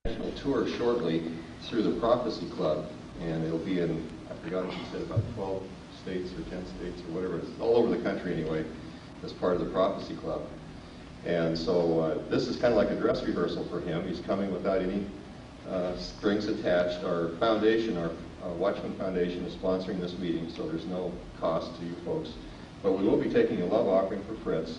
national tour shortly through the Prophecy Club, and it'll be in, I forgot if you said about 12 states or 10 states or whatever, it's all over the country anyway, as part of the Prophecy Club. And so this is kind of like a dress rehearsal for him. He's coming without any strings attached. Our foundation, our Watchman Foundation, is sponsoring this meeting, so there's no cost to you folks. But we will be taking a love offering for Fritz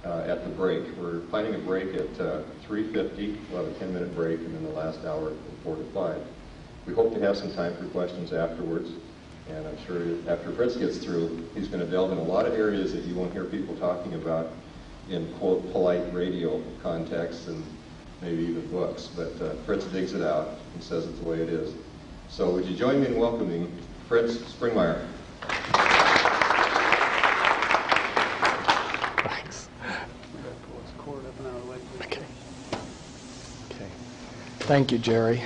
at the break. We're planning a break at 3:50. We'll have a 10-minute break, and then the last hour from 4 to 5. We hope to have some time for questions afterwards, and I'm sure after Fritz gets through, he's going to delve in a lot of areas that you won't hear people talking about in, quote, polite radio contexts and maybe even books. But Fritz digs it out and says it the way it is. So would you join me in welcoming Fritz Springmeier? Thanks. Okay. Okay. Thank you, Jerry.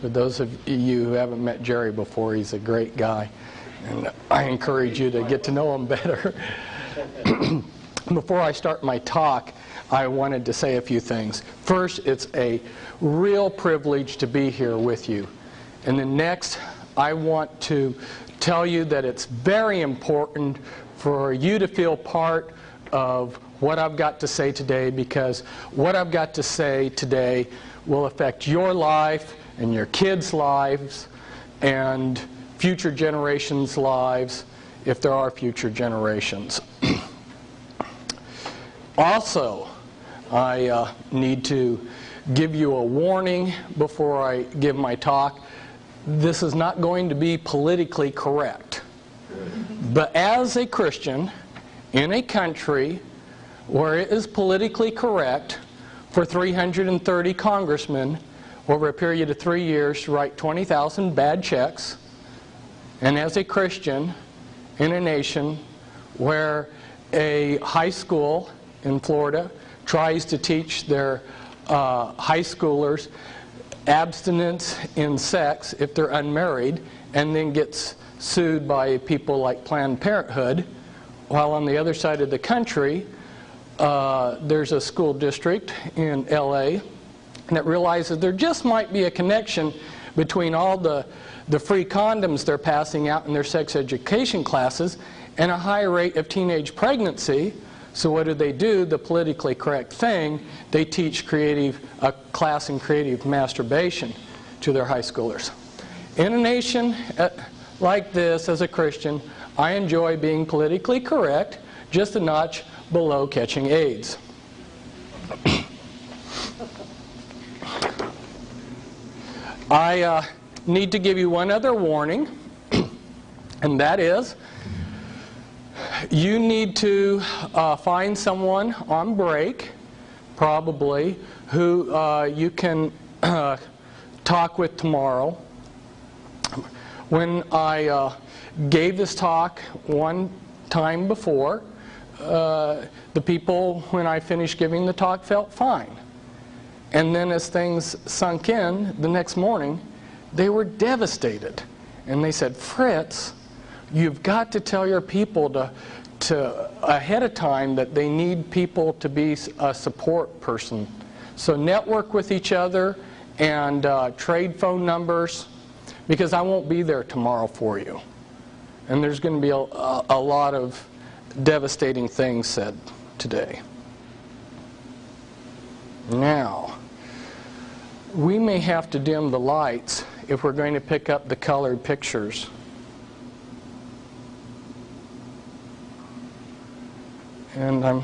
For those of you who haven't met Jerry before, he's a great guy, and I encourage you to get to know him better. Before I start my talk, I wanted to say a few things. First, it's a real privilege to be here with you. And then next, I want to tell you that it's very important for you to feel part of what I've got to say today, because what I've got to say today will affect your life and your kids' lives and future generations' lives, if there are future generations. Also, I need to give you a warning before I give my talk. This is not going to be politically correct. But as a Christian in a country where it is politically correct for 330 congressmen over a period of 3 years to write 20,000 bad checks, and as a Christian in a nation where a high school in Florida tries to teach their high schoolers abstinence in sex if they're unmarried, and then gets sued by people like Planned Parenthood, while on the other side of the country there's a school district in LA that realizes there just might be a connection between all the free condoms they're passing out in their sex education classes and a high rate of teenage pregnancy. So what do? The politically correct thing, they teach a class in creative masturbation to their high schoolers. In a nation like this, as a Christian, I enjoy being politically correct, just a notch below catching AIDS. I need to give you one other warning, and that is, you need to find someone on break, probably, who you can talk with tomorrow. When I gave this talk one time before, the people, when I finished giving the talk, felt fine. And then as things sunk in the next morning, they were devastated. And they said, Fritz, you've got to tell your people to ahead of time that they need people to be a support person. So network with each other and trade phone numbers, because I won't be there tomorrow for you. And there's going to be a lot of devastating things said today. Now, we may have to dim the lights if we're going to pick up the colored pictures. And I'm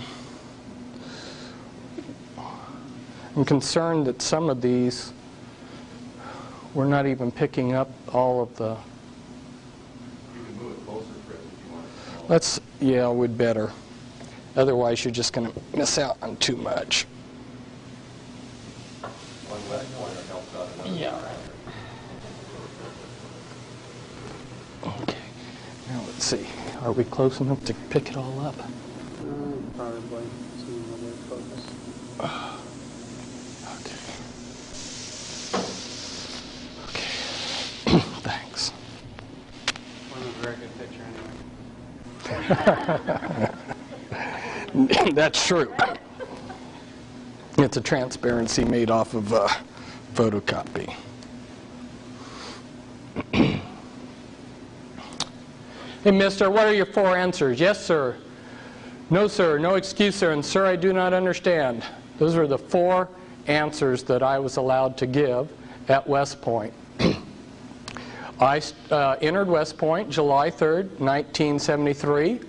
concerned that some of these, we're not even picking up all of the... You can move it closer, Fritz, if you want. Let's, yeah, we'd better. Otherwise, you're just going to miss out on too much. One left pointer helps out another. Yeah. Okay. Now let's see. Are we close enough to pick it all up? Probably. See whether it focus. Okay. Thanks. Wasn't a very good picture anyway. That's true. It's a transparency made off of photocopy. Hey, mister, what are your 4 answers? Yes, sir. No, sir. No excuse, sir. And, sir, I do not understand. Those were the 4 answers that I was allowed to give at West Point. I entered West Point July 3rd, 1973.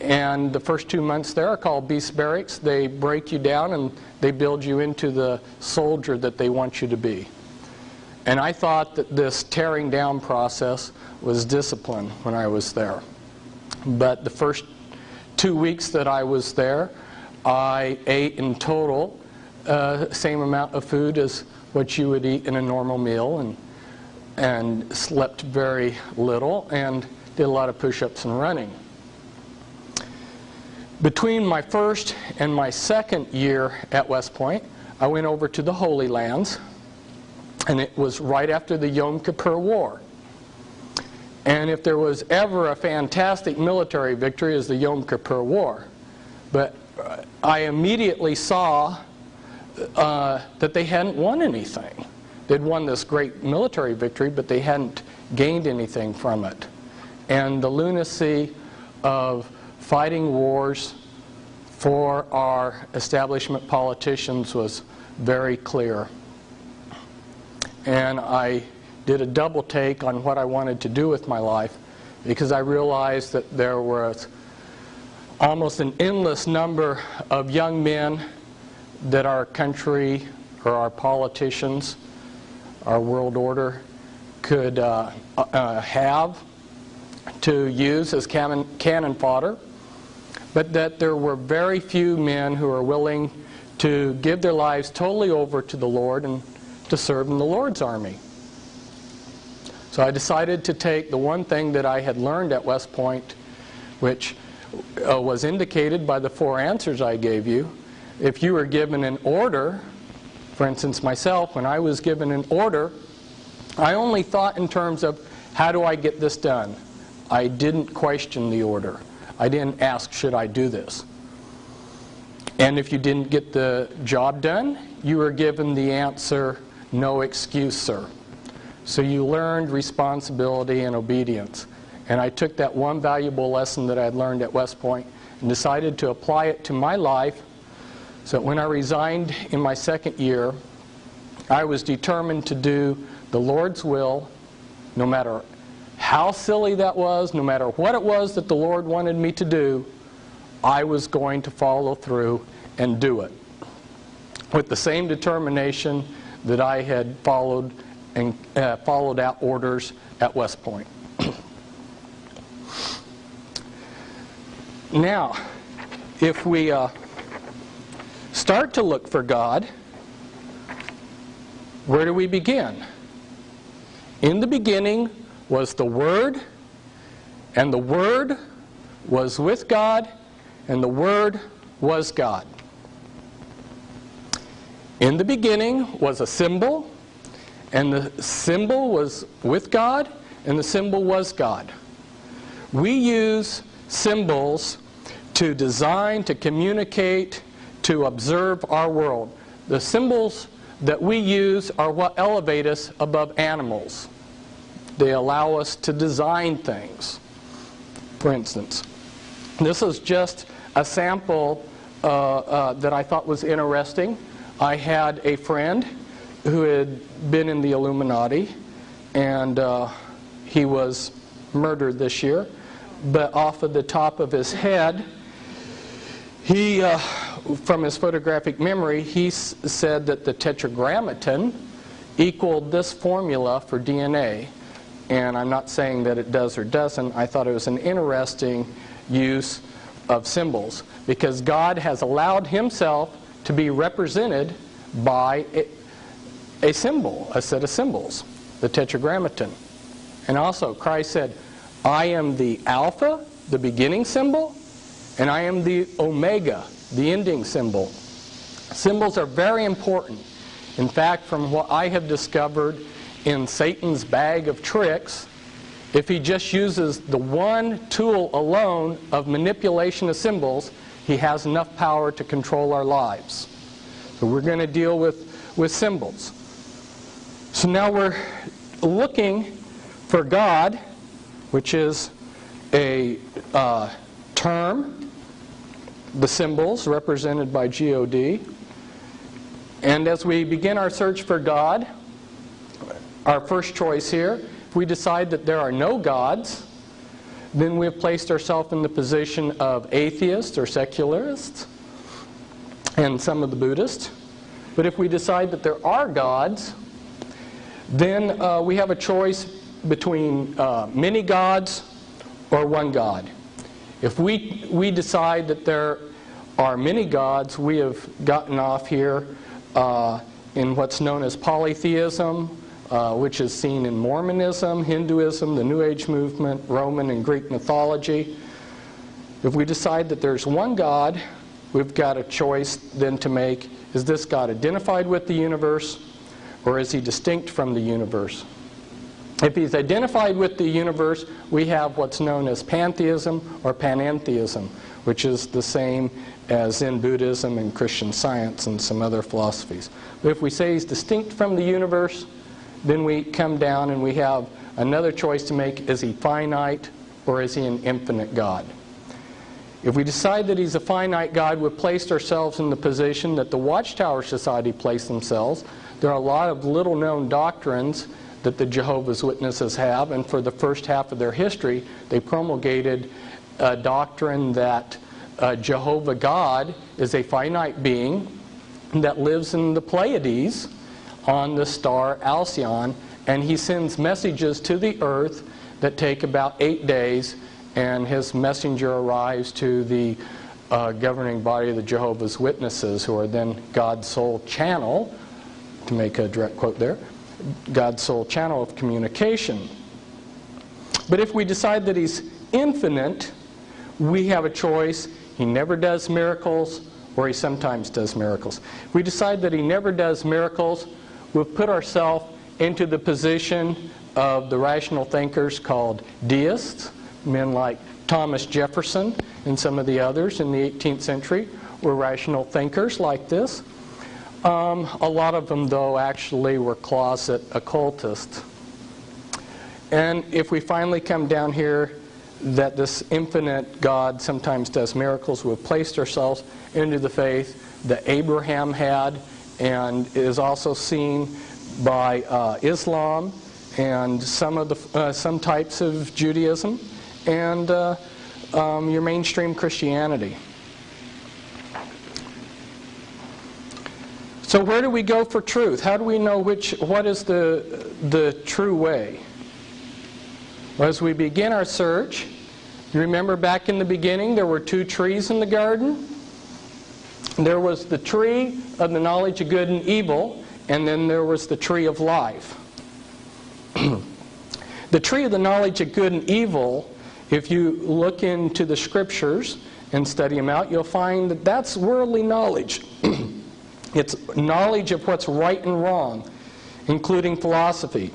And the first 2 months there are called Beast Barracks. They break you down and they build you into the soldier that they want you to be. And I thought that this tearing down process was discipline when I was there. But the first 2 weeks that I was there, I ate in total same amount of food as what you would eat in a normal meal, and slept very little and did a lot of push-ups and running. Between my first and my second year at West Point, I went over to the Holy Lands, and it was right after the Yom Kippur War. And if there was ever a fantastic military victory, it was the Yom Kippur War. But I immediately saw that they hadn't won anything. They'd won this great military victory, but they hadn't gained anything from it. And the lunacy of fighting wars for our establishment politicians was very clear. And I did a double take on what I wanted to do with my life, because I realized that there was almost an endless number of young men that our country or our politicians, our world order, could have to use as cannon fodder, but that there were very few men who are willing to give their lives totally over to the Lord and to serve in the Lord's army. So I decided to take the one thing that I had learned at West Point, which was indicated by the 4 answers I gave you. If you were given an order, for instance myself, when I was given an order, I only thought in terms of, how do I get this done? I didn't question the order. I didn't ask, should I do this? And if you didn't get the job done, you were given the answer, no excuse, sir. So you learned responsibility and obedience. And I took that one valuable lesson that I had learned at West Point and decided to apply it to my life. So when I resigned in my second year, I was determined to do the Lord's will, no matter how silly that was, no matter what it was that the Lord wanted me to do, I was going to follow through and do it with the same determination that I had followed out orders at West Point. Now, if we start to look for God, where do we begin? In the beginning was the Word, and the Word was with God, and the Word was God. In the beginning was a symbol, and the symbol was with God, and the symbol was God. We use symbols to design, to communicate, to observe our world. The symbols that we use are what elevate us above animals. They allow us to design things. For instance, this is just a sample that I thought was interesting. I had a friend who had been in the Illuminati, and he was murdered this year. But off of the top of his head, he, from his photographic memory, he said that the tetragrammaton equaled this formula for DNA. And I'm not saying that it does or doesn't. I thought it was an interesting use of symbols, because God has allowed himself to be represented by a symbol, a set of symbols, the tetragrammaton. And also Christ said, I am the Alpha, the beginning symbol, and I am the Omega, the ending symbol. Symbols are very important. In fact, from what I have discovered in Satan's bag of tricks, if he just uses the one tool alone of manipulation of symbols, he has enough power to control our lives. So we're going to deal with symbols. So now we're looking for God, which is a term, the symbols represented by God. And as we begin our search for God, our first choice here, if we decide that there are no gods, then we have placed ourselves in the position of atheists or secularists, and some of the Buddhists. But if we decide that there are gods, then we have a choice between many gods or one God. If we decide that there are many gods, we have gotten off here in what's known as polytheism, which is seen in Mormonism, Hinduism, the New Age movement, Roman and Greek mythology. If we decide that there's one God, we've got a choice then to make. Is this God identified with the universe, or is he distinct from the universe? If he's identified with the universe, we have what's known as pantheism or panentheism, which is the same as in Buddhism and Christian Science and some other philosophies. But if we say he's distinct from the universe, then we come down and we have another choice to make. Is he finite, or is he an infinite God? If we decide that he's a finite God, we've placed ourselves in the position that the Watchtower Society placed themselves. There are a lot of little-known doctrines that the Jehovah's Witnesses have, and for the first half of their history, they promulgated a doctrine that Jehovah God is a finite being that lives in the Pleiades on the star Alcyon, and he sends messages to the earth that take about 8 days, and his messenger arrives to the governing body of the Jehovah's Witnesses, who are then God's sole channel, to make a direct quote there, God's sole channel of communication. But if we decide that he's infinite, we have a choice. He never does miracles, or he sometimes does miracles. If we decide that he never does miracles, we've put ourselves into the position of the rational thinkers called deists. Men like Thomas Jefferson and some of the others in the 18th century were rational thinkers like this. A lot of them, though, actually were closet occultists. And if we finally come down here that this infinite God sometimes does miracles, we've placed ourselves into the faith that Abraham had, and is also seen by Islam and some types of Judaism, and your mainstream Christianity. So where do we go for truth? How do we know what is the true way? Well, as we begin our search, you remember back in the beginning there were 2 trees in the garden. There was the tree of the knowledge of good and evil, and then there was the tree of life. The tree of the knowledge of good and evil, if you look into the scriptures and study them out, you'll find that that's worldly knowledge. It's knowledge of what's right and wrong, including philosophy.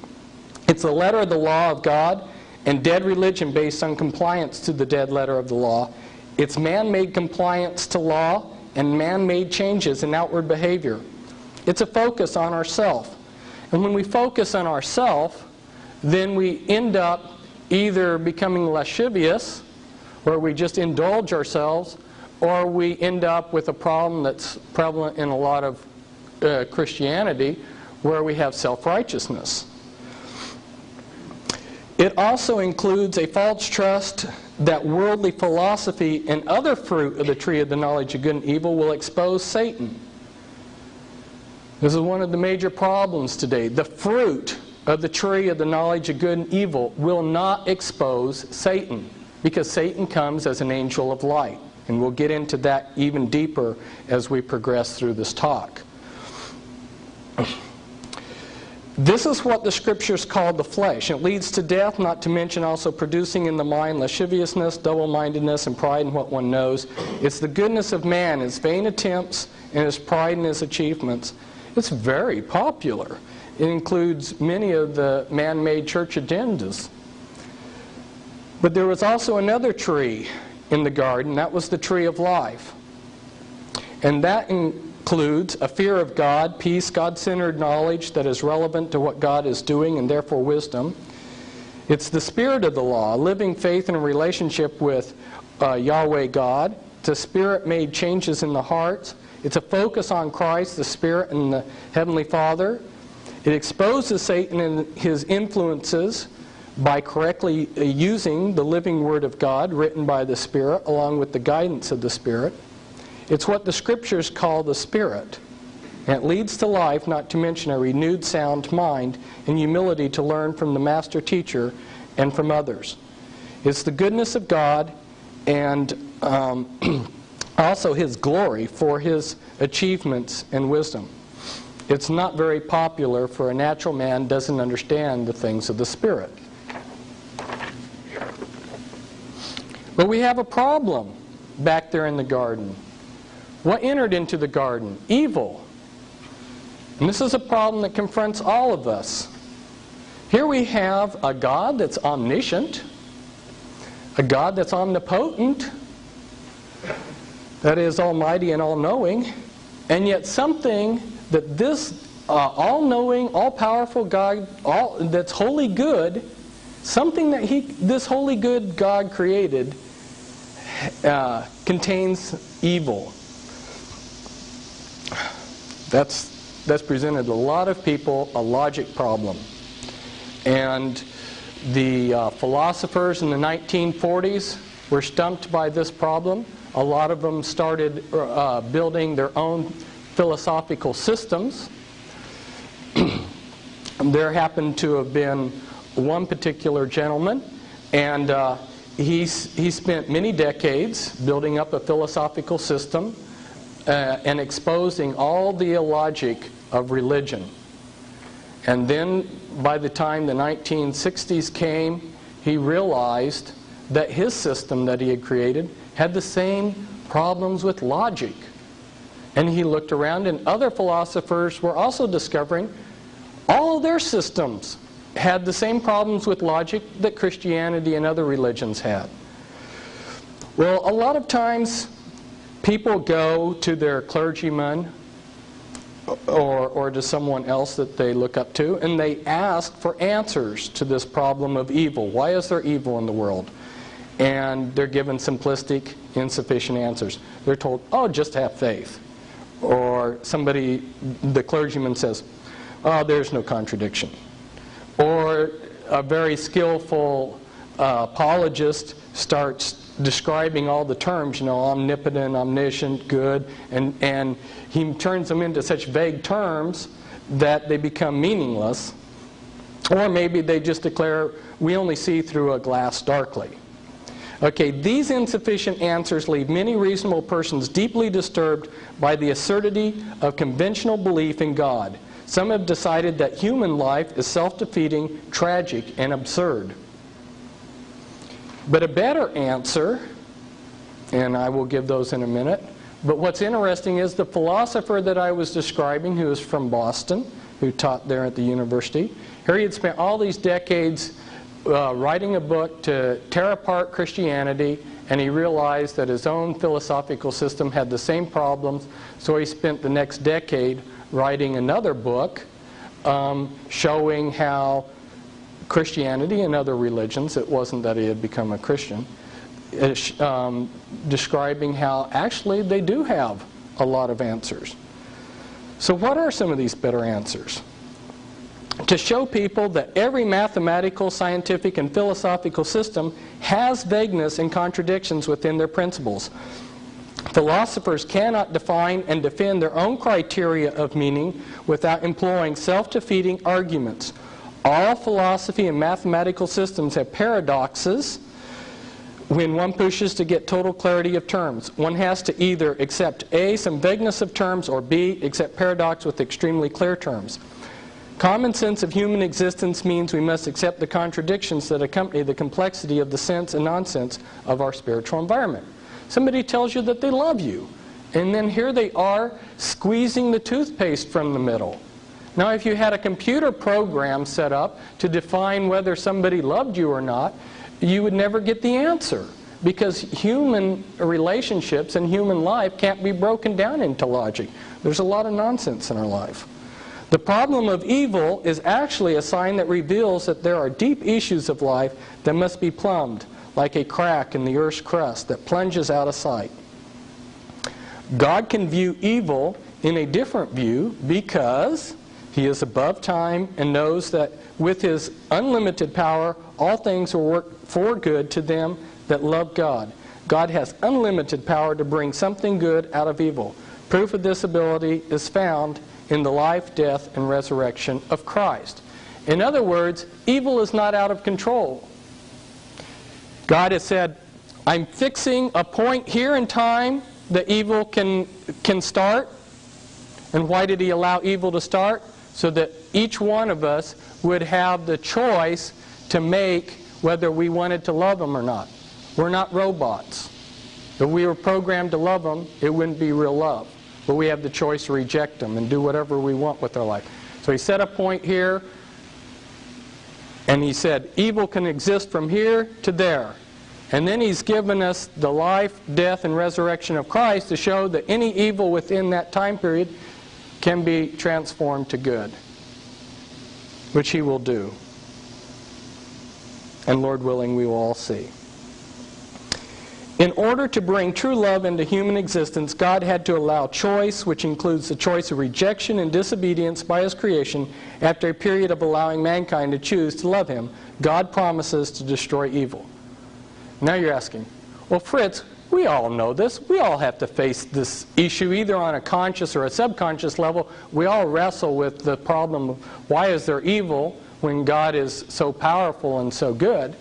It's the letter of the law of God and dead religion based on compliance to the dead letter of the law. It's man-made compliance to law and man-made changes in outward behavior. It's a focus on ourself. And when we focus on ourself, then we end up either becoming lascivious, where we just indulge ourselves, or we end up with a problem that's prevalent in a lot of Christianity, where we have self-righteousness. It also includes a false trust that worldly philosophy and other fruit of the tree of the knowledge of good and evil will expose Satan. This is one of the major problems today. The fruit of the tree of the knowledge of good and evil will not expose Satan, because Satan comes as an angel of light. And we'll get into that even deeper as we progress through this talk. This is what the scriptures call the flesh. It leads to death, not to mention also producing in the mind lasciviousness, double-mindedness, and pride in what one knows. It's the goodness of man, his vain attempts, and his pride in his achievements. It's very popular. It includes many of the man-made church agendas. But there was also another tree in the garden. That was the tree of life. And that includes a fear of God, peace, God-centered knowledge that is relevant to what God is doing and therefore wisdom. It's the spirit of the law, living faith in a relationship with Yahweh God. It's a spirit-made changes in the hearts. It's a focus on Christ, the Spirit, and the Heavenly Father. It exposes Satan and his influences by correctly using the living Word of God written by the Spirit along with the guidance of the Spirit. It's what the Scriptures call the Spirit. And it leads to life, not to mention a renewed sound mind and humility to learn from the Master Teacher and from others. It's the goodness of God and also His glory for His achievements and wisdom. It's not very popular, for a natural man doesn't understand the things of the Spirit. But we have a problem back there in the garden. What entered into the garden? Evil. And this is a problem that confronts all of us. Here we have a God that's omniscient, a God that's omnipotent, that is almighty and all-knowing, and yet something that this all-knowing, all-powerful God, that's wholly good, something that this wholly good God created contains evil. That's presented a lot of people a logic problem. And the philosophers in the 1940s were stumped by this problem. A lot of them started building their own philosophical systems. There happened to have been one particular gentleman, and he spent many decades building up a philosophical system and exposing all the illogic of religion. And then by the time the 1960s came, he realized that his system that he had created had the same problems with logic. And he looked around, and other philosophers were also discovering all of their systems had the same problems with logic that Christianity and other religions had. Well, a lot of times people go to their clergyman or to someone else that they look up to, and they ask for answers to this problem of evil. Why is there evil in the world? And they're given simplistic, insufficient answers. They're told, oh, just have faith. Or the clergyman says, oh, there's no contradiction. Or a very skillful apologist starts describing all the terms, omnipotent, omniscient, good, and he turns them into such vague terms that they become meaningless. Or maybe they just declare, we only see through a glass darkly. Okay, these insufficient answers leave many reasonable persons deeply disturbed by the absurdity of conventional belief in God. Some have decided that human life is self-defeating, tragic, and absurd. But a better answer, and I will give those in a minute, but what's interesting is the philosopher that I was describing, who is from Boston, who taught there at the university, here he had spent all these decades writing a book to tear apart Christianity, and he realized that his own philosophical system had the same problems, so he spent the next decade writing another book showing how Christianity and other religions, it wasn't that he had become a Christian, describing how actually they do have a lot of answers. So what are some of these better answers? To show people that every mathematical, scientific, and philosophical system has vagueness and contradictions within their principles. Philosophers cannot define and defend their own criteria of meaning without employing self-defeating arguments. All philosophy and mathematical systems have paradoxes when one pushes to get total clarity of terms. One has to either accept A, some vagueness of terms, or B, accept paradox with extremely clear terms. Common sense of human existence means we must accept the contradictions that accompany the complexity of the sense and nonsense of our spiritual environment. Somebody tells you that they love you, and then here they are squeezing the toothpaste from the middle. Now, if you had a computer program set up to define whether somebody loved you or not, you would never get the answer. because human relationships and human life can't be broken down into logic. There's a lot of nonsense in our life. The problem of evil is actually a sign that reveals that there are deep issues of life that must be plumbed, like a crack in the earth's crust that plunges out of sight. God can view evil in a different view because He is above time and knows that with His unlimited power, all things will work for good to them that love God. God has unlimited power to bring something good out of evil. Proof of this ability is found in the life, death, and resurrection of Christ. In other words, evil is not out of control. God has said, I'm fixing a point here in time that evil can start. And why did He allow evil to start? So that each one of us would have the choice to make whether we wanted to love Him or not. We're not robots. If we were programmed to love Him, it wouldn't be real love. But we have the choice to reject Him and do whatever we want with our life. So He set a point here, and He said, evil can exist from here to there. And then He's given us the life, death, and resurrection of Christ to show that any evil within that time period can be transformed to good, which He will do. And Lord willing, we will all see. In order to bring true love into human existence, God had to allow choice, which includes the choice of rejection and disobedience by His creation. After a period of allowing mankind to choose to love Him, God promises to destroy evil. Now you're asking, well, Fritz, we all know this. We all have to face this issue either on a conscious or a subconscious level. We all wrestle with the problem of why is there evil when God is so powerful and so good?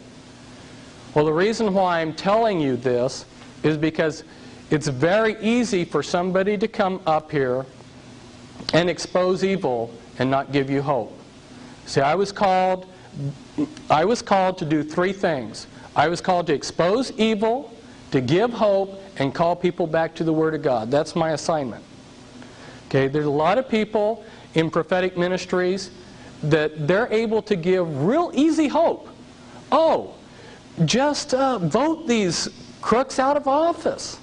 Well, the reason why I'm telling you this is because it's very easy for somebody to come up here and expose evil and not give you hope. See, I was called to do three things. I was called to expose evil, to give hope, and call people back to the Word of God. That's my assignment. Okay, there's a lot of people in prophetic ministries that they're able to give real easy hope. Oh, just vote these crooks out of office.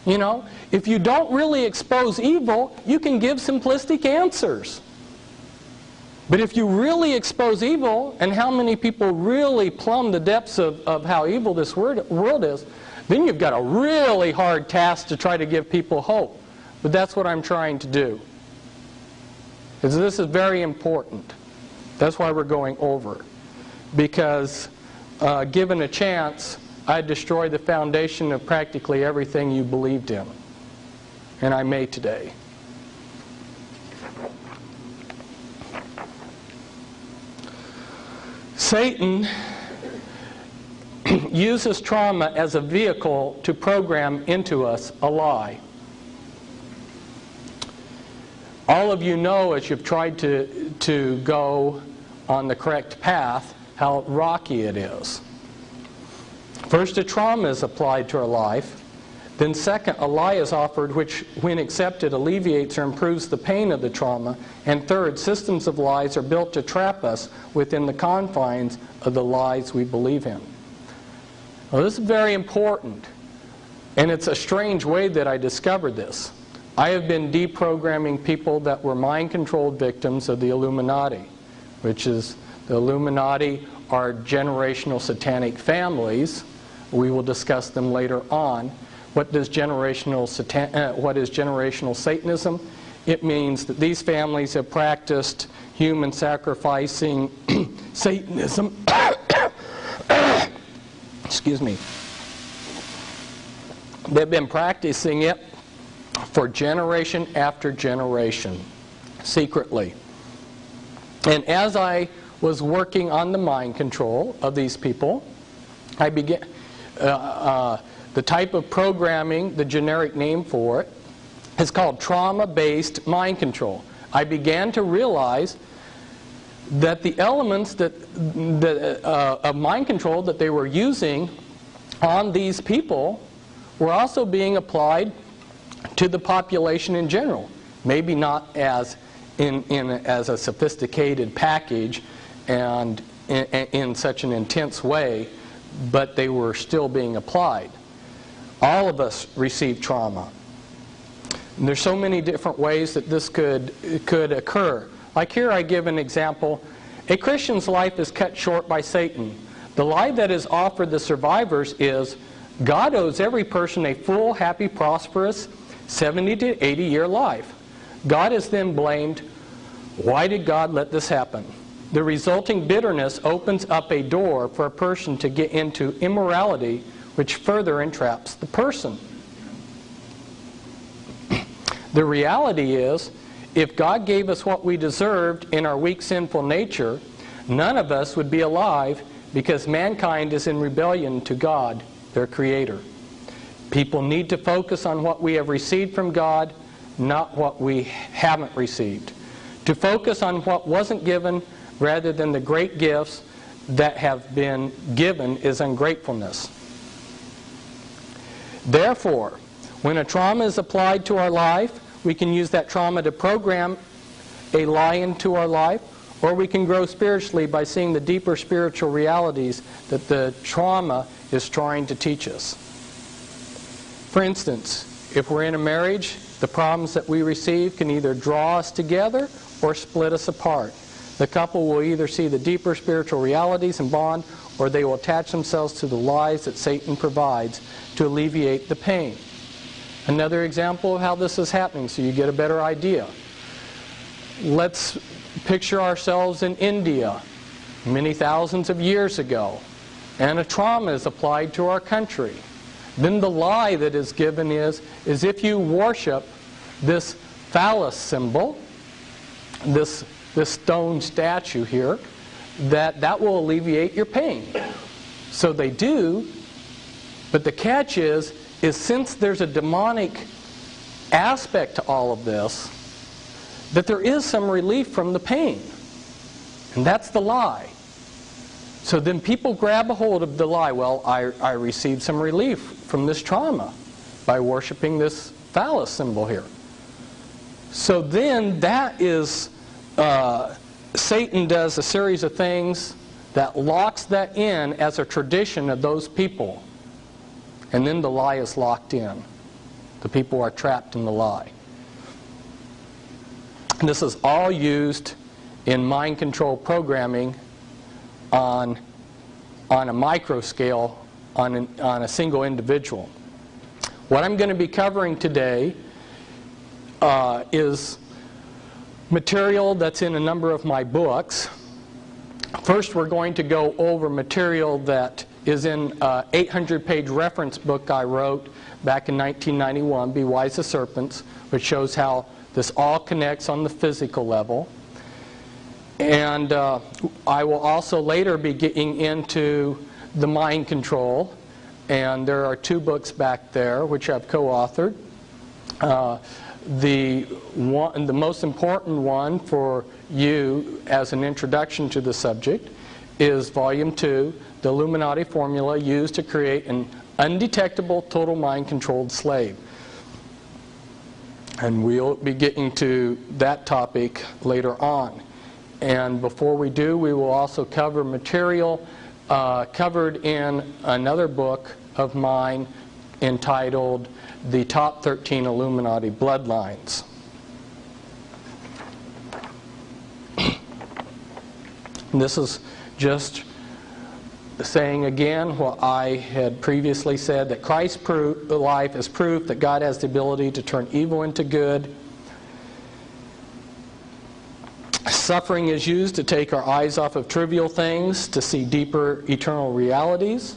You know, if you don't really expose evil, you can give simplistic answers. But if you really expose evil, and how many people really plumb the depths of how evil this world is, then you've got a really hard task to try to give people hope. But that's what I'm trying to do. Because this is very important. That's why we're going over. Because given a chance, I'd destroy the foundation of practically everything you believed in. And I may today. Satan uses trauma as a vehicle to program into us a lie. All of you know, as you've tried to go on the correct path, how rocky it is. First, a trauma is applied to our life. Then second, a lie is offered which, when accepted, alleviates or improves the pain of the trauma. And third, systems of lies are built to trap us within the confines of the lies we believe in. Well, this is very important. And it's a strange way that I discovered this. I have been deprogramming people that were mind-controlled victims of the Illuminati, which is the Illuminati are generational satanic families. We will discuss them later on. What is generational Satanism? It means that these families have practiced human sacrificing Satanism. Excuse me. They've been practicing it for generation after generation, secretly. And as I was working on the mind control of these people, I began the type of programming, the generic name for it, is called trauma-based mind control. I began to realize that the elements of mind control that they were using on these people were also being applied to the population in general. Maybe not as as a sophisticated package and in such an intense way, but they were still being applied. All of us receive trauma. And there's so many different ways that this could occur. Like here I give an example. A Christian's life is cut short by Satan. The lie that is offered the survivors is God owes every person a full, happy, prosperous 70 to 80-year life. God is then blamed. Why did God let this happen? The resulting bitterness opens up a door for a person to get into immorality, which further entraps the person. The reality is, if God gave us what we deserved in our weak, sinful nature, none of us would be alive because mankind is in rebellion to God, their Creator. People need to focus on what we have received from God, not what we haven't received. To focus on what wasn't given rather than the great gifts that have been given is ungratefulness. Therefore, when a trauma is applied to our life, we can use that trauma to program a lie into our life, or we can grow spiritually by seeing the deeper spiritual realities that the trauma is trying to teach us. For instance, if we're in a marriage, the problems that we receive can either draw us together or split us apart. The couple will either see the deeper spiritual realities and bond, or they will attach themselves to the lies that Satan provides to alleviate the pain. Another example of how this is happening, so you get a better idea. Let's picture ourselves in India many thousands of years ago, and a trauma is applied to our country. Then the lie that is given is if you worship this phallus symbol, this stone statue here, that will alleviate your pain. So they do, but the catch is since there's a demonic aspect to all of this, that there is some relief from the pain. And that's the lie. So then people grab a hold of the lie. Well, I received some relief from this trauma by worshiping this phallus symbol here. So then that is, Satan does a series of things that locks that in as a tradition of those people. And then the lie is locked in. The people are trapped in the lie. And this is all used in mind control programming on a micro scale, on a single individual. What I'm going to be covering today is material that's in a number of my books. First, we're going to go over material that is in an 800-page reference book I wrote back in 1991, Be Wise as Serpents, which shows how this all connects on the physical level. And I will also later be getting into the mind control, and there are 2 books back there which I've co-authored. The most important one for you as an introduction to the subject is Volume 2, The Illuminati Formula Used to Create an Undetectable Total Mind-Controlled Slave. And we'll be getting to that topic later on. And before we do, we will also cover material covered in another book of mine entitled The Top 13 Illuminati Bloodlines. And this is just saying again what I had previously said, that Christ's life is proof that God has the ability to turn evil into good. Suffering is used to take our eyes off of trivial things to see deeper eternal realities.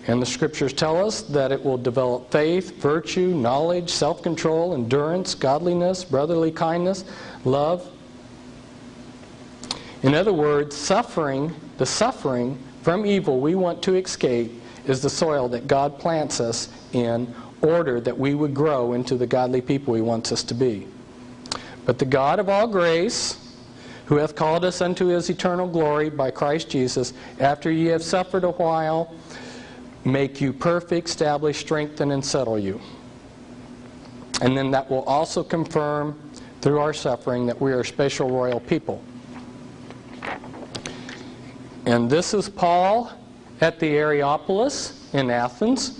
And the scriptures tell us that it will develop faith, virtue, knowledge, self-control, endurance, godliness, brotherly kindness, love. In other words, the suffering from evil we want to escape is the soil that God plants us in order that we would grow into the godly people He wants us to be. But the God of all grace, who hath called us unto His eternal glory by Christ Jesus, after ye have suffered a while, make you perfect, establish, strengthen, and settle you. And then that will also confirm through our suffering that we are a special royal people. And this is Paul at the Areopagus in Athens,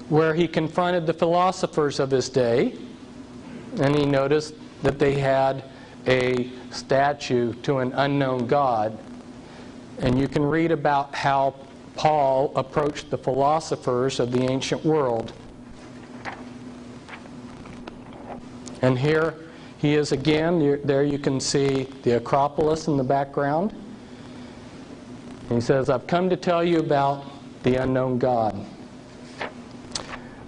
where he confronted the philosophers of his day, and he noticed that they had a statue to an unknown god. And you can read about how Paul approached the philosophers of the ancient world. And here he is again. There you can see the Acropolis in the background. And he says, I've come to tell you about the unknown God.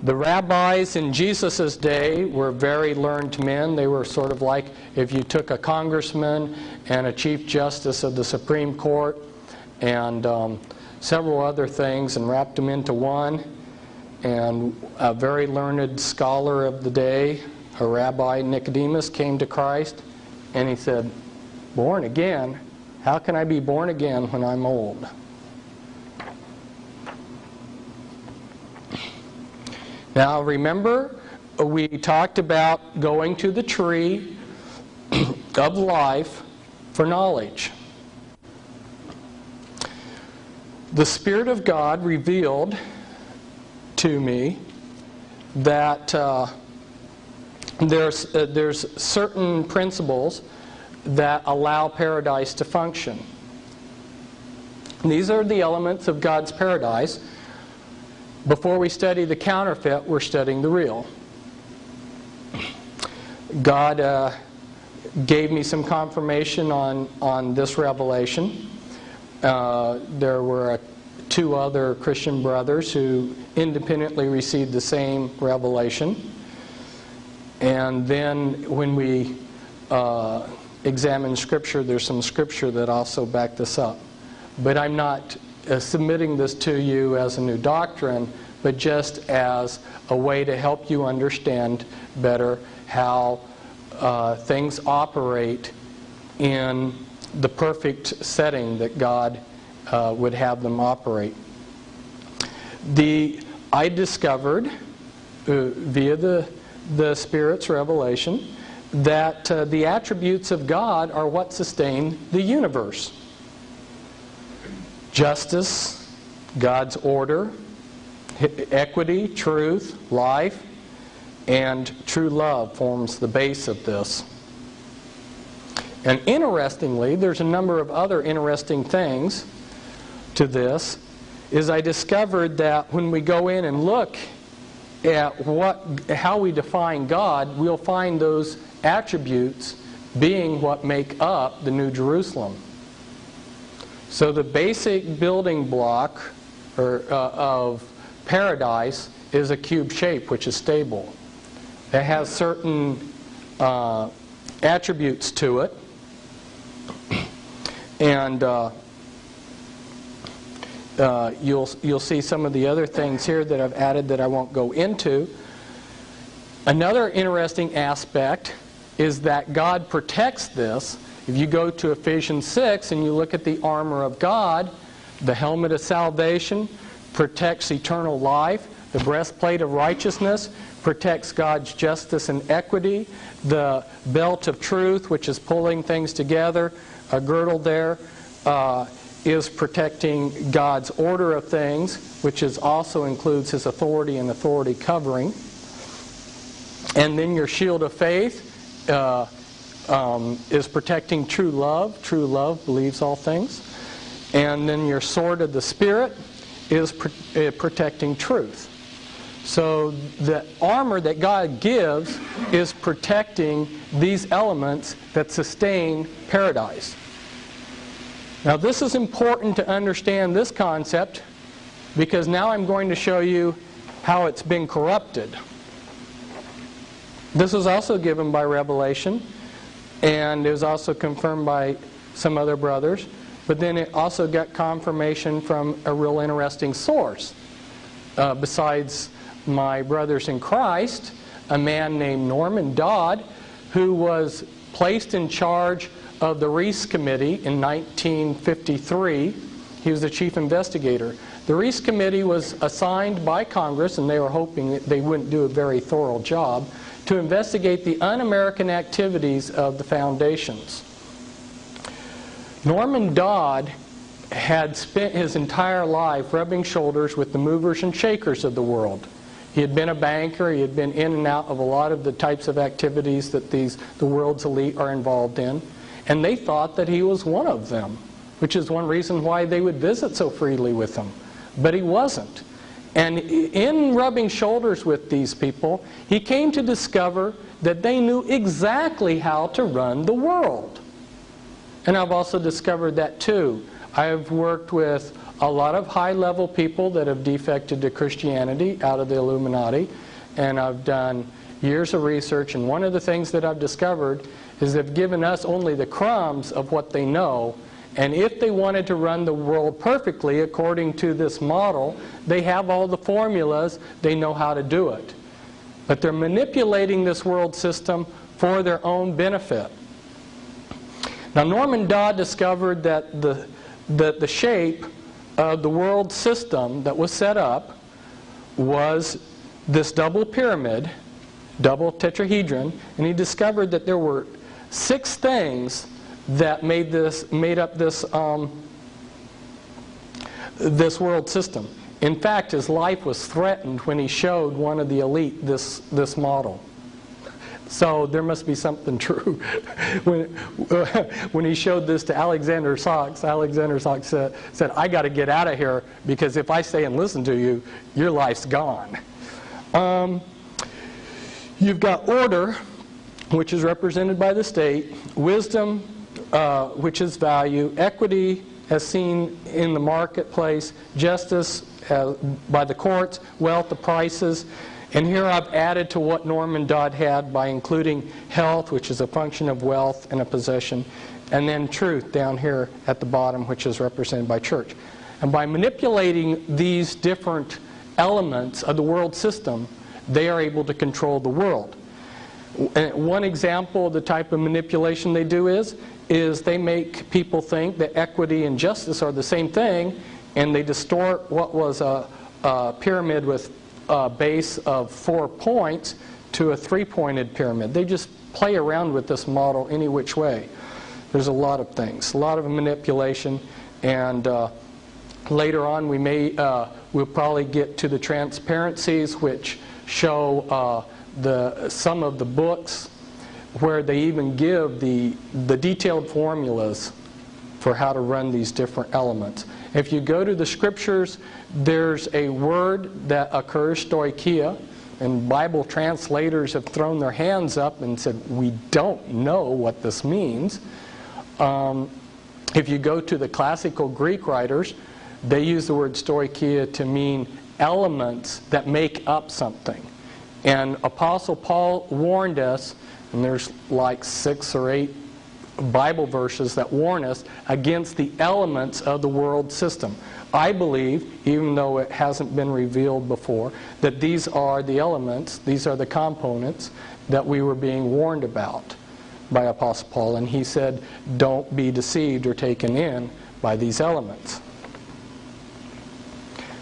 The rabbis in Jesus' day were very learned men. They were sort of like if you took a congressman and a chief justice of the Supreme Court and several other things and wrapped them into one. And a very learned scholar of the day, a rabbi, Nicodemus, came to Christ, and he said, born again? How can I be born again when I'm old? Now remember, we talked about going to the tree of life for knowledge. The Spirit of God revealed to me that there's certain principles that allow paradise to function. These are the elements of God's paradise. Before we study the counterfeit, we're studying the real. God gave me some confirmation on this revelation. There were two other Christian brothers who independently received the same revelation. And then when we examine Scripture, there's some Scripture that also back this up. But I'm not submitting this to you as a new doctrine, but just as a way to help you understand better how things operate in the perfect setting that God would have them operate. I discovered via the Spirit's revelation that the attributes of God are what sustain the universe. Justice, God's order, equity, truth, life, and true love forms the base of this. And interestingly, there's a number of other interesting things to this, is I discovered that when we go in and look at how we define God, we'll find those attributes being what make up the New Jerusalem. So the basic building block of paradise is a cube shape, which is stable. It has certain attributes to it. And you'll see some of the other things here that I've added that I won't go into. Another interesting aspect is that God protects this. If you go to Ephesians 6 and you look at the armor of God, the helmet of salvation protects eternal life. The breastplate of righteousness protects God's justice and equity. The belt of truth, which is pulling things together, a girdle there, is protecting God's order of things, which also includes His authority and authority covering. And then your shield of faith is protecting true love. True love believes all things. And then your sword of the Spirit is protecting truth. So the armor that God gives is protecting these elements that sustain paradise. Now this is important to understand this concept, because now I'm going to show you how it's been corrupted. This was also given by revelation, and it was also confirmed by some other brothers, but then it also got confirmation from a real interesting source. Besides my brothers in Christ, a man named Norman Dodd, who was placed in charge of the Reese Committee in 1953. He was the chief investigator. The Reese Committee was assigned by Congress, and they were hoping that they wouldn't do a very thorough job, to investigate the un-American activities of the foundations. Norman Dodd had spent his entire life rubbing shoulders with the movers and shakers of the world. He had been a banker. He had been in and out of a lot of the types of activities that the world's elite are involved in. And they thought that he was one of them, which is one reason why they would visit so freely with him. But he wasn't. And in rubbing shoulders with these people, he came to discover that they knew exactly how to run the world. And I've also discovered that too. I've worked with a lot of high-level people that have defected to Christianity out of the Illuminati, and I've done years of research, and one of the things that I've discovered is they've given us only the crumbs of what they know, and if they wanted to run the world perfectly according to this model, they have all the formulas, they know how to do it. But they're manipulating this world system for their own benefit. Now, Norman Dodd discovered that the shape of the world system that was set up was this double pyramid, double tetrahedron, and he discovered that there were 6 things that made up this this world system. In fact, his life was threatened when he showed one of the elite this model. So there must be something true. When he showed this to Cgzop5SArxs said, "I got to get out of here because if I stay and listen to you, your life's gone." You've got order, which is represented by the state, wisdom, which is value, equity as seen in the marketplace, justice by the courts, wealth, the prices. And here I've added to what Norman Dodd had by including health, which is a function of wealth and a possession, and then truth down here at the bottom, which is represented by church. And by manipulating these different elements of the world system, they are able to control the world. And one example of the type of manipulation they do is they make people think that equity and justice are the same thing, and they distort what was a pyramid with a base of 4 points to a 3-pointed pyramid. They just play around with this model any which way. There's a lot of things, a lot of manipulation, and later on we'll probably get to the transparencies, which show some of the books where they even give the detailed formulas for how to run these different elements. If you go to the scriptures, there's a word that occurs, stoicheia, and Bible translators have thrown their hands up and said, we don't know what this means. If you go to the classical Greek writers, they use the word stoicheia to mean elements that make up something. And Apostle Paul warned us, and there's like 6 or 8 Bible verses that warn us against the elements of the world system. I believe, even though it hasn't been revealed before, that these are the elements, these are the components that we were being warned about by Apostle Paul. And he said, don't be deceived or taken in by these elements.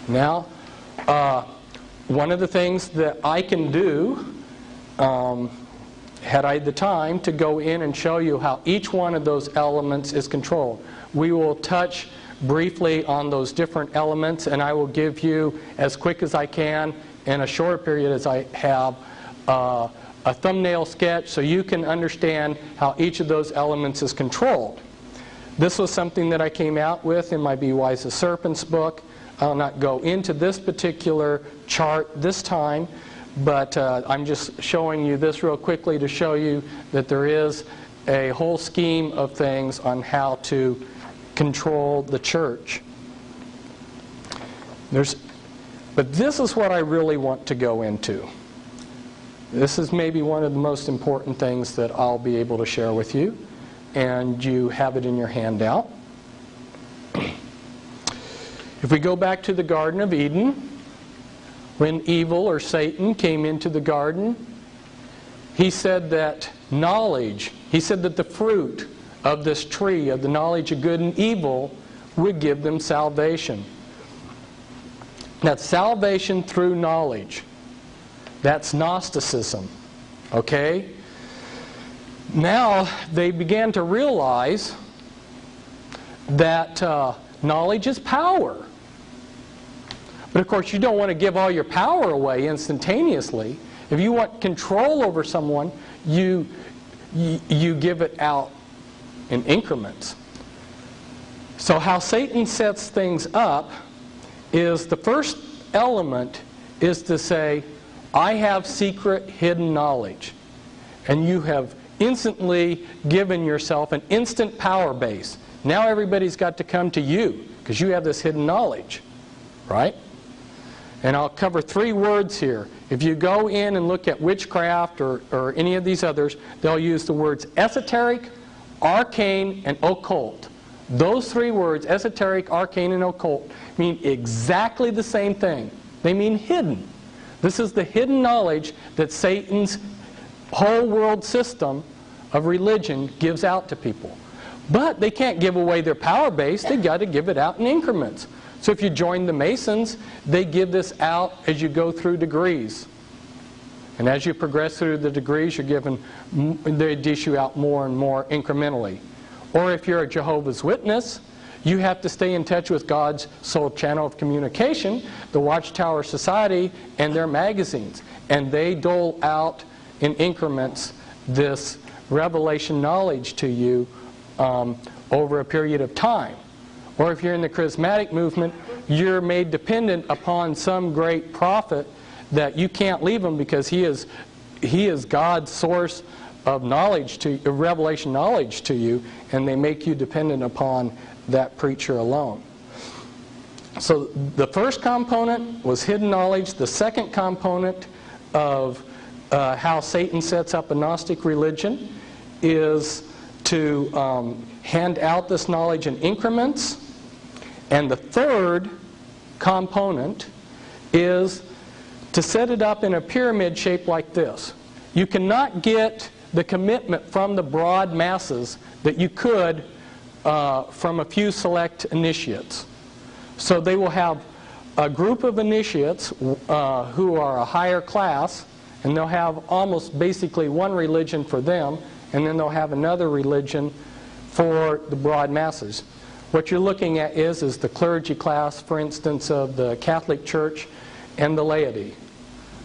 Now, one of the things that I can do, had I the time, to go in and show you how each one of those elements is controlled. We will touch briefly on those different elements, and I will give you, as quick as I can, in a short period as I have, a thumbnail sketch so you can understand how each of those elements is controlled. This was something that I came out with in my Be Wise as Serpents book. I'll not go into this particular chart this time, but I'm just showing you this real quickly to show you that there is a whole scheme of things on how to control the church. But this is what I really want to go into. This is maybe one of the most important things that I'll be able to share with you, and you have it in your handout. If we go back to the Garden of Eden, when evil or Satan came into the garden, he said that he said that the fruit of this tree of the knowledge of good and evil would give them salvation. That's salvation through knowledge. That's Gnosticism. Okay? Now they began to realize that knowledge is power. But of course, you don't want to give all your power away instantaneously. If you want control over someone, you give it out in increments. So how Satan sets things up is the first element is to say, I have secret hidden knowledge. And you have instantly given yourself an instant power base. Now everybody's got to come to you because you have this hidden knowledge, right? And I'll cover 3 words here. If you go in and look at witchcraft or any of these others, they'll use the words esoteric, arcane, and occult. Those 3 words, esoteric, arcane, and occult, mean exactly the same thing. They mean hidden. This is the hidden knowledge that Satan's whole world system of religion gives out to people. But they can't give away their power base. They've got to give it out in increments. So if you join the Masons, they give this out as you go through degrees. And as you progress through the degrees, you're given, they dish you out more and more incrementally. Or if you're a Jehovah's Witness, you have to stay in touch with God's sole channel of communication, the Watchtower Society, and their magazines. And they dole out in increments this revelation knowledge to you over a period of time. Or if you're in the charismatic movement, you're made dependent upon some great prophet that you can't leave him because he is God's source of knowledge to revelation knowledge to you, and they make you dependent upon that preacher alone. So the first component was hidden knowledge. The second component of how Satan sets up a Gnostic religion is to hand out this knowledge in increments. And the third component is to set it up in a pyramid shape like this. You cannot get the commitment from the broad masses that you could from a few select initiates. So they will have a group of initiates who are a higher class, and they'll have almost basically one religion for them, and then they'll have another religion for the broad masses. What you're looking at is the clergy class, for instance, of the Catholic Church and the laity.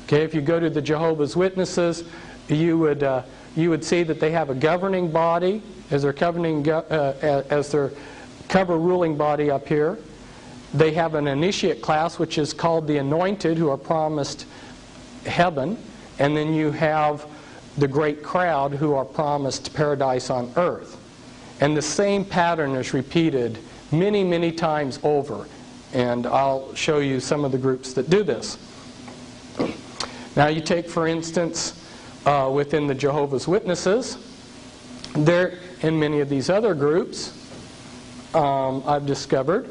Okay, if you go to the Jehovah's Witnesses, you would see that they have a governing body as their cover ruling body up here. They have an initiate class, which is called the anointed, who are promised heaven, and then you have the great crowd who are promised paradise on earth. And the same pattern is repeated many, many times over. And I'll show you some of the groups that do this. Now you take, for instance, within the Jehovah's Witnesses, there and many of these other groups, I've discovered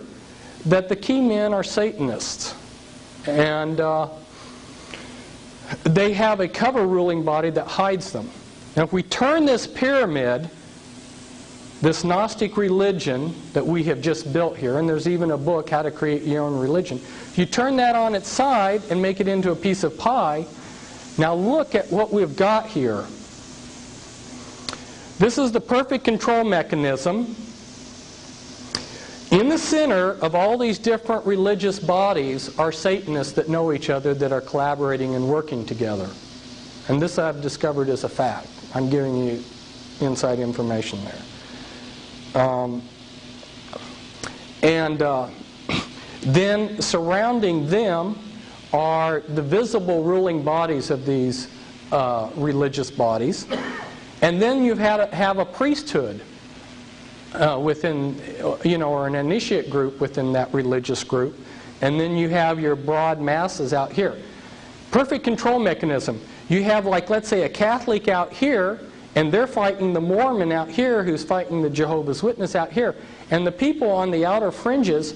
that the key men are Satanists. And they have a cover ruling body that hides them. Now if we turn this pyramid, this Gnostic religion that we have just built here, and there's even a book, How to Create Your Own Religion. If you turn that on its side and make it into a piece of pie, now look at what we've got here. This is the perfect control mechanism. In the center of all these different religious bodies are Satanists that know each other, that are collaborating and working together. And this I've discovered is a fact. I'm giving you inside information there. Then surrounding them are the visible ruling bodies of these religious bodies. And then you have a priesthood within, or an initiate group within that religious group. And then you have your broad masses out here. Perfect control mechanism. You have, like, let's say, a Catholic out here, and they're fighting the Mormon out here, who's fighting the Jehovah's Witness out here. And the people on the outer fringes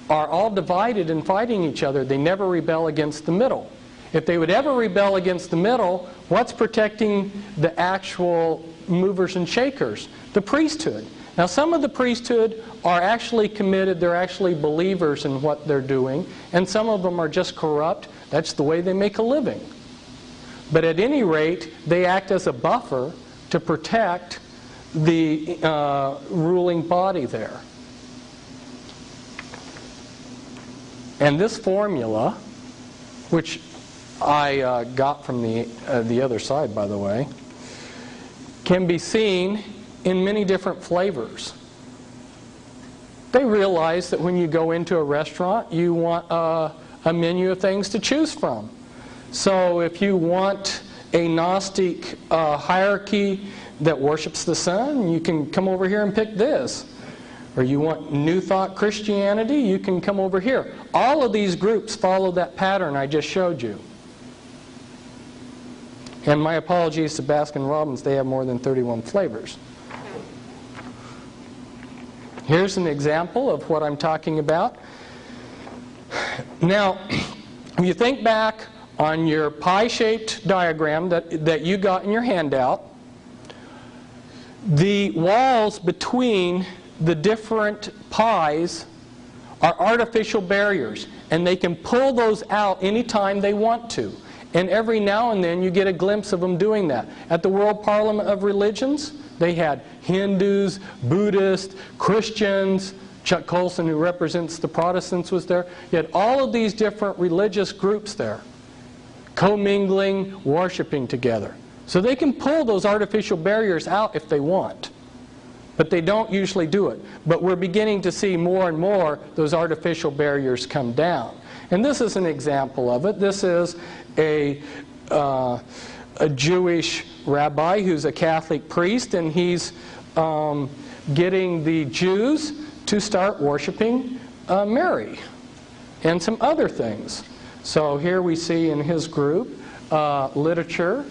are all divided and fighting each other. They never rebel against the middle. If they would ever rebel against the middle, what's protecting the actual movers and shakers? The priesthood. Now some of the priesthood are actually committed, they're actually believers in what they're doing, and some of them are just corrupt. That's the way they make a living. But at any rate, they act as a buffer to protect the ruling body there. And this formula, which I got from the other side, by the way, can be seen in many different flavors. They realize that when you go into a restaurant, you want a menu of things to choose from. So if you want a Gnostic hierarchy that worships the sun, you can come over here and pick this. Or you want New Thought Christianity, you can come over here. All of these groups follow that pattern I just showed you. And my apologies to Baskin Robbins, they have more than 31 flavors. Here's an example of what I'm talking about. Now, if you think back on your pie-shaped diagram that you got in your handout, the walls between the different pies are artificial barriers, and they can pull those out anytime they want to. And every now and then you get a glimpse of them doing that. At the World Parliament of Religions, they had Hindus, Buddhists, Christians. Chuck Colson, who represents the Protestants, was there. You had all of these different religious groups there, commingling, worshiping together. So they can pull those artificial barriers out if they want. But they don't usually do it. But we're beginning to see more and more those artificial barriers come down. And this is an example of it. This is a Jewish rabbi who's a Catholic priest, and he's getting the Jews to start worshiping Mary and some other things. So here we see in his group literature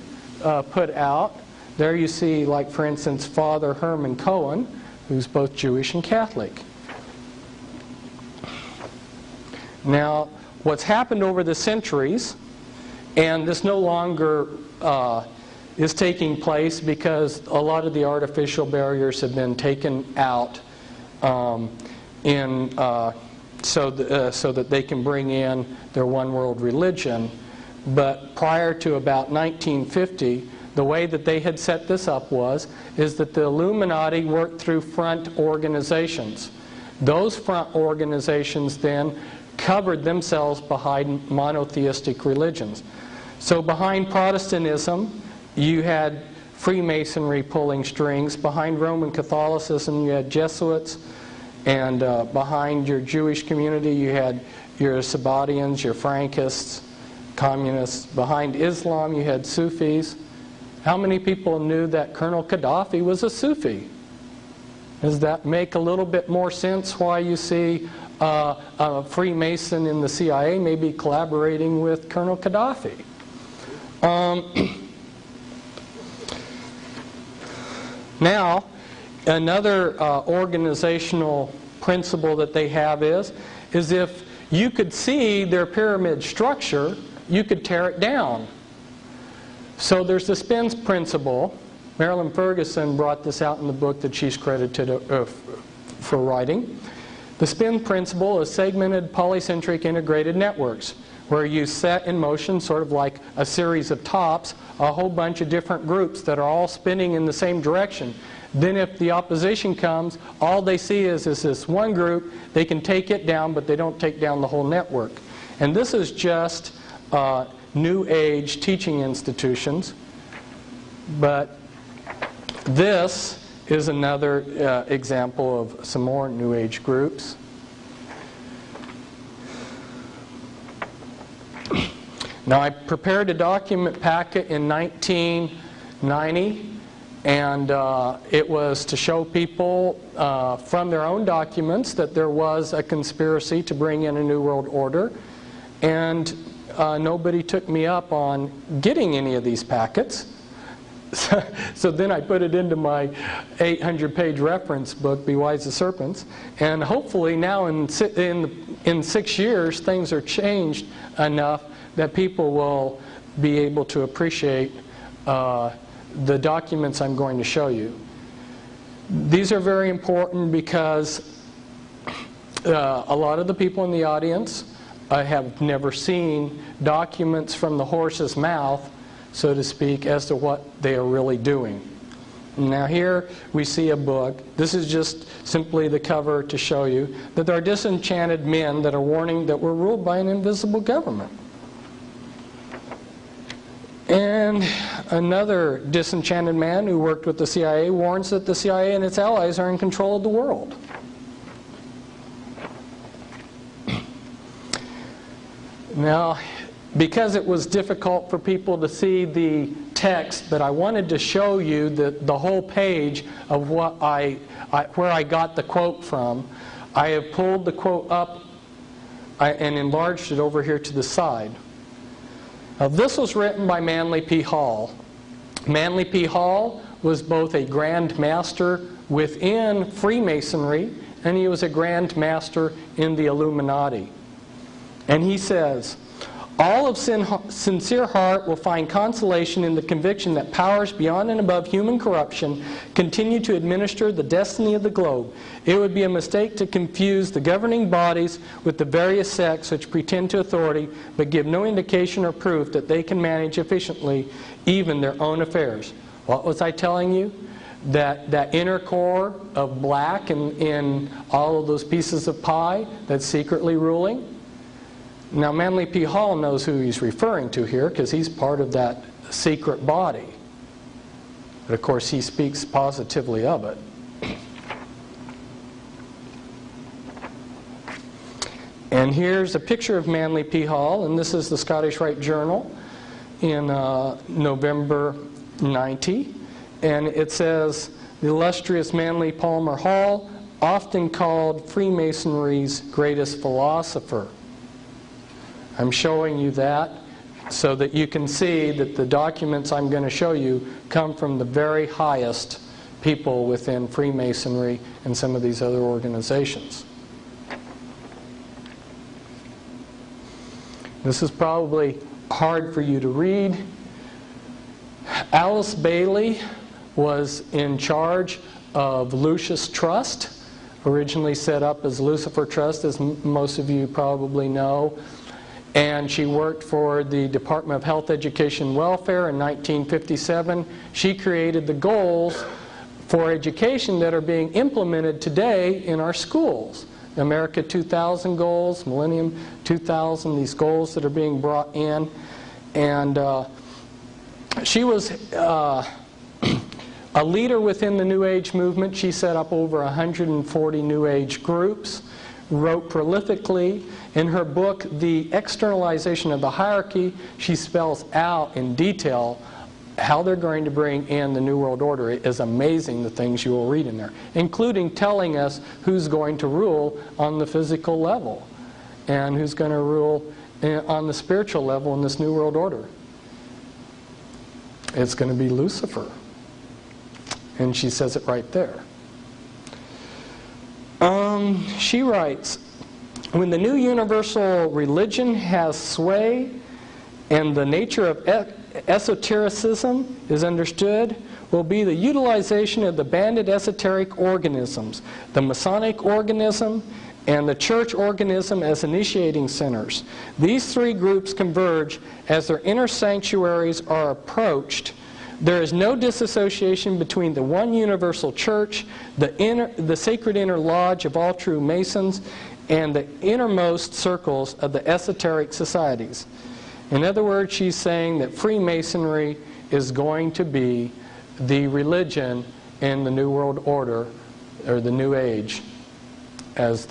put out. There you see, like for instance, Father Herman Cohen, who's both Jewish and Catholic. Now, what's happened over the centuries, and this no longer is taking place because a lot of the artificial barriers have been taken out so that they can bring in their one world religion. But prior to about 1950, the way that they had set this up is that the Illuminati worked through front organizations. Those front organizations then covered themselves behind monotheistic religions. So behind Protestantism, you had Freemasonry pulling strings. Behind Roman Catholicism, you had Jesuits. And behind your Jewish community, you had your Sabbatians, your Frankists, communists. Behind Islam, you had Sufis. How many people knew that Colonel Gaddafi was a Sufi? Does that make a little bit more sense why you see a Freemason in the CIA maybe collaborating with Colonel Gaddafi? Now, another organizational principle that they have is if you could see their pyramid structure, you could tear it down. So there's the spins principle. Marilyn Ferguson brought this out in the book that she's credited for writing. The spin principle is segmented polycentric integrated networks, where you set in motion, sort of like a series of tops, a whole bunch of different groups that are all spinning in the same direction. Then if the opposition comes, all they see is this one group. They can take it down, but they don't take down the whole network. And this is just New Age teaching institutions. But this is another example of some more New Age groups. Now, I prepared a document packet in 1990, and it was to show people from their own documents that there was a conspiracy to bring in a New World Order, and nobody took me up on getting any of these packets. So then I put it into my 800-page reference book, Be Wise as Serpents, and hopefully now in 6 years things are changed enough that people will be able to appreciate the documents I'm going to show you. These are very important because a lot of the people in the audience have never seen documents from the horse's mouth, so to speak, as to what they are really doing. Now here we see a book. This is just simply the cover to show you that there are disenchanted men that are warning that we're ruled by an invisible government. And another disenchanted man who worked with the CIA warns that the CIA and its allies are in control of the world. Now, because it was difficult for people to see the text, but I wanted to show you the whole page of what where I got the quote from. I have pulled the quote up and enlarged it over here to the side. Now, this was written by Manly P. Hall. Manly P. Hall was both a Grand Master within Freemasonry, and he was a Grand Master in the Illuminati. And he says, all of sincere heart will find consolation in the conviction that powers beyond and above human corruption continue to administer the destiny of the globe. It would be a mistake to confuse the governing bodies with the various sects which pretend to authority but give no indication or proof that they can manage efficiently even their own affairs. What was I telling you? That inner core of black in all of those pieces of pie that's secretly ruling? Now, Manly P. Hall knows who he's referring to here because he's part of that secret body. But of course, he speaks positively of it. And here's a picture of Manly P. Hall, and this is the Scottish Rite Journal in November 90. And it says, the illustrious Manly Palmer Hall, often called Freemasonry's greatest philosopher. I'm showing you that so that you can see that the documents I'm going to show you come from the very highest people within Freemasonry and some of these other organizations. This is probably hard for you to read. Alice Bailey was in charge of Lucius Trust, originally set up as Lucifer Trust, as most of you probably know. And she worked for the Department of Health, Education, and Welfare in 1957. She created the goals for education that are being implemented today in our schools. The America 2000 goals, Millennium 2000, these goals that are being brought in. And she was a leader within the New Age movement. She set up over 140 New Age groups, wrote prolifically. In her book, The Externalization of the Hierarchy, she spells out in detail how they're going to bring in the New World Order. It is amazing the things you will read in there, including telling us who's going to rule on the physical level and who's going to rule on the spiritual level in this New World Order. It's going to be Lucifer. And she says it right there. She writes, when the new universal religion has sway and the nature of esotericism is understood, will be the utilization of the banded esoteric organisms, the Masonic organism and the church organism as initiating centers. These three groups converge as their inner sanctuaries are approached. There is no disassociation between the one universal church, the sacred inner lodge of all true Masons, and the innermost circles of the esoteric societies. In other words, she's saying that Freemasonry is going to be the religion in the New World Order, or the New Age, as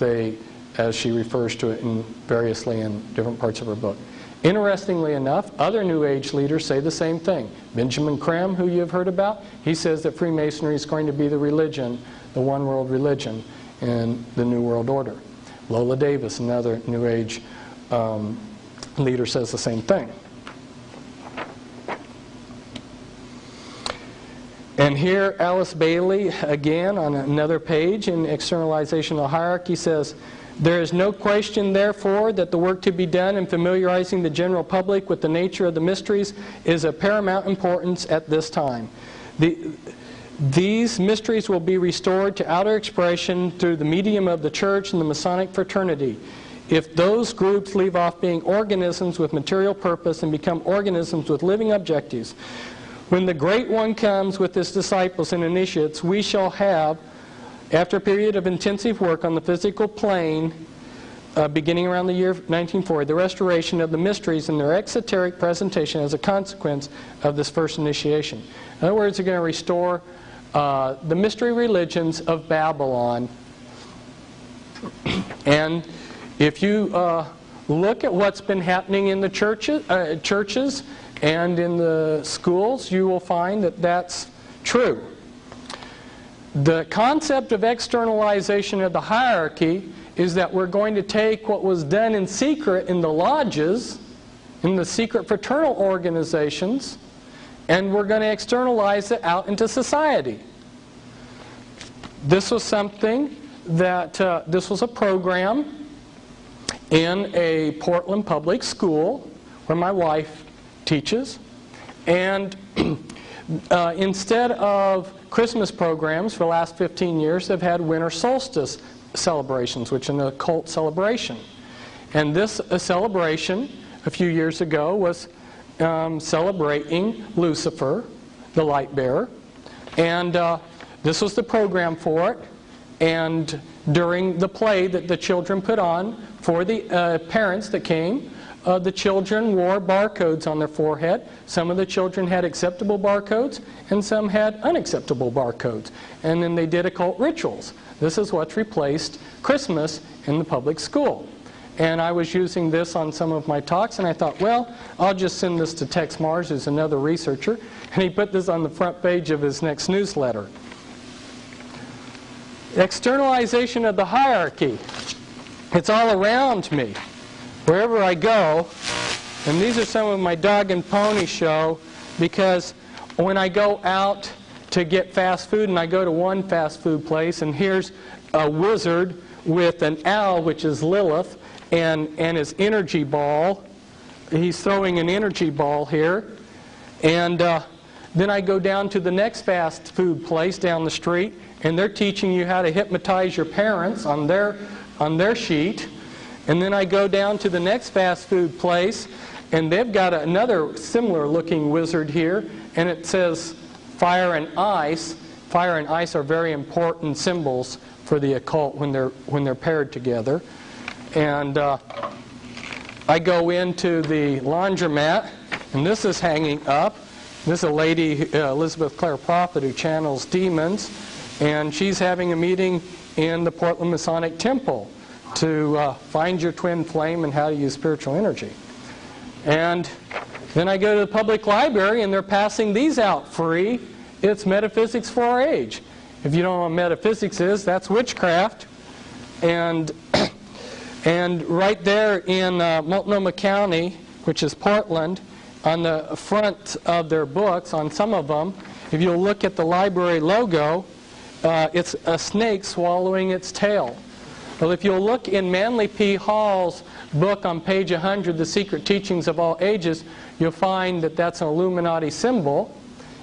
she refers to it variously in different parts of her book. Interestingly enough, other New Age leaders say the same thing. Benjamin Creme, who you've heard about, he says that Freemasonry is going to be the religion, the one world religion in the New World Order. Lola Davis, another New Age leader, says the same thing. And here Alice Bailey, again on another page in Externalization of the Hierarchy, says, there is no question, therefore, that the work to be done in familiarizing the general public with the nature of the mysteries is of paramount importance at this time. These mysteries will be restored to outer expression through the medium of the church and the Masonic fraternity. If those groups leave off being organisms with material purpose and become organisms with living objectives, When the Great One comes with his disciples and initiates, we shall have, after a period of intensive work on the physical plane, beginning around the year 1940, the restoration of the mysteries in their exoteric presentation as a consequence of this first initiation. In other words, they're going to restore the mystery religions of Babylon. And if you look at what's been happening in the churches and in the schools, you will find that that's true. The concept of externalization of the hierarchy is that we're going to take what was done in secret in the lodges, in the secret fraternal organizations, and we're going to externalize it out into society. This was something that, this was a program in a Portland public school where my wife teaches, and instead of Christmas programs for the last 15 years, they've had winter solstice celebrations, which is an occult celebration. And this celebration a few years ago was celebrating Lucifer, the light bearer, and this was the program for it. And during the play that the children put on for the parents that came, the children wore barcodes on their forehead. Some of the children had acceptable barcodes, and some had unacceptable barcodes. And then they did occult rituals. This is what's replaced Christmas in the public school. And I was using this on some of my talks, and I thought, well, I'll just send this to Tex Mars, who's another researcher, and he put this on the front page of his next newsletter. Externalization of the hierarchy. It's all around me, wherever I go. And these are some of my dog and pony show, because when I go out to get fast food, and I go to one fast food place, and here's a wizard with an owl, which is Lilith, and his energy ball. He's throwing an energy ball here. And then I go down to the next fast food place down the street, and they're teaching you how to hypnotize your parents on their sheet. And then I go down to the next fast food place, and they've got another similar looking wizard here, and it says fire and ice. Fire and ice are very important symbols for the occult when they're paired together. And I go into the laundromat, and this is hanging up. This is a lady, Elizabeth Clare Prophet, who channels demons, and she's having a meeting in the Portland Masonic Temple to find your twin flame and how to use spiritual energy. And then I go to the public library, and they're passing these out free. It's Metaphysics for Our Age. If you don't know what metaphysics is, that's witchcraft. And right there in Multnomah County, which is Portland, on the front of their books, on some of them, if you'll look at the library logo, it's a snake swallowing its tail. Well, if you'll look in Manly P. Hall's book on page 100, The Secret Teachings of All Ages, you'll find that that's an Illuminati symbol.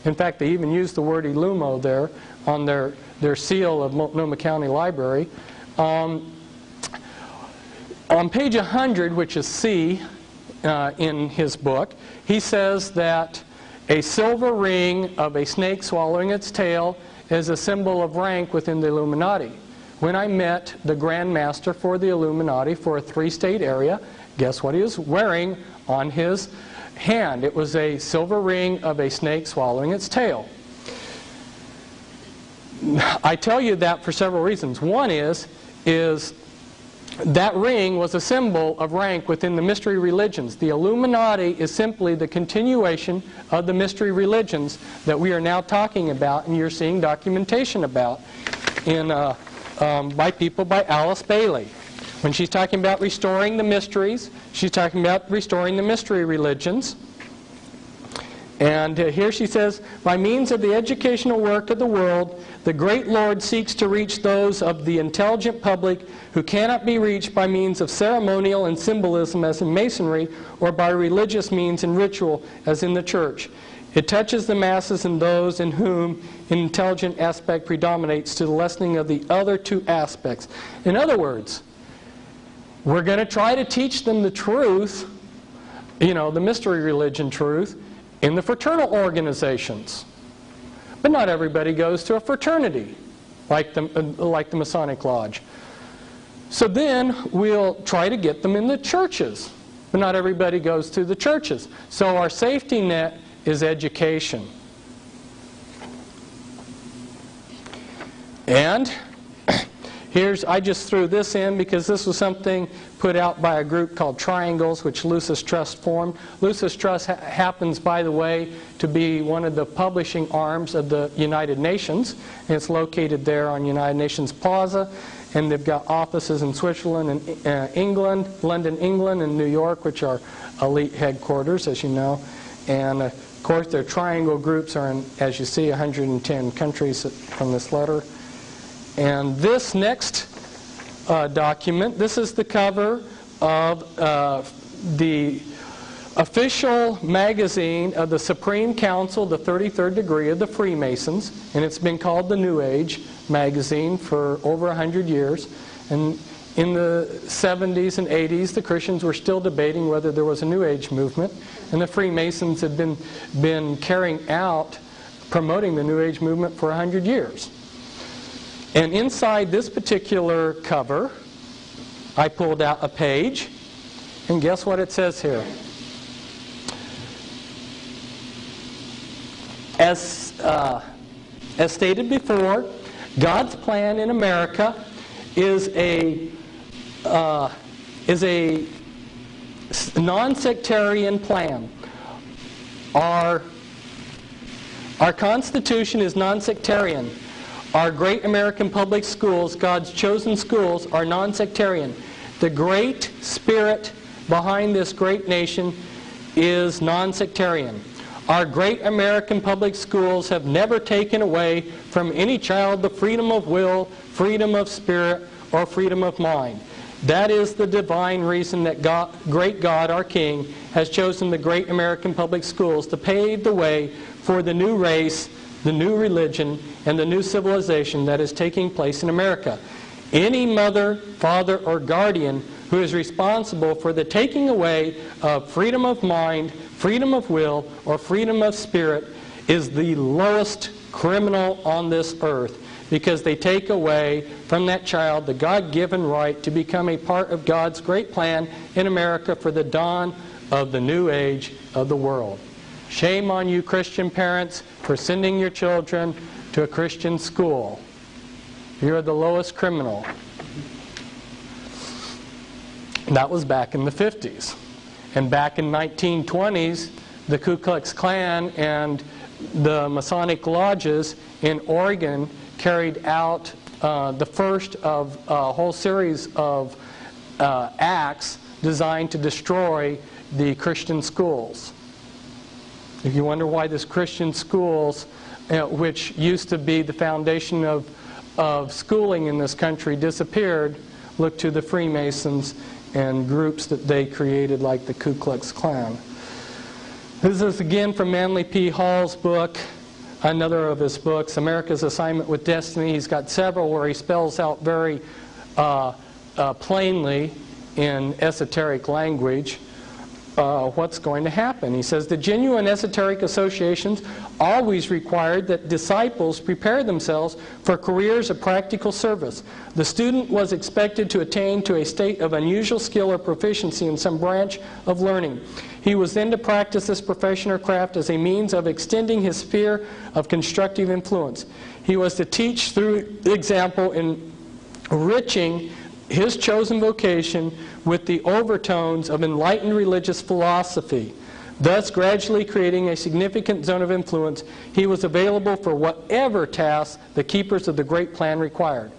In fact, they even use the word Illumo there on their seal of Multnomah County Library. On page 100, which is C in his book, he says that a silver ring of a snake swallowing its tail is a symbol of rank within the Illuminati. When I met the Grand Master for the Illuminati for a 3-state area, guess what he was wearing on his hand? It was a silver ring of a snake swallowing its tail. I tell you that for several reasons. One is that ring was a symbol of rank within the mystery religions. The Illuminati is simply the continuation of the mystery religions that we are now talking about, and you're seeing documentation about by people by Alice Bailey. When she's talking about restoring the mysteries, she's talking about restoring the mystery religions. And here she says, by means of the educational work of the world, the great Lord seeks to reach those of the intelligent public who cannot be reached by means of ceremonial and symbolism as in Masonry, or by religious means and ritual as in the church. It touches the masses and those in whom an intelligent aspect predominates to the lessening of the other two aspects. In other words, we're going to try to teach them the truth, the mystery religion truth, in the fraternal organizations. But not everybody goes to a fraternity like the Masonic Lodge. So then we'll try to get them in the churches. But not everybody goes to the churches. So our safety net is education. And I just threw this in because this was something put out by a group called Triangles, which Lucis Trust formed. Lucis Trust happens, by the way, to be one of the publishing arms of the United Nations. And it's located there on United Nations Plaza. And they've got offices in Switzerland and England, London, England, and New York, which are elite headquarters, as you know. And of course, their triangle groups are in, as you see, 110 countries from this letter. And this next document, this is the cover of the official magazine of the Supreme Council, the 33rd degree of the Freemasons, and it's been called the New Age magazine for over 100 years. And in the 70s and 80s, the Christians were still debating whether there was a New Age movement, and the Freemasons had been carrying out, promoting the New Age movement for 100 years. And inside this particular cover, I pulled out a page, and guess what it says here? As stated before, God's plan in America is a non-sectarian plan. Our Constitution is non-sectarian. Our great American public schools, God's chosen schools, are non-sectarian. The great spirit behind this great nation is non-sectarian. Our great American public schools have never taken away from any child the freedom of will, freedom of spirit, or freedom of mind. That is the divine reason that great God, our King, has chosen the great American public schools to pave the way for the new race, the new religion, and the new civilization that is taking place in America. Any mother, father, or guardian who is responsible for the taking away of freedom of mind, freedom of will, or freedom of spirit is the lowest criminal on this earth, because they take away from that child the God-given right to become a part of God's great plan in America for the dawn of the new age of the world. Shame on you, Christian parents, for sending your children to a Christian school. You're the lowest criminal. That was back in the 50s. And back in 1920s, the Ku Klux Klan and the Masonic lodges in Oregon carried out the first of a whole series of acts designed to destroy the Christian schools. If you wonder why this Christian schools, which used to be the foundation of schooling in this country, disappeared, look to the Freemasons and groups that they created, like the Ku Klux Klan. This is again from Manly P. Hall's book, another of his books, America's Assignment with Destiny. He's got several where he spells out very plainly in esoteric language what's going to happen. He says, the genuine esoteric associations always required that disciples prepare themselves for careers of practical service. The student was expected to attain to a state of unusual skill or proficiency in some branch of learning. He was then to practice this profession or craft as a means of extending his sphere of constructive influence. He was to teach through example, enriching his chosen vocation with the overtones of enlightened religious philosophy, thus gradually creating a significant zone of influence. He was available for whatever tasks the keepers of the great plan required.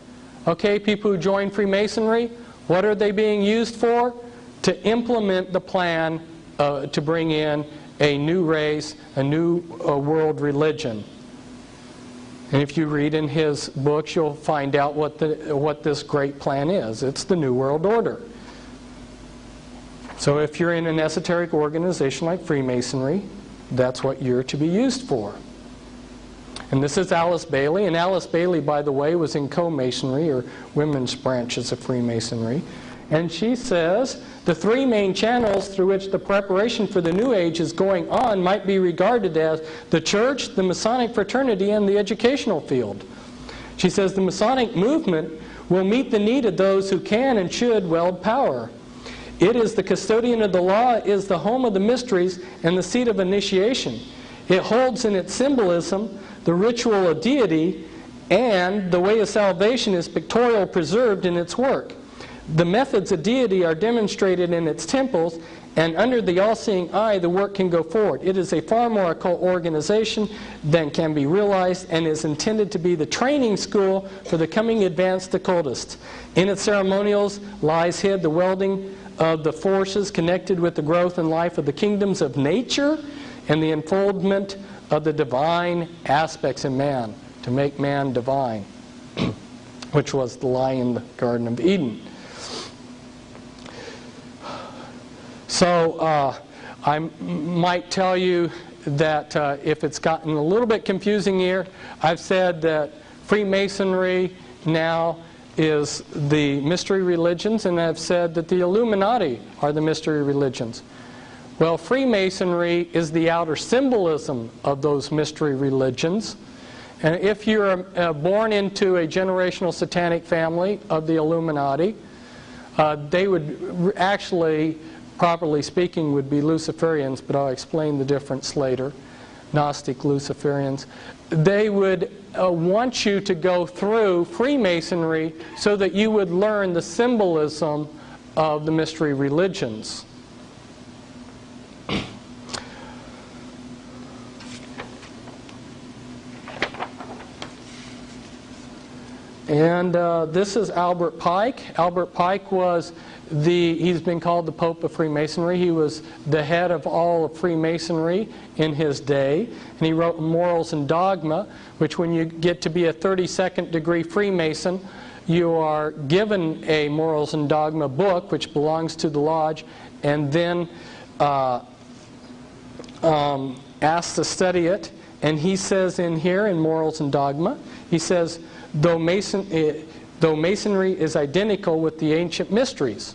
Okay, people who join Freemasonry, what are they being used for? To implement the plan to bring in a new race, a new world religion. And if you read in his books, you'll find out what this great plan is. It's the New World Order. So if you're in an esoteric organization like Freemasonry, that's what you're to be used for. And this is Alice Bailey. And Alice Bailey, by the way, was in co-masonry, or women's branches of Freemasonry. And she says, the three main channels through which the preparation for the New Age is going on might be regarded as the church, the Masonic fraternity, and the educational field. She says the Masonic movement will meet the need of those who can and should wield power. It is the custodian of the law, is the home of the mysteries, and the seat of initiation. It holds in its symbolism the ritual of deity, and the way of salvation is pictorial preserved in its work. The methods of deity are demonstrated in its temples, and under the all-seeing eye the work can go forward. It is a far more occult organization than can be realized, and is intended to be the training school for the coming advanced occultists. In its ceremonials lies hid the welding of the forces connected with the growth and life of the kingdoms of nature, and the unfoldment of the divine aspects in man, to make man divine, which was the lie in the Garden of Eden. So I might tell you that if it's gotten a little bit confusing here, I've said that Freemasonry now is the mystery religions, and I've said that the Illuminati are the mystery religions. Well, Freemasonry is the outer symbolism of those mystery religions. And if you're born into a generational satanic family of the Illuminati, they would actually, properly speaking, would be Luciferians, but I'll explain the difference later. Gnostic Luciferians. They would want you to go through Freemasonry so that you would learn the symbolism of the mystery religions. And this is Albert Pike. Albert Pike was he's been called the Pope of Freemasonry. He was the head of all of Freemasonry in his day. And he wrote Morals and Dogma, which when you get to be a 32nd degree Freemason, you are given a Morals and Dogma book, which belongs to the lodge, and then asked to study it. And he says in here, in Morals and Dogma, he says, though Masonry is identical with the ancient mysteries.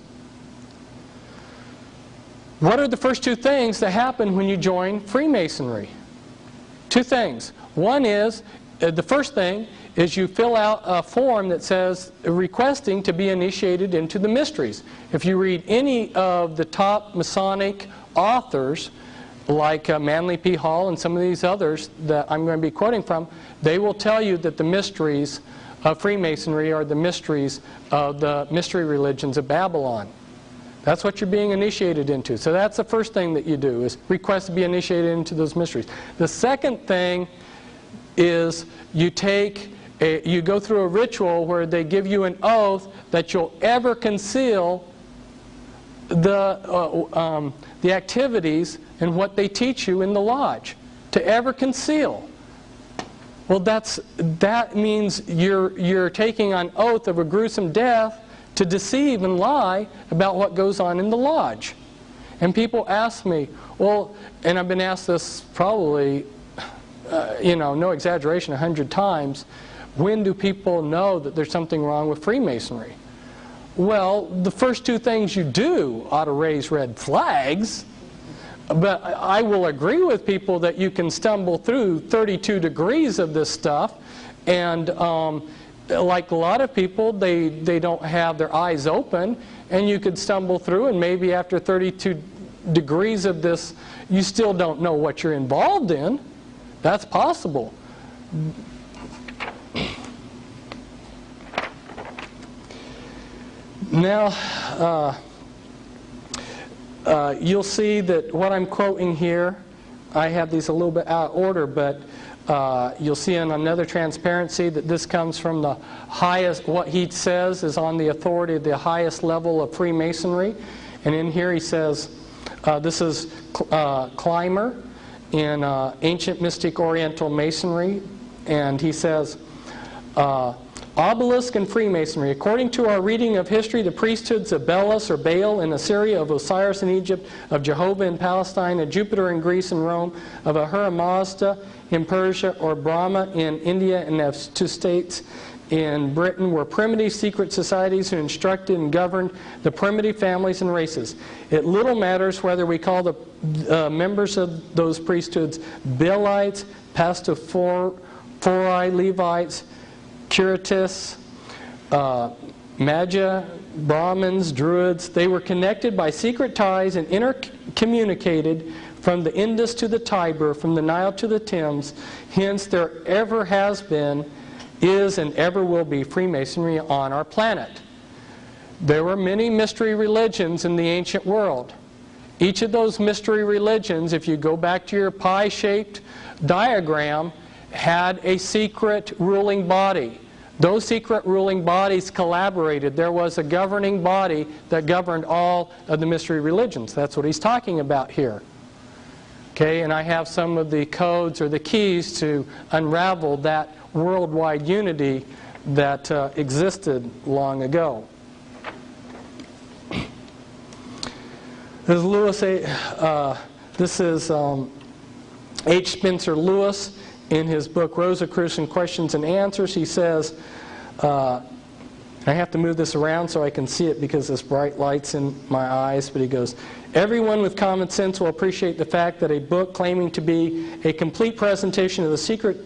What are the first two things that happen when you join Freemasonry? Two things. One is, the first thing is you fill out a form that says requesting to be initiated into the mysteries. If you read any of the top Masonic authors, like Manly P. Hall and some of these others that I'm going to be quoting from, they will tell you that the mysteries of Freemasonry are the mysteries of the mystery religions of Babylon. That's what you're being initiated into. So that's the first thing that you do, is request to be initiated into those mysteries. The second thing is you go through a ritual where they give you an oath that you'll ever conceal the activities and what they teach you in the lodge, to ever conceal. Well, that means you're taking on oath of a gruesome death to deceive and lie about what goes on in the lodge. And people ask me, well, and I've been asked this probably, no exaggeration, 100 times, when do people know that there's something wrong with Freemasonry? Well, the first two things you do ought to raise red flags. But I will agree with people that you can stumble through 32 degrees of this stuff, and like a lot of people, they don't have their eyes open, and you could stumble through, and maybe after 32 degrees of this, you still don't know what you're involved in. That's possible. Now, you'll see that what I'm quoting here, I have these a little bit out of order, but you'll see in another transparency that this comes from the highest, what he says is on the authority of the highest level of Freemasonry. And in here he says, this is Clymer in Ancient Mystic Oriental Masonry, and he says, Obelisk and Freemasonry. According to our reading of history, the priesthoods of Belus or Baal in Assyria, of Osiris in Egypt, of Jehovah in Palestine, of Jupiter in Greece and Rome, of Ahura Mazda in Persia, or Brahma in India, and of two states in Britain were primitive secret societies who instructed and governed the primitive families and races. It little matters whether we call the members of those priesthoods Bilites, Pastophori, Levites, Curatists, Magi, Brahmins, Druids. They were connected by secret ties and intercommunicated from the Indus to the Tiber, from the Nile to the Thames. Hence, there ever has been, is, and ever will be Freemasonry on our planet. There were many mystery religions in the ancient world. Each of those mystery religions, if you go back to your pie-shaped diagram, had a secret ruling body. Those secret ruling bodies collaborated. There was a governing body that governed all of the mystery religions. That's what he's talking about here. Okay, and I have some of the codes or the keys to unravel that worldwide unity that existed long ago. This is H. Spencer Lewis in his book Rosicrucian Questions and Answers. He says, I have to move this around so I can see it because this bright light's in my eyes, but he goes, everyone with common sense will appreciate the fact that a book claiming to be a complete presentation of the secret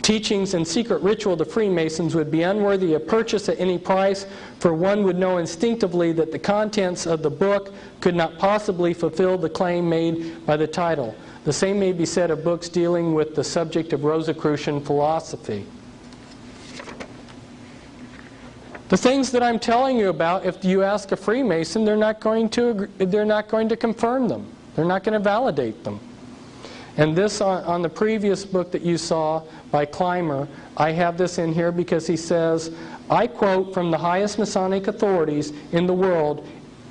teachings and secret ritual of the Freemasons would be unworthy of purchase at any price, for one would know instinctively that the contents of the book could not possibly fulfill the claim made by the title. The same may be said of books dealing with the subject of Rosicrucian philosophy. The things that I'm telling you about, if you ask a Freemason, they're not going to confirm them. They're not going to validate them. And this on the previous book that you saw by Clymer, I have this in here because he says, I quote from the highest Masonic authorities in the world,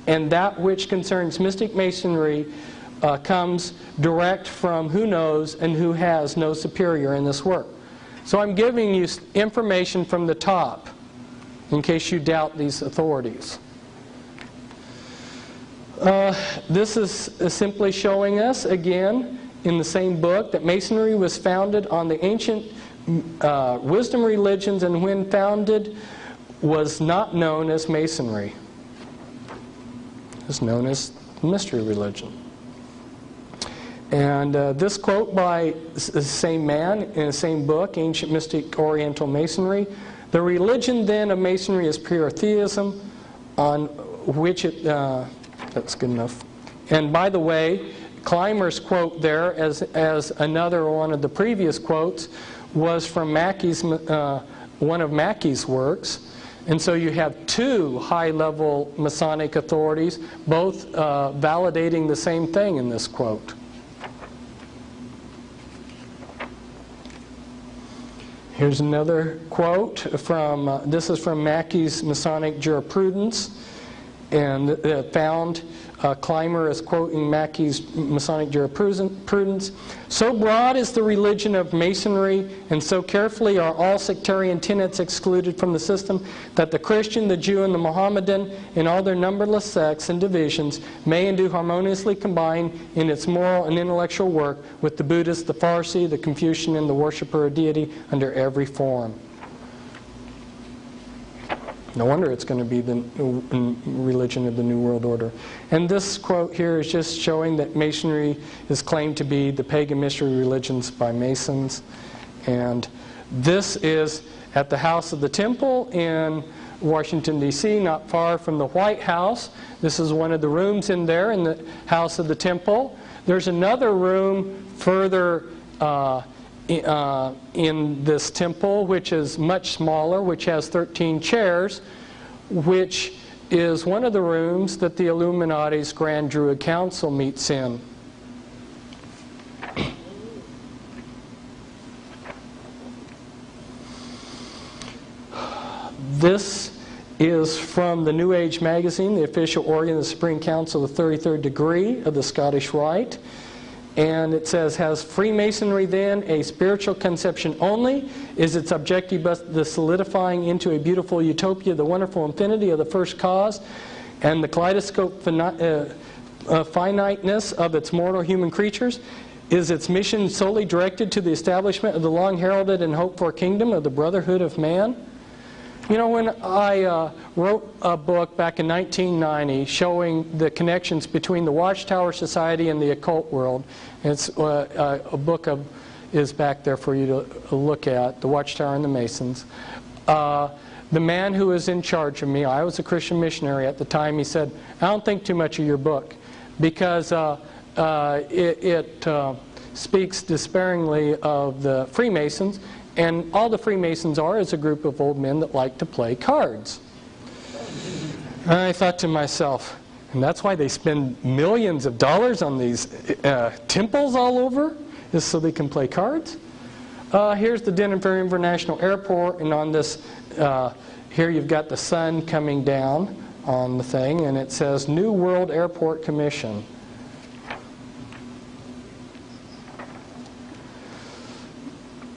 and that which concerns mystic Masonry comes direct from who knows and who has no superior in this work. So I'm giving you information from the top in case you doubt these authorities. This is simply showing us, again, in the same book, that Masonry was founded on the ancient wisdom religions, and when founded was not known as Masonry. It was known as mystery religion. And this quote by the same man in the same book, Ancient Mystic Oriental Masonry, the religion then of Masonry is pure theism, on which it... that's good enough. And by the way, Clymer's quote there, as another one of the previous quotes, was from Mackey's, one of Mackey's works. And so you have two high-level Masonic authorities, both validating the same thing in this quote. Here's another quote from, this is from Mackey's Masonic Jurisprudence, and found, Clymer is quoting Mackey's Masonic Jurisprudence. So broad is the religion of Masonry, and so carefully are all sectarian tenets excluded from the system, that the Christian, the Jew, and the Mohammedan, in all their numberless sects and divisions, may and do harmoniously combine in its moral and intellectual work with the Buddhist, the Parsi, the Confucian, and the worshipper of deity under every form. No wonder it's going to be the religion of the New World Order. And this quote here is just showing that Masonry is claimed to be the pagan mystery religions by Masons. And this is at the House of the Temple in Washington, D.C., not far from the White House. This is one of the rooms in there in the House of the Temple. There's another room further in this temple, which is much smaller, which has 13 chairs, which is one of the rooms that the Illuminati's Grand Druid Council meets in. This is from the New Age magazine, the official organ of the Supreme Council of the 33rd degree of the Scottish Rite. And it says, has Freemasonry then a spiritual conception only? Is its objective but the solidifying into a beautiful utopia the wonderful infinity of the first cause and the kaleidoscope finiteness of its mortal human creatures? Is its mission solely directed to the establishment of the long-heralded and hoped-for kingdom of the brotherhood of man? You know, when I wrote a book back in 1990 showing the connections between the Watchtower Society and the occult world, it's a book is back there for you to look at, The Watchtower and the Masons. The man who was in charge of me, I was a Christian missionary at the time, he said, I don't think too much of your book because it speaks despairingly of the Freemasons, and all the Freemasons are is a group of old men that like to play cards. And I thought to myself, and that's why they spend millions of dollars on these temples all over, is so they can play cards? Here's the Denver International Airport, and on this, here you've got the sun coming down on the thing, and it says New World Airport Commission.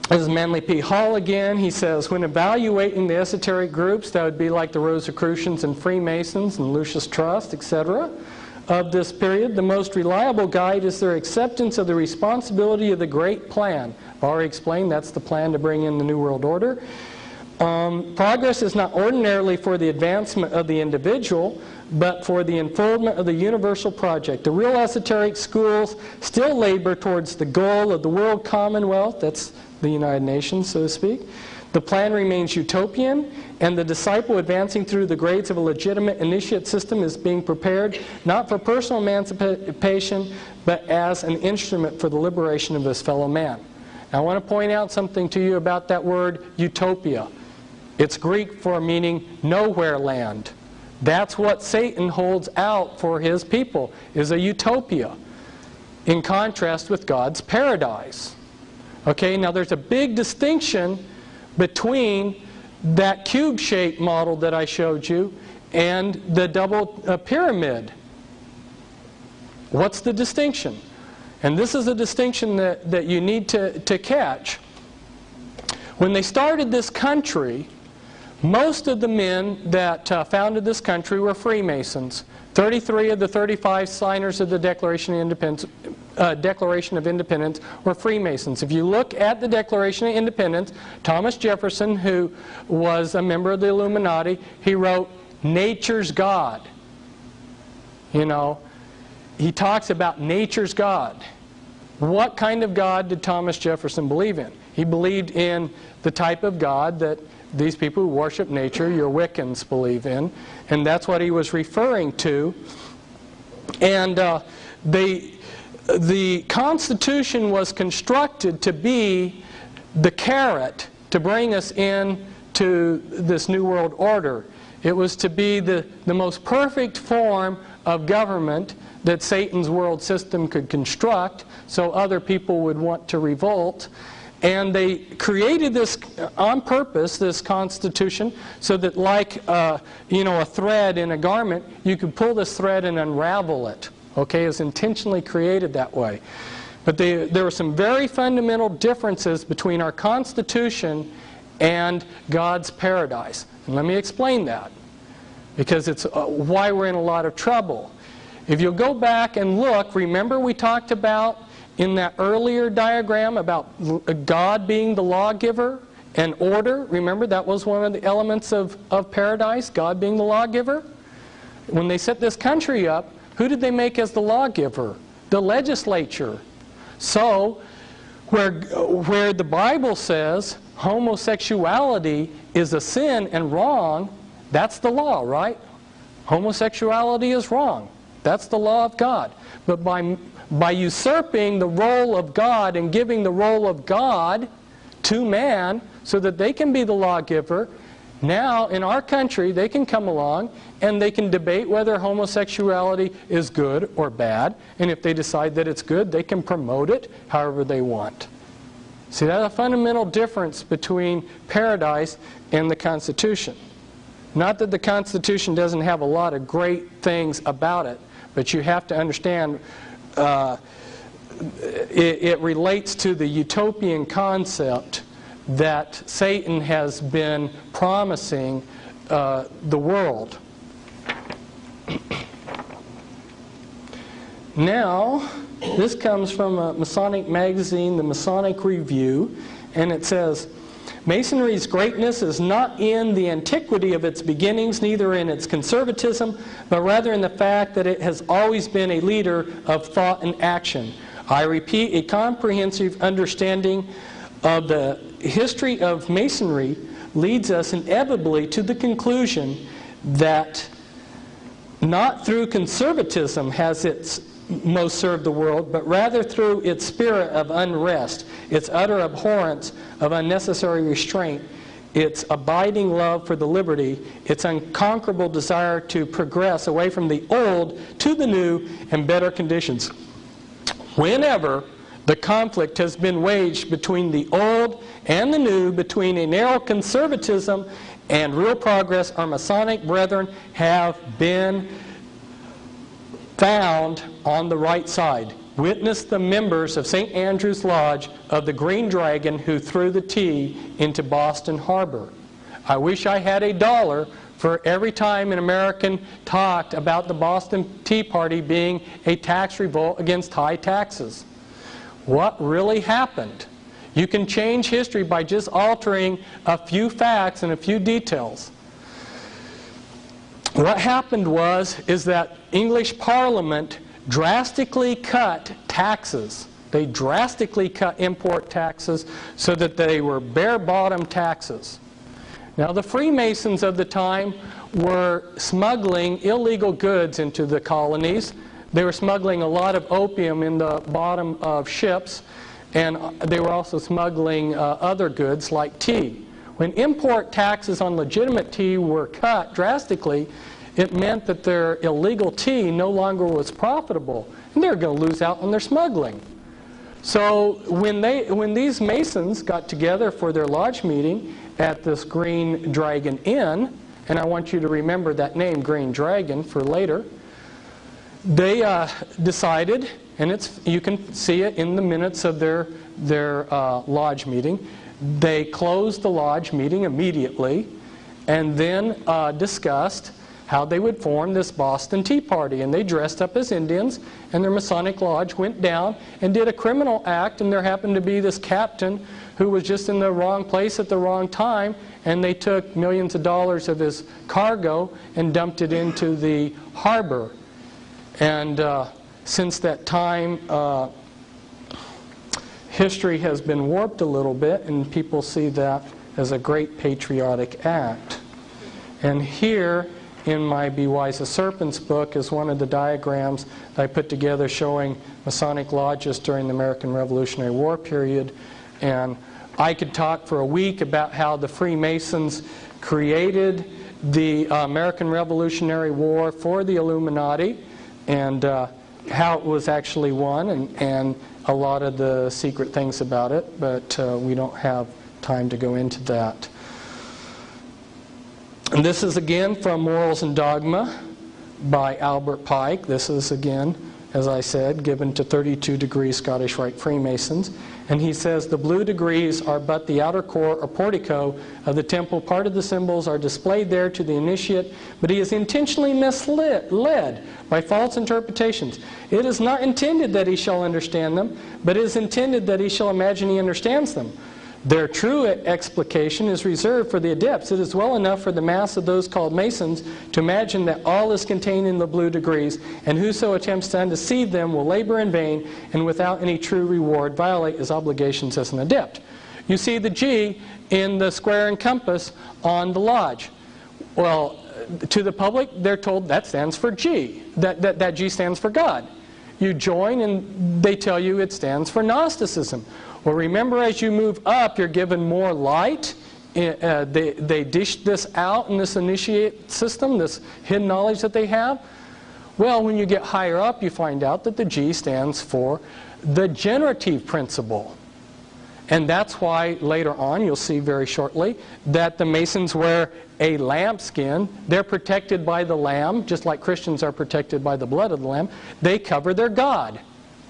This is Manly P. Hall again. He says, when evaluating the esoteric groups, that would be like the Rosicrucians and Freemasons and Lucis Trust, etc., of this period, the most reliable guide is their acceptance of the responsibility of the Great Plan. I've already explained that's the plan to bring in the New World Order. Progress is not ordinarily for the advancement of the individual, but for the unfoldment of the universal project. The real esoteric schools still labor towards the goal of the world commonwealth, that's the United Nations, so to speak. The plan remains utopian, and the disciple advancing through the grades of a legitimate initiate system is being prepared not for personal emancipation, but as an instrument for the liberation of his fellow man. Now, I want to point out something to you about that word utopia. It's Greek for meaning nowhere land. That's what Satan holds out for his people, is a utopia, in contrast with God's paradise. Okay, now there's a big distinction between that cube-shaped model that I showed you and the double pyramid. What's the distinction? And this is a distinction that you need to catch. When they started this country, most of the men that founded this country were Freemasons. 33 of the 35 signers of the Declaration of Independence were Freemasons. If you look at the Declaration of Independence, Thomas Jefferson, who was a member of the Illuminati, he wrote, nature's God. You know, he talks about nature's God. What kind of God did Thomas Jefferson believe in? He believed in the type of God that these people who worship nature, your Wiccans, believe in. And that's what he was referring to. And the Constitution was constructed to be the carrot to bring us into this New World Order. It was to be the most perfect form of government that Satan's world system could construct, so other people would want to revolt. And they created this on purpose, this Constitution, so that like a thread in a garment, you could pull this thread and unravel it. Okay, it was intentionally created that way. But there were some very fundamental differences between our Constitution and God's paradise. And let me explain that, because it's why we're in a lot of trouble. If you'll go back and look, remember we talked about in that earlier diagram about God being the lawgiver and order. Remember, that was one of the elements of paradise, God being the lawgiver. When they set this country up, who did they make as the lawgiver? The legislature. So, where the Bible says homosexuality is a sin and wrong, that's the law, right? Homosexuality is wrong. That's the law of God. But by usurping the role of God and giving the role of God to man so that they can be the lawgiver, now in our country they can come along and they can debate whether homosexuality is good or bad, and if they decide that it's good, they can promote it however they want. See, that's a fundamental difference between paradise and the Constitution. Not that the Constitution doesn't have a lot of great things about it, but you have to understand it relates to the utopian concept that Satan has been promising the world. Now, this comes from a Masonic magazine, the Masonic Review, and it says, Masonry's greatness is not in the antiquity of its beginnings, neither in its conservatism, but rather in the fact that it has always been a leader of thought and action. I repeat, a comprehensive understanding of the history of Masonry leads us inevitably to the conclusion that not through conservatism has it most served the world, but rather through its spirit of unrest, its utter abhorrence of unnecessary restraint, its abiding love for the liberty, its unconquerable desire to progress away from the old to the new and better conditions. Whenever the conflict has been waged between the old and the new, between a narrow conservatism and real progress, our Masonic brethren have been found on the right side. Witness the members of St. Andrew's Lodge of the Green Dragon who threw the tea into Boston Harbor. I wish I had $1 for every time an American talked about the Boston Tea Party being a tax revolt against high taxes. What really happened? You can change history by just altering a few facts and a few details. What happened is that English Parliament drastically cut taxes. They drastically cut import taxes so that they were bare-bottom taxes. Now, the Freemasons of the time were smuggling illegal goods into the colonies. They were smuggling a lot of opium in the bottom of ships, and they were also smuggling other goods like tea. When import taxes on legitimate tea were cut drastically, it meant that their illegal tea no longer was profitable, and they were going to lose out on their smuggling. So when these Masons got together for their lodge meeting at this Green Dragon Inn, and I want you to remember that name, Green Dragon, for later, they decided, and you can see it in the minutes of their lodge meeting, they closed the lodge meeting immediately and then discussed how they would form this Boston Tea Party. And they dressed up as Indians, and their Masonic lodge went down and did a criminal act, and there happened to be this captain who was just in the wrong place at the wrong time, and they took millions of dollars of his cargo and dumped it into the harbor. And since that time, history has been warped a little bit, and people see that as a great patriotic act. And here in my Be Wise as Serpents book is one of the diagrams that I put together showing Masonic lodges during the American Revolutionary War period. And I could talk for a week about how the Freemasons created the American Revolutionary War for the Illuminati, and how it was actually won, and a lot of the secret things about it, but we don't have time to go into that. And this is again from Morals and Dogma by Albert Pike. This is again, as I said, given to 32 degree Scottish Rite Freemasons. And he says, the blue degrees are but the outer core or portico of the temple. Part of the symbols are displayed there to the initiate, but he is intentionally led by false interpretations. It is not intended that he shall understand them, but it is intended that he shall imagine he understands them. Their true explication is reserved for the adepts. It is well enough for the mass of those called Masons to imagine that all is contained in the blue degrees, and whoso attempts to undeceive them will labor in vain, and without any true reward violate his obligations as an adept. You see the G in the square and compass on the lodge. Well, to the public, they're told that stands for G. That G stands for God. You join, and they tell you it stands for Gnosticism. Well, remember, as you move up, you're given more light. They dish this out in this initiate system, this hidden knowledge that they have. Well, when you get higher up, you find out that the G stands for the generative principle. And that's why later on, you'll see very shortly, that the Masons wear a lambskin. They're protected by the Lamb, just like Christians are protected by the blood of the Lamb. They cover their God,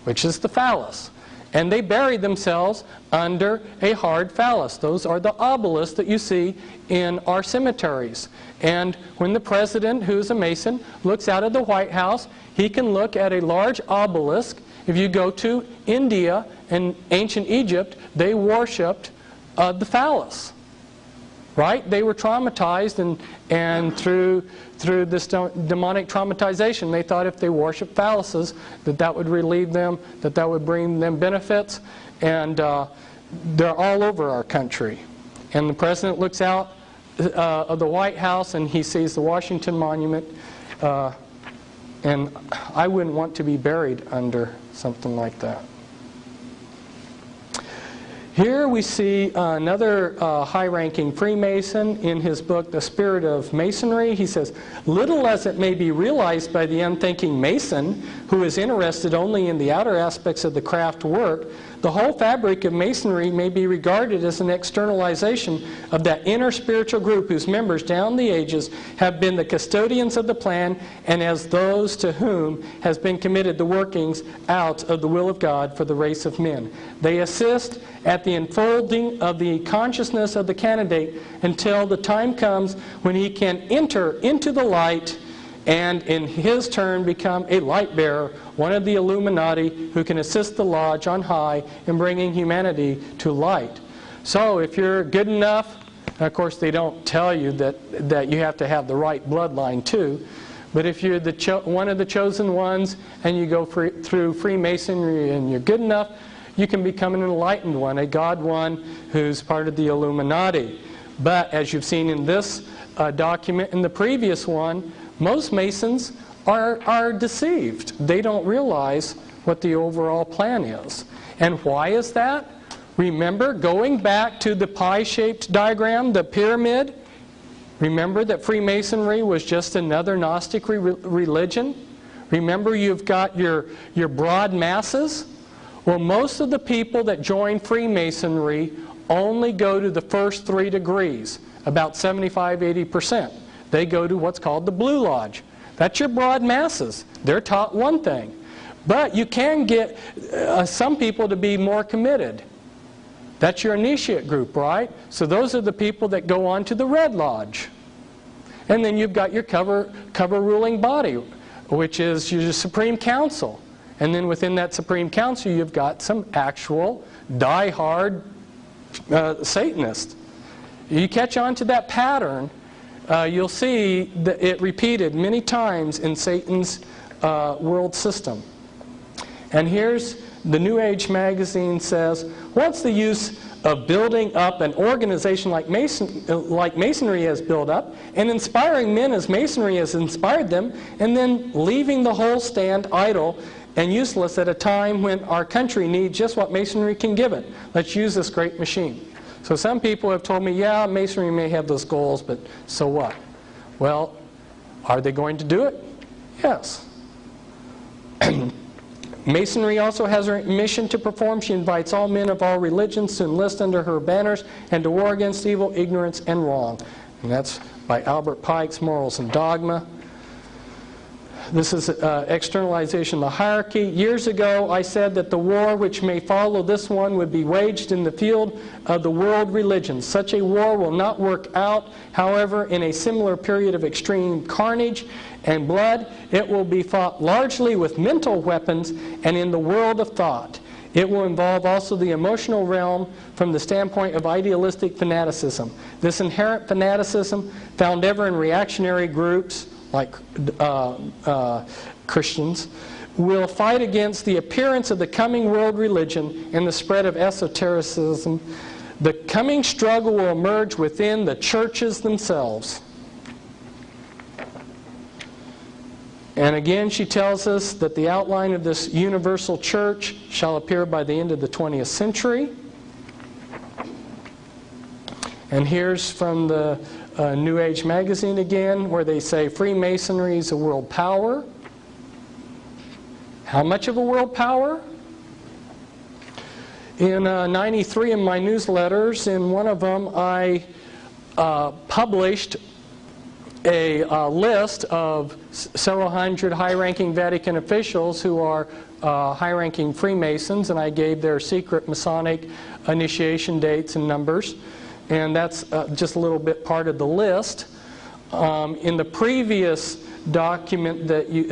which is the phallus. and they bury themselves under a hard phallus. Those are the obelisks that you see in our cemeteries. And when the president, who's a Mason, looks out of the White House, he can look at a large obelisk. If you go to India and ancient Egypt, they worshipped the phallus. Right? They were traumatized, and through this demonic traumatization, they thought if they worshiped phalluses, that would relieve them, that would bring them benefits, and they're all over our country. And the president looks out of the White House and he sees the Washington Monument, and I wouldn't want to be buried under something like that. Here we see another high-ranking Freemason in his book, The Spirit of Masonry. He says, little as it may be realized by the unthinking Mason, who is interested only in the outer aspects of the craft work, the whole fabric of Masonry may be regarded as an externalization of that inner spiritual group whose members down the ages have been the custodians of the plan, and as those to whom has been committed the workings out of the will of God for the race of men. They assist at the unfolding of the consciousness of the candidate until the time comes when he can enter into the light and in his turn become a light bearer, one of the Illuminati who can assist the lodge on high in bringing humanity to light. So if you're good enough, and of course they don't tell you that you have to have the right bloodline too, but if you're one of the chosen ones and you go through Freemasonry and you're good enough, you can become an enlightened one, a God one who's part of the Illuminati. But as you've seen in this document and the previous one, most Masons are deceived. They don't realize what the overall plan is. And why is that? Remember, going back to the pie-shaped diagram, the pyramid, remember that Freemasonry was just another Gnostic religion? Remember, you've got your broad masses? Well, most of the people that join Freemasonry only go to the first 3 degrees, about 75–80%. They go to what's called the Blue Lodge. That's your broad masses. They're taught one thing. But you can get some people to be more committed. That's your initiate group, right? So those are the people that go on to the Red Lodge. And then you've got your cover ruling body, which is your Supreme Council. And then within that Supreme Council, you've got some actual die-hard Satanists. You catch on to that pattern, you'll see that it repeated many times in Satan's world system. And here's the New Age magazine says, what's the use of building up an organization like Masonry has built up, and inspiring men as Masonry has inspired them, and then leaving the whole stand idle and useless at a time when our country needs just what Masonry can give it. Let's use this great machine. So some people have told me, yeah, Masonry may have those goals, but so what? Well, are they going to do it? Yes. Masonry also has a mission to perform. She invites all men of all religions to enlist under her banners and to war against evil, ignorance, and wrong. And that's by Albert Pike's Morals and Dogma. This is externalization of the hierarchy. Years ago, I said that the war which may follow this one would be waged in the field of the world religions. Such a war will not work out, however, in a similar period of extreme carnage and blood. It will be fought largely with mental weapons and in the world of thought. It will involve also the emotional realm from the standpoint of idealistic fanaticism. This inherent fanaticism, found ever in reactionary groups, like Christians, will fight against the appearance of the coming world religion and the spread of esotericism. The coming struggle will emerge within the churches themselves. And again, she tells us that the outline of this universal church shall appear by the end of the 20th century. And here's from the New Age magazine again, where they say Freemasonry is a world power. How much of a world power? In 93 in my newsletters, in one of them I published a list of several hundred high-ranking Vatican officials who are high-ranking Freemasons, and I gave their secret Masonic initiation dates and numbers. And that's just a little bit part of the list. In the previous document,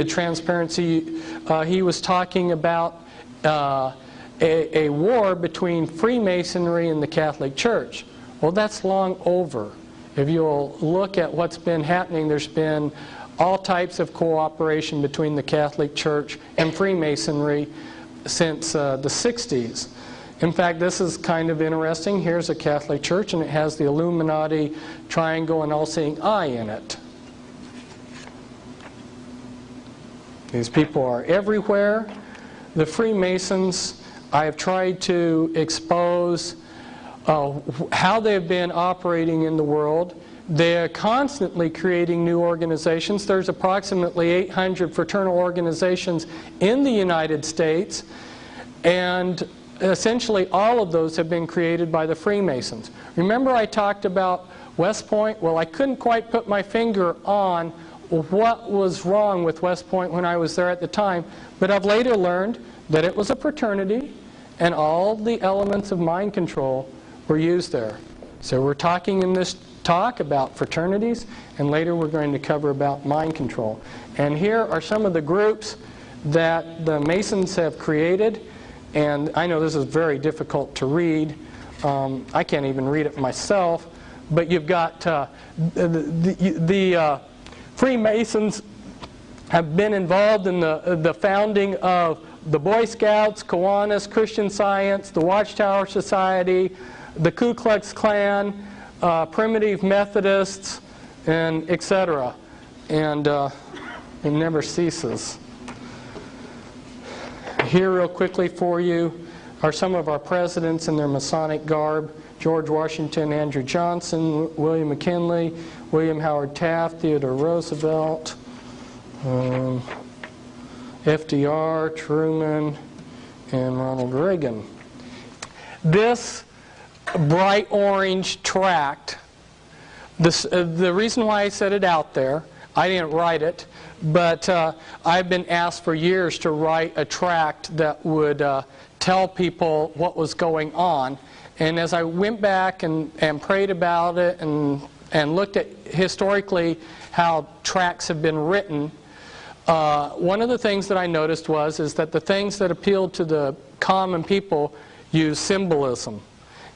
transparency, he was talking about a war between Freemasonry and the Catholic Church. Well, that's long over. If you'll look at what's been happening, there's been all types of cooperation between the Catholic Church and Freemasonry since the 60s. In fact, this is kind of interesting. Here's a Catholic Church, and it has the Illuminati triangle and all-seeing eye in it. These people are everywhere. The Freemasons, I have tried to expose how they have been operating in the world. They are constantly creating new organizations. There's approximately 800 fraternal organizations in the United States, and essentially all of those have been created by the Freemasons. Remember I talked about West Point? Well, I couldn't quite put my finger on what was wrong with West Point when I was there at the time, but I've later learned that it was a fraternity and all the elements of mind control were used there. So we're talking in this talk about fraternities, and later we're going to cover about mind control. And here are some of the groups that the Masons have created, and I know this is very difficult to read. I can't even read it myself, but you've got the Freemasons have been involved in the founding of the Boy Scouts, Kiwanis, Christian Science, the Watchtower Society, the Ku Klux Klan, Primitive Methodists, and etc. And it never ceases. Here real quickly for you are some of our presidents in their Masonic garb. George Washington, Andrew Johnson, William McKinley, William Howard Taft, Theodore Roosevelt, FDR, Truman, and Ronald Reagan. This bright orange tract, the reason why I set it out there, I didn't write it, but I've been asked for years to write a tract that would tell people what was going on. And as I went back and prayed about it and looked at historically how tracts have been written, one of the things that I noticed is that the things that appealed to the common people use symbolism.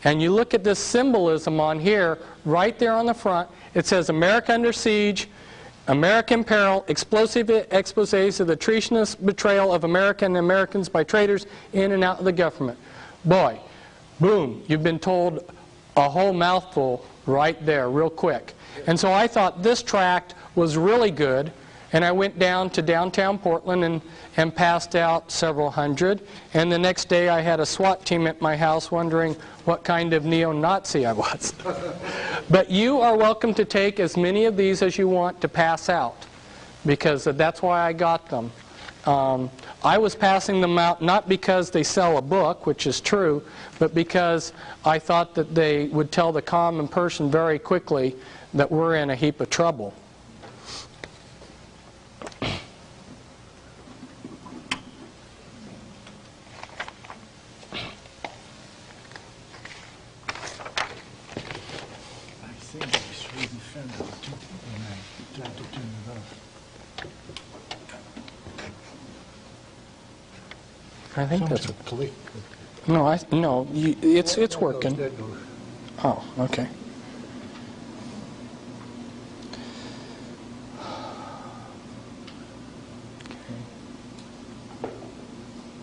And you look at this symbolism on here, right there on the front, it says America under siege, American peril, explosive exposés of the treasonous betrayal of America and Americans by traitors in and out of the government. Boy, boom, you've been told a whole mouthful right there real quick. And so I thought this tract was really good, and I went down to downtown Portland and passed out several hundred. And the next day I had a SWAT team at my house wondering what kind of neo-Nazi I was. But you are welcome to take as many of these as you want to pass out, because that's why I got them. I was passing them out not because they sell a book, which is true, but because I thought that they would tell the common person very quickly that we're in a heap of trouble. I think that's click. no. It's working. Oh, okay.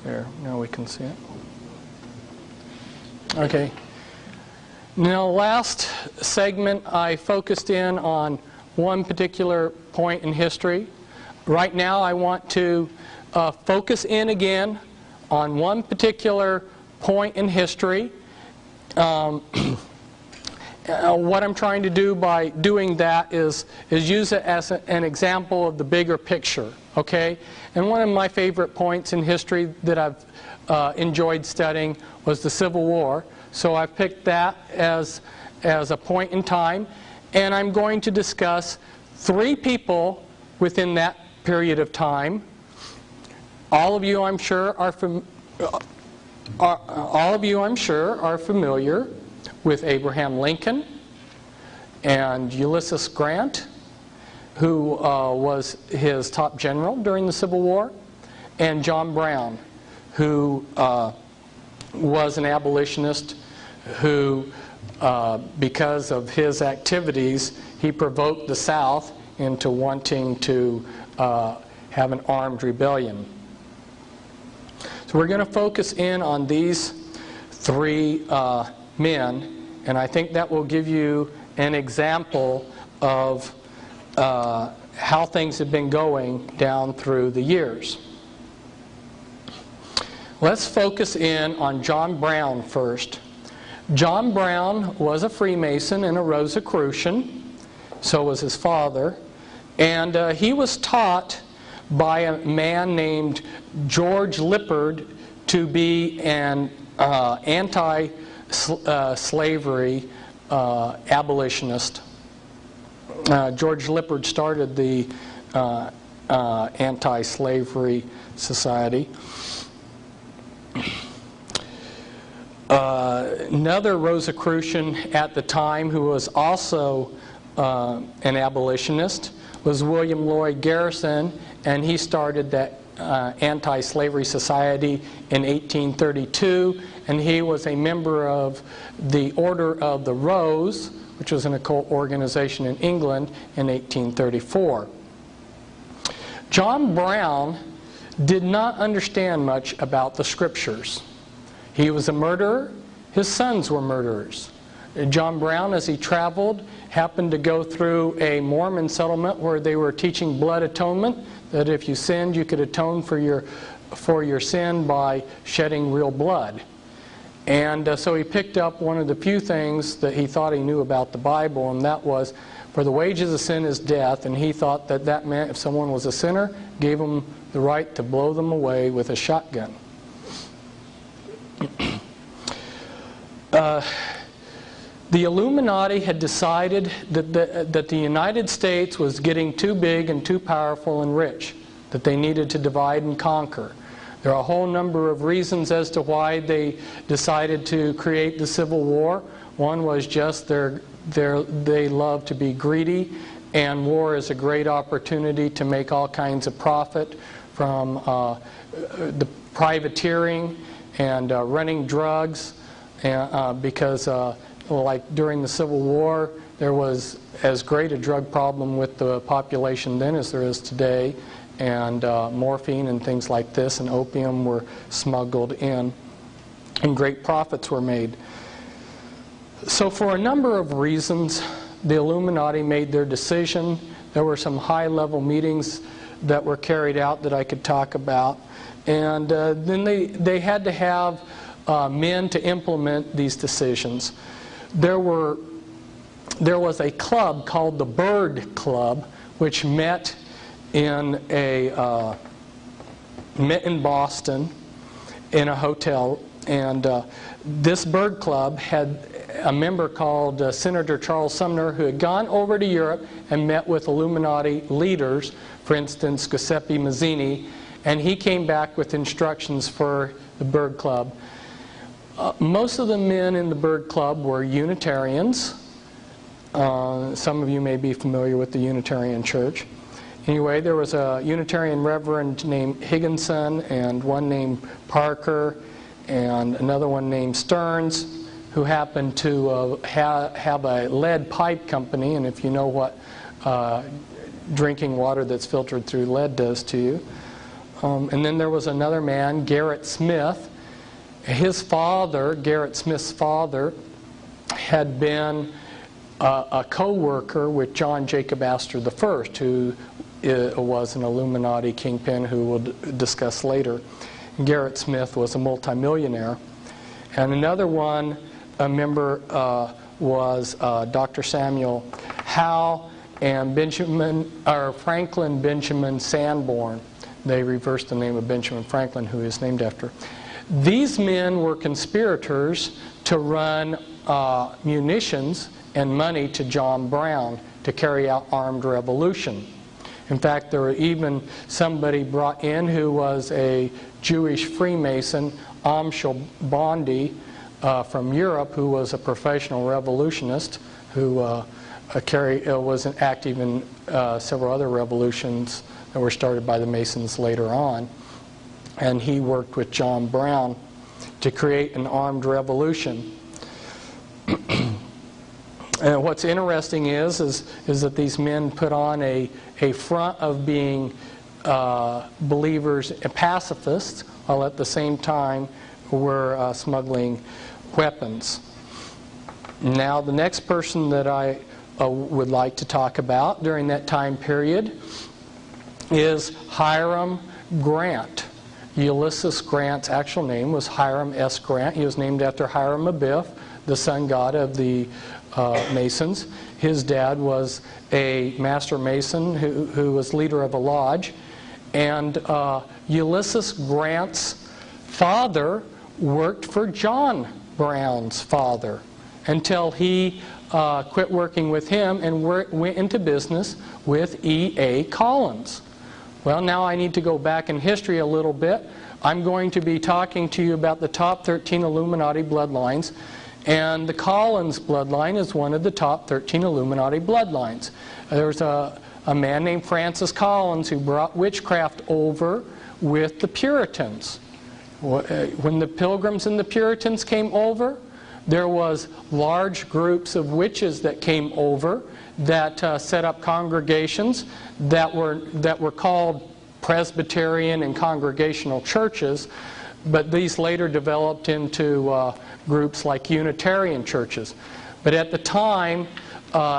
There. Now we can see it. Okay. Now, last segment, I focused in on one particular point in history. Right now, I want to focus in again on one particular point in history. What I'm trying to do by doing that is use it as an example of the bigger picture, okay? And one of my favorite points in history that I've enjoyed studying was the Civil War. So I've picked that as a point in time, and I'm going to discuss 3 people within that period of time all of you, I'm sure, are familiar with Abraham Lincoln and Ulysses Grant, who was his top general during the Civil War, and John Brown, who was an abolitionist who, because of his activities, he provoked the South into wanting to have an armed rebellion. So we're going to focus in on these three men, and I think that will give you an example of how things have been going down through the years. Let's focus in on John Brown first. John Brown was a Freemason and a Rosicrucian. So was his father. And he was taught by a man named George Lippard to be an anti-slavery abolitionist. George Lippard started the anti-slavery society. Another Rosicrucian at the time who was also an abolitionist was William Lloyd Garrison, and he started that anti-slavery society in 1832, and he was a member of the Order of the Rose, which was an occult organization in England, in 1834. John Brown did not understand much about the Scriptures. He was a murderer. His sons were murderers. John Brown, as he traveled, happened to go through a Mormon settlement where they were teaching blood atonement, that if you sinned, you could atone for your sin by shedding real blood. And so he picked up one of the few things that he thought he knew about the Bible, and that was, for the wages of sin is death, and he thought that that meant if someone was a sinner, gave them the right to blow them away with a shotgun. The Illuminati had decided that the United States was getting too big and too powerful and rich, that they needed to divide and conquer. There are a whole number of reasons as to why they decided to create the Civil War. One was just they love to be greedy, and war is a great opportunity to make all kinds of profit from the privateering and running drugs, because like during the Civil War, there was as great a drug problem with the population then as there is today, and morphine and things like this and opium were smuggled in, and great profits were made. So for a number of reasons, the Illuminati made their decision. There were some high-level meetings that were carried out that I could talk about, and then they had to have men to implement these decisions. There was a club called the Bird Club, which met in Boston in a hotel, and this Bird Club had a member called Senator Charles Sumner, who had gone over to Europe and met with Illuminati leaders, for instance Giuseppe Mazzini, and he came back with instructions for the Bird Club. Most of the men in the Bird Club were Unitarians. Some of you may be familiar with the Unitarian Church. Anyway, there was a Unitarian reverend named Higginson, and one named Parker, and another one named Stearns, who happened to have a lead pipe company, and if you know what drinking water that's filtered through lead does to you. And then there was another man, Gerrit Smith. His father, Gerrit Smith's father, had been a co-worker with John Jacob Astor I, who was an Illuminati kingpin who we'll discuss later. Gerrit Smith was a multimillionaire. And another one, a member, was Dr. Samuel Howe and Franklin Benjamin Sanborn. They reversed the name of Benjamin Franklin, who he is named after. These men were conspirators to run munitions and money to John Brown to carry out armed revolution. In fact, there were even somebody brought in who was a Jewish Freemason, Amschel Bondi, from Europe, who was a professional revolutionist who was active in several other revolutions that were started by the Masons later on. And he worked with John Brown to create an armed revolution. And what's interesting is that these men put on a front of being believers and pacifists, while at the same time were smuggling weapons. Now, the next person that I would like to talk about during that time period is Hiram Grant. Ulysses Grant's actual name was Hiram S. Grant. He was named after Hiram Abiff, the sun god of the Masons. His dad was a master mason who was leader of a lodge. And Ulysses Grant's father worked for John Brown's father until he quit working with him and went into business with E.A. Collins. Well, now I need to go back in history a little bit. I'm going to be talking to you about the top 13 Illuminati bloodlines. And the Collins bloodline is one of the top 13 Illuminati bloodlines. There's a man named Francis Collins who brought witchcraft over with the Puritans. When the Pilgrims and the Puritans came over, there was large groups of witches that came over that set up congregations that were called Presbyterian and Congregational churches, but these later developed into groups like Unitarian churches. But at the time,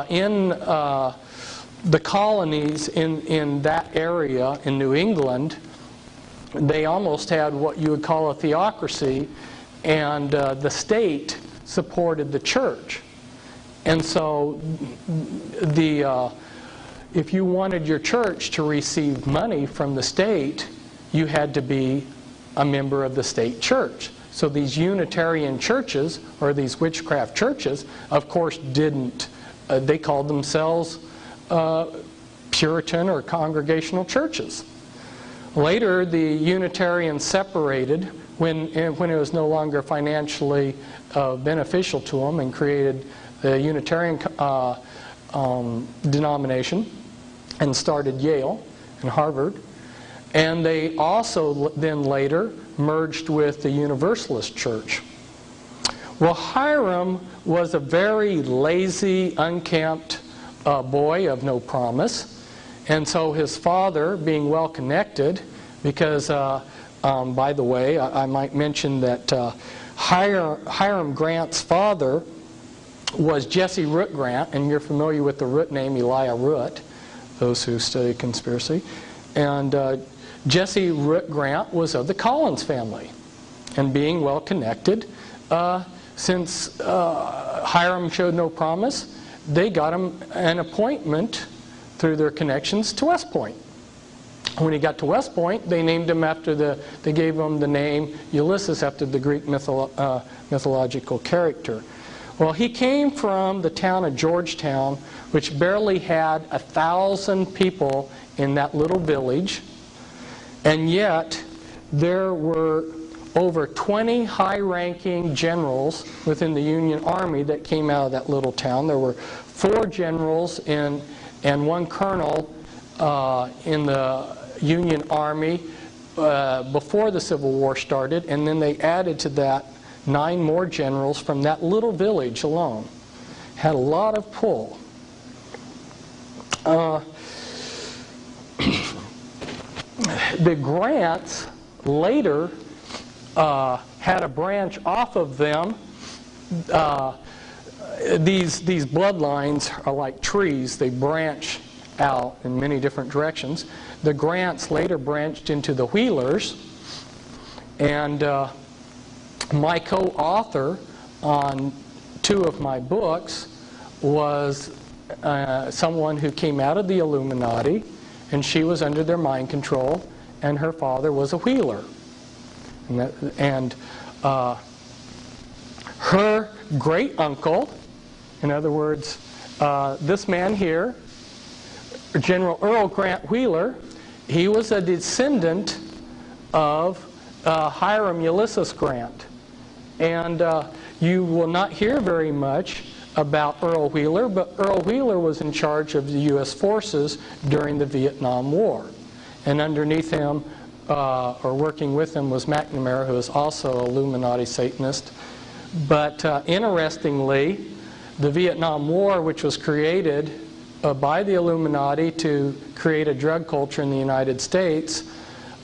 in the colonies in that area in New England, they almost had what you would call a theocracy, and the state supported the church. And so if you wanted your church to receive money from the state, you had to be a member of the state church. So these Unitarian churches, or these witchcraft churches, of course didn't, they called themselves Puritan or Congregational churches. Later, the Unitarians separated when it was no longer financially beneficial to them, and created the Unitarian denomination and started Yale and Harvard. And they also then later merged with the Universalist Church. Well, Hiram was a very lazy, unkempt boy of no promise. And so his father, being well connected, because, by the way, I might mention that Hiram Grant's father was Jesse Root Grant, and you're familiar with the Root name, Elijah Root, those who study conspiracy. And Jesse Root Grant was of the Collins family. And being well connected, since Hiram showed no promise, they got him an appointment through their connections to West Point. When he got to West Point, they named him they gave him the name Ulysses after the Greek mythological character. Well, he came from the town of Georgetown, which barely had 1,000 people in that little village, and yet there were over 20 high-ranking generals within the Union Army that came out of that little town. There were 4 generals and 1 colonel in the Union Army before the Civil War started, and then they added to that 9 more generals from that little village alone. Had a lot of pull. The Grants later had a branch off of them. These bloodlines are like trees. They branch out in many different directions. The Grants later branched into the Wheelers, and my co-author on 2 of my books was someone who came out of the Illuminati, and she was under their mind control, and her father was a Wheeler. And her great uncle, in other words, this man here, General Earl Grant Wheeler, he was a descendant of Hiram Ulysses Grant. And you will not hear very much about Earl Wheeler, but Earl Wheeler was in charge of the U.S. forces during the Vietnam War. And underneath him, or working with him, was McNamara, who is also an Illuminati Satanist. But interestingly, the Vietnam War, which was created by the Illuminati to create a drug culture in the United States,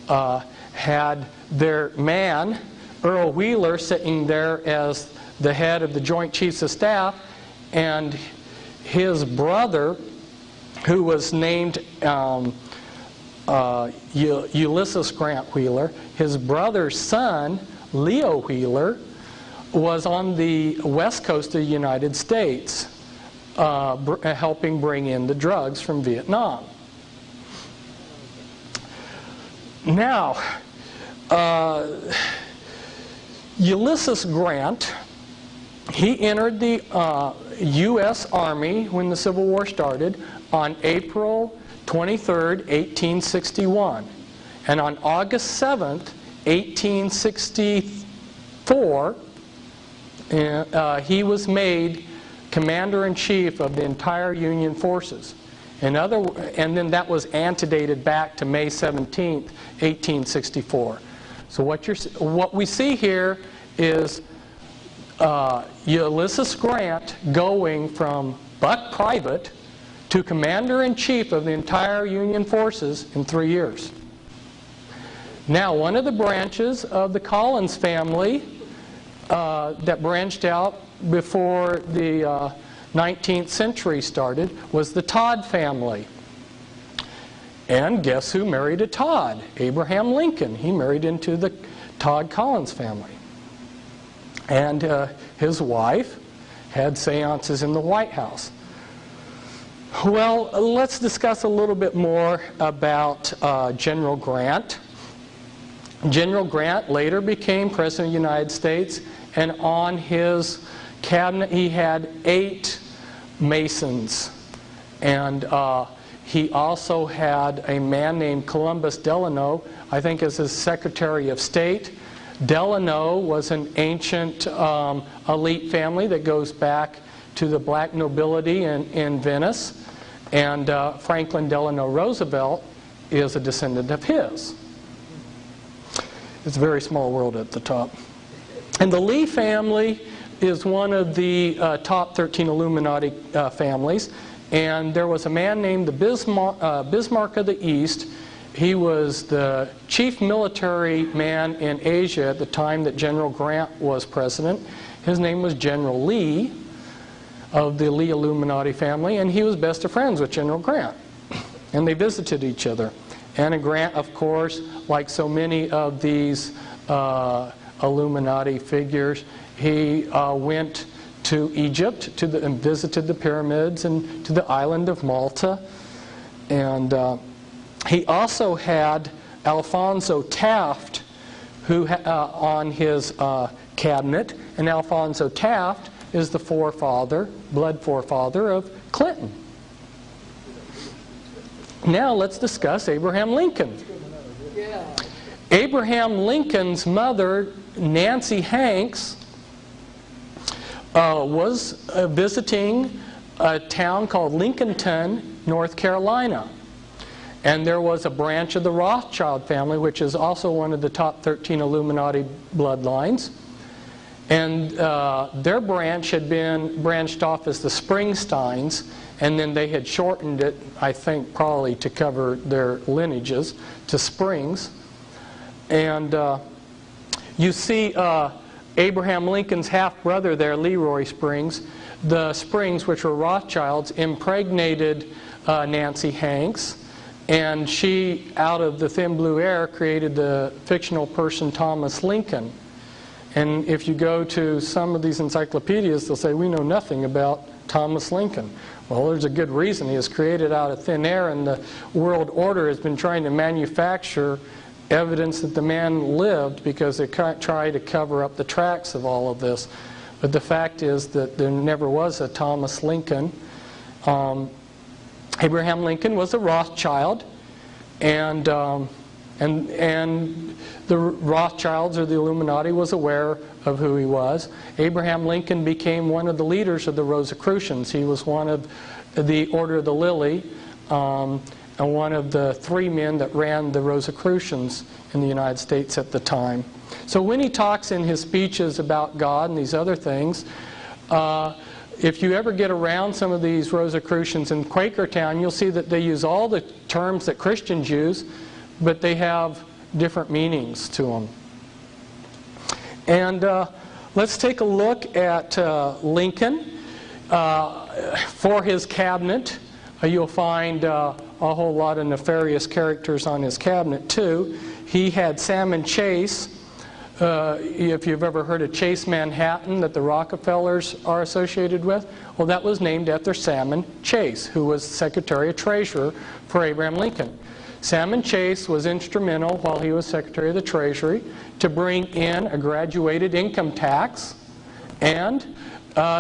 had their man, Earl Wheeler, sitting there as the head of the Joint Chiefs of Staff, and his brother, who was named Ulysses Grant Wheeler, his brother's son, Leo Wheeler, was on the west coast of the United States, helping bring in the drugs from Vietnam. Now, Ulysses Grant, he entered the U.S. Army when the Civil War started on April 23rd, 1861. And on August 7th, 1864, he was made Commander-in-Chief of the entire Union forces. And then that was antedated back to May 17th, 1864. So what we see here is Ulysses Grant going from buck private to Commander-in-Chief of the entire Union forces in 3 years. Now, one of the branches of the Collins family that branched out before the 19th century started was the Todd family. And guess who married a Todd? Abraham Lincoln. He married into the Todd Collins family. And his wife had seances in the White House. Well, let's discuss a little bit more about General Grant. General Grant later became President of the United States, and on his cabinet he had 8 Masons. And he also had a man named Columbus Delano, I think, as his Secretary of State. Delano was an ancient elite family that goes back to the black nobility in Venice. And Franklin Delano Roosevelt is a descendant of his. It's a very small world at the top. And the Lee family is one of the top 13 Illuminati families. And there was a man named the Bismarck of the East. He was the chief military man in Asia at the time that General Grant was president. His name was General Lee of the Lee Illuminati family, and he was best of friends with General Grant. And they visited each other. And Grant, of course, like so many of these Illuminati figures, he went to Egypt and visited the pyramids and to the island of Malta. And he also had Alfonso Taft on his cabinet, and Alfonso Taft is the blood forefather of Clinton. Now let's discuss Abraham Lincoln. Abraham Lincoln's mother, Nancy Hanks, was visiting a town called Lincolnton, North Carolina. And there was a branch of the Rothschild family, which is also one of the top 13 Illuminati bloodlines. And their branch had been branched off as the Springsteins, and then they had shortened it, I think, probably to cover their lineages, to Springs. And you see Abraham Lincoln's half-brother there, Leroy Springs. The Springs, which were Rothschilds, impregnated Nancy Hanks. And she, out of the thin blue air, created the fictional person Thomas Lincoln. And if you go to some of these encyclopedias, they'll say, we know nothing about Thomas Lincoln. Well, there's a good reason. He was created out of thin air, and the world order has been trying to manufacture evidence that the man lived because they try to cover up the tracks of all of this. But the fact is that there never was a Thomas Lincoln. Abraham Lincoln was a Rothschild, and the Rothschilds or the Illuminati was aware of who he was. Abraham Lincoln became one of the leaders of the Rosicrucians. He was one of the Order of the Lily, and one of the 3 men that ran the Rosicrucians in the United States at the time. So when he talks in his speeches about God and these other things, if you ever get around some of these Rosicrucians in Quakertown, you'll see that they use all the terms that Christians use, but they have different meanings to them. And let's take a look at Lincoln. For his cabinet, you'll find a whole lot of nefarious characters on his cabinet too. He had Salmon Chase. If you've ever heard of Chase Manhattan that the Rockefellers are associated with, well, that was named after Salmon Chase, who was Secretary of Treasurer for Abraham Lincoln. Salmon Chase was instrumental while he was Secretary of the Treasury to bring in a graduated income tax, and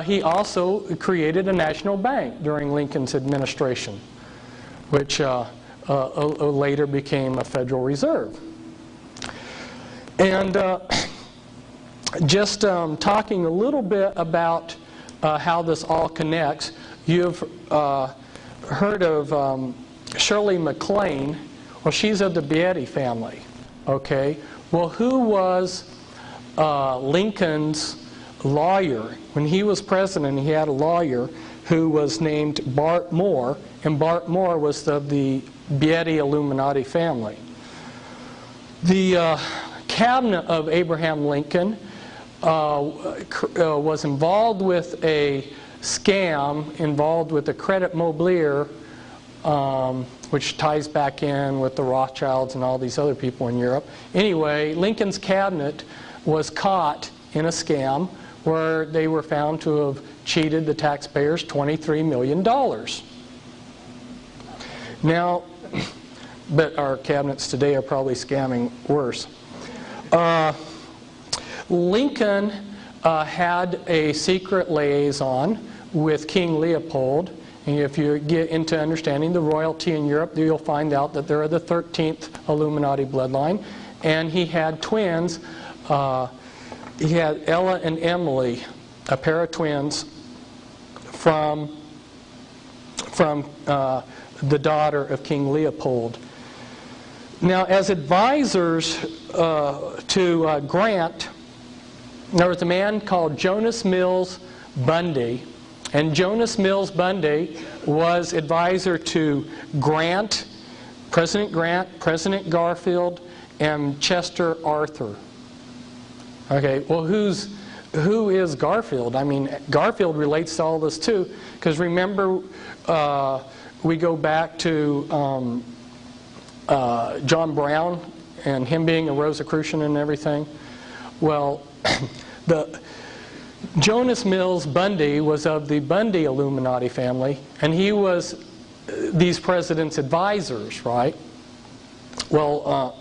he also created a national bank during Lincoln's administration, which later became a Federal Reserve. And just talking a little bit about how this all connects, you've heard of Shirley MacLaine. Well, she's of the Beatty family. Okay. Well, who was Lincoln's lawyer? When he was president, he had a lawyer who was named Bart Moore, and Bart Moore was of the Beatty Illuminati family. The cabinet of Abraham Lincoln was involved with a scam, involved with the Credit Mobilier, which ties back in with the Rothschilds and all these other people in Europe. Anyway, Lincoln's cabinet was caught in a scam where they were found to have cheated the taxpayers $23 million. Now, but our cabinets today are probably scamming worse. Lincoln had a secret liaison with King Leopold. And if you get into understanding the royalty in Europe, you'll find out that they're the 13th Illuminati bloodline. And he had twins. He had Ella and Emily, a pair of twins from the daughter of King Leopold. Now, as advisors to Grant, there was a man called Jonas Mills Bundy. And Jonas Mills Bundy was advisor to Grant, President Garfield, and Chester Arthur. Okay, well, who is Garfield? I mean, Garfield relates to all this too, because remember, we go back to John Brown and him being a Rosicrucian and everything. Well, Jonas Mills Bundy was of the Bundy Illuminati family, and he was these presidents' advisors, right? Well,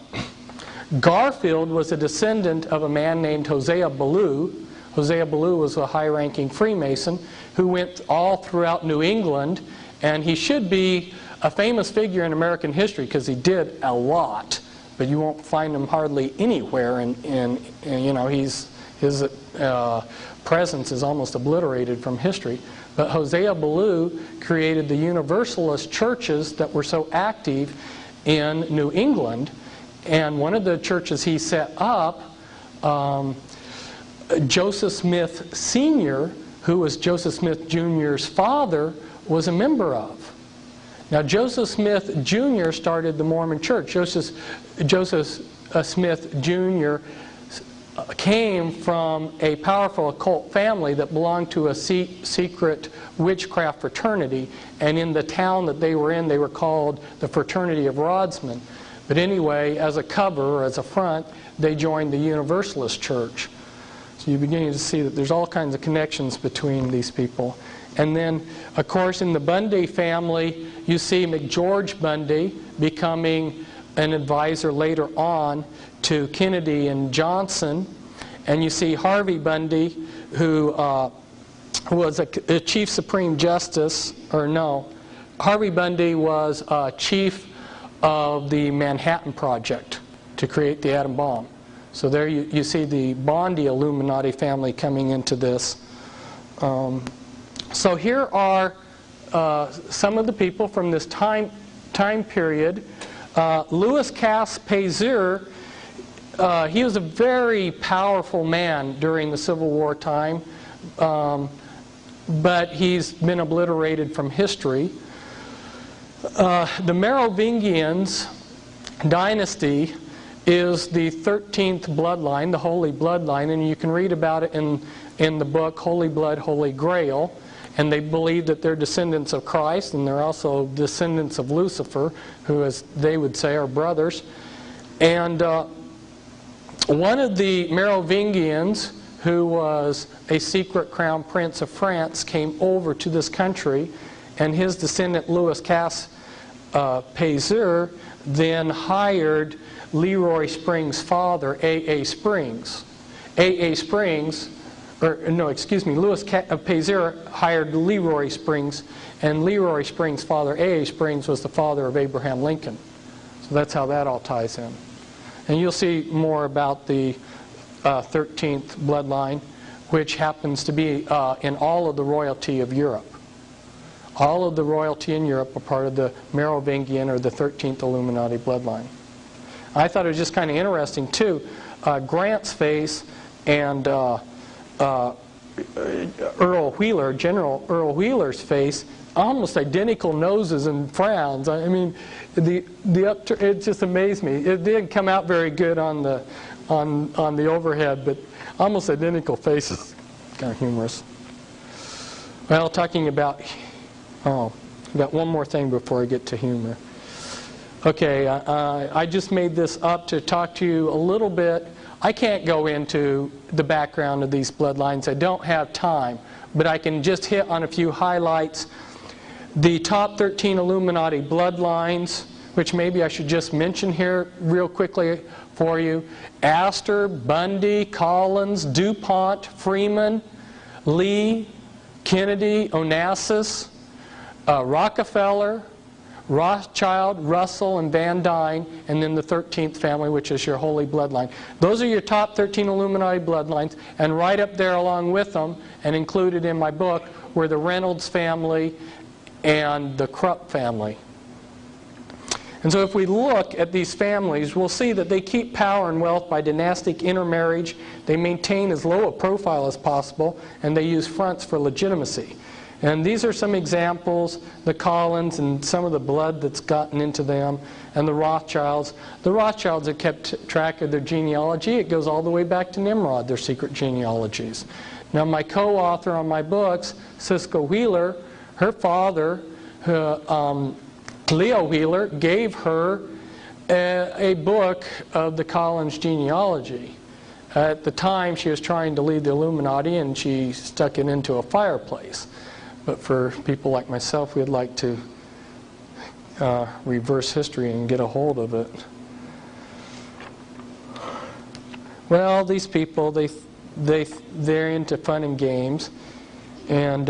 Garfield was a descendant of a man named Hosea Ballou. Hosea Ballou was a high-ranking Freemason who went all throughout New England, and he should be a famous figure in American history because he did a lot, but you won't find him hardly anywhere. And you know, his presence is almost obliterated from history. But Hosea Ballou created the Universalist churches that were so active in New England. And one of the churches he set up, Joseph Smith Sr., who was Joseph Smith Jr.'s father, was a member of. Now, Joseph Smith Jr. started the Mormon Church. Joseph Smith Jr. came from a powerful occult family that belonged to a secret witchcraft fraternity, and in the town that they were in, they were called the Fraternity of Rodsmen. But anyway, as a cover, or as a front, they joined the Universalist Church. So you're beginning to see that there's all kinds of connections between these people. And then, of course, in the Bundy family, you see McGeorge Bundy becoming an advisor later on to Kennedy and Johnson. And you see Harvey Bundy, who was a Chief Supreme Justice, or no, Harvey Bundy was chief of the Manhattan Project to create the atom bomb. So there you see the Bondi Illuminati family coming into this. So here are some of the people from this time period. Louis Cass-Payzur, he was a very powerful man during the Civil War time, but he's been obliterated from history. The Merovingians dynasty is the 13th bloodline, the Holy Bloodline, and you can read about it in the book Holy Blood, Holy Grail. And they believe that they're descendants of Christ, and they're also descendants of Lucifer, who, as they would say, are brothers. And one of the Merovingians, who was a secret crown prince of France, came over to this country, and his descendant Louis Cass-Payzur then hired Leroy Springs' father, A.A. Springs. A.A. Springs, Louis Payzur hired Leroy Springs, and Leroy Springs' father, A.A. Springs, was the father of Abraham Lincoln. So that's how that all ties in. And you'll see more about the 13th bloodline, which happens to be in all of the royalty of Europe. All of the royalty in Europe are part of the Merovingian or the 13th Illuminati bloodline. I thought it was just kind of interesting, too. Grant's face and Earl Wheeler, General Earl Wheeler's face, almost identical noses and frowns. I mean, it just amazed me. It didn't come out very good on the overhead, but almost identical faces. Kind of humorous. Well, talking about got one more thing before I get to humor. Okay, I just made this up to talk to you a little bit. I can't go into the background of these bloodlines. I don't have time, but I can just hit on a few highlights. The top 13 Illuminati bloodlines, which maybe I should just mention here real quickly for you. Astor, Bundy, Collins, DuPont, Freeman, Lee, Kennedy, Onassis, Rockefeller, Rothschild, Russell, and Van Dyne, and then the 13th family, which is your Holy Bloodline. Those are your top 13 Illuminati bloodlines, and right up there along with them, and included in my book, were the Reynolds family and the Krupp family. And so if we look at these families, we'll see that they keep power and wealth by dynastic intermarriage, they maintain as low a profile as possible, and they use fronts for legitimacy. And these are some examples, the Collins and some of the blood that's gotten into them, and the Rothschilds. The Rothschilds have kept track of their genealogy. It goes all the way back to Nimrod, their secret genealogies. Now my co-author on my books, Cisco Wheeler, her father, Leo Wheeler, gave her a book of the Collins genealogy. At the time she was trying to lead the Illuminati, and she stuck it into a fireplace. But for people like myself, we'd like to reverse history and get a hold of it. Well, these people, they're into fun and games, and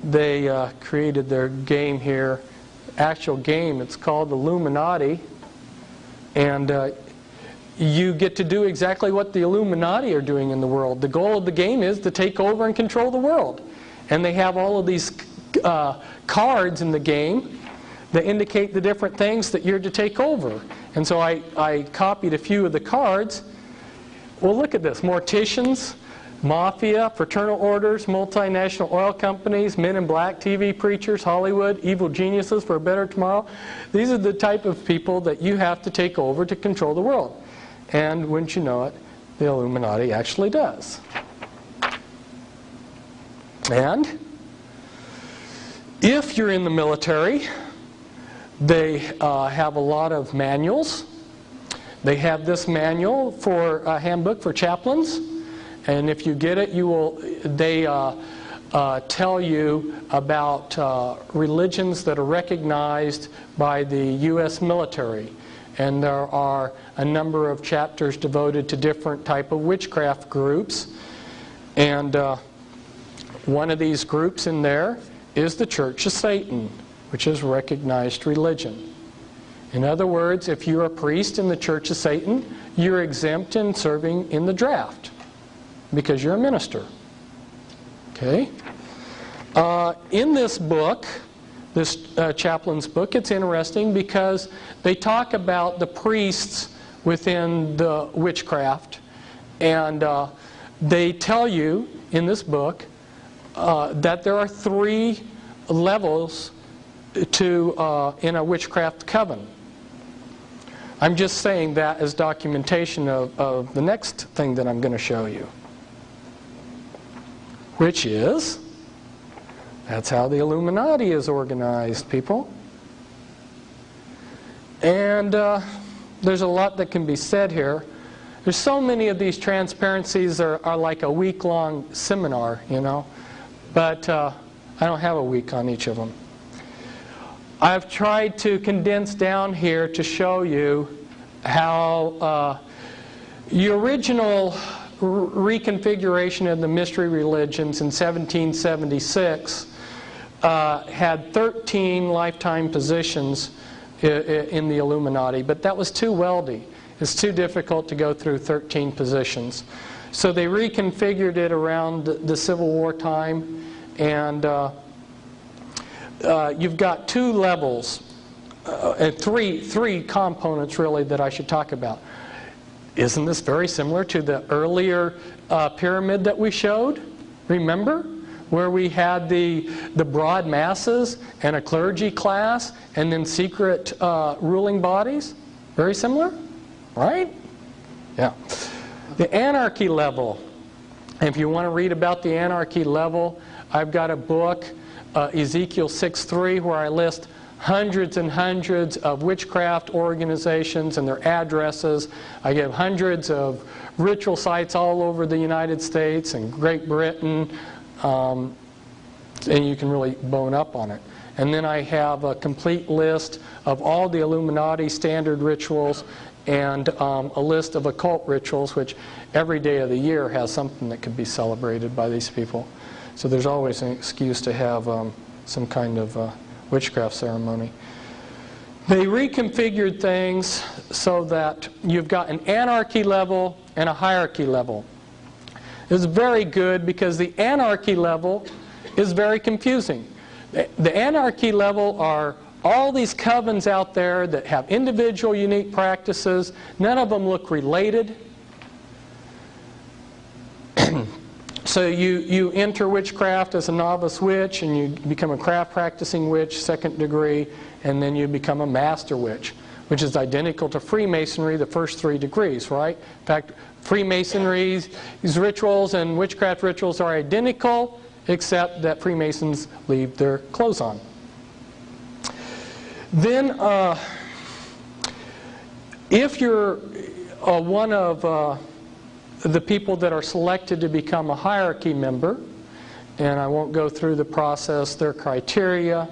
they created their game here. Actual game, it's called Illuminati, and you get to do exactly what the Illuminati are doing in the world. The goal of the game is to take over and control the world. And they have all of these cards in the game that indicate the different things that you're to take over. And so I copied a few of the cards. Well, look at this. Morticians, mafia, fraternal orders, multinational oil companies, men in black, TV preachers, Hollywood, evil geniuses for a better tomorrow. These are the type of people that you have to take over to control the world. And wouldn't you know it, the Illuminati actually does. And if you're in the military, they have a lot of manuals. They have this manual for a handbook for chaplains, and if you get it, they tell you about religions that are recognized by the U.S. military. And there are a number of chapters devoted to different type of witchcraft groups. And one of these groups in there is the Church of Satan. which is recognized religion. In other words, if you're a priest in the Church of Satan, you're exempt in serving in the draft because you're a minister. Okay? In this book, this chaplain's book, it's interesting because they talk about the priests within the witchcraft, and they tell you in this book that there are 3 levels to in a witchcraft coven. I'm just saying that as documentation of the next thing that I'm going to show you, which is, that's how the Illuminati is organized, people. And there's a lot that can be said here. There's so many of these transparencies are like a week-long seminar, you know. But I don't have a week on each of them. I've tried to condense down here to show you how the original reconfiguration of the mystery religions in 1776 had 13 lifetime positions in the Illuminati, but that was too weldy. It's too difficult to go through 13 positions. So they reconfigured it around the Civil War time, and you've got 2 levels, and three components really that I should talk about. Isn't this very similar to the earlier pyramid that we showed? Remember? Where we had the broad masses and a clergy class and then secret ruling bodies? Very similar? Right? Yeah. The anarchy level. If you want to read about the anarchy level, I've got a book, Ezekiel 6:3, where I list hundreds and hundreds of witchcraft organizations and their addresses. I give hundreds of ritual sites all over the United States and Great Britain, and you can really bone up on it. And then I have a complete list of all the Illuminati standard rituals and a list of occult rituals, which every day of the year has something that could be celebrated by these people. So there's always an excuse to have some kind of witchcraft ceremony. They reconfigured things so that you've got an anarchy level and a hierarchy level. It's very good because the anarchy level is very confusing. The anarchy level are all these covens out there that have individual unique practices. None of them look related. So you enter witchcraft as a novice witch, and you become a craft practicing witch, 2nd degree, and then you become a master witch, which is identical to Freemasonry, the first 3 degrees, right? In fact, Freemasonry's rituals and witchcraft rituals are identical, except that Freemasons leave their clothes on. Then, if you're one of the people that are selected to become a hierarchy member, and I won't go through the process, their criteria,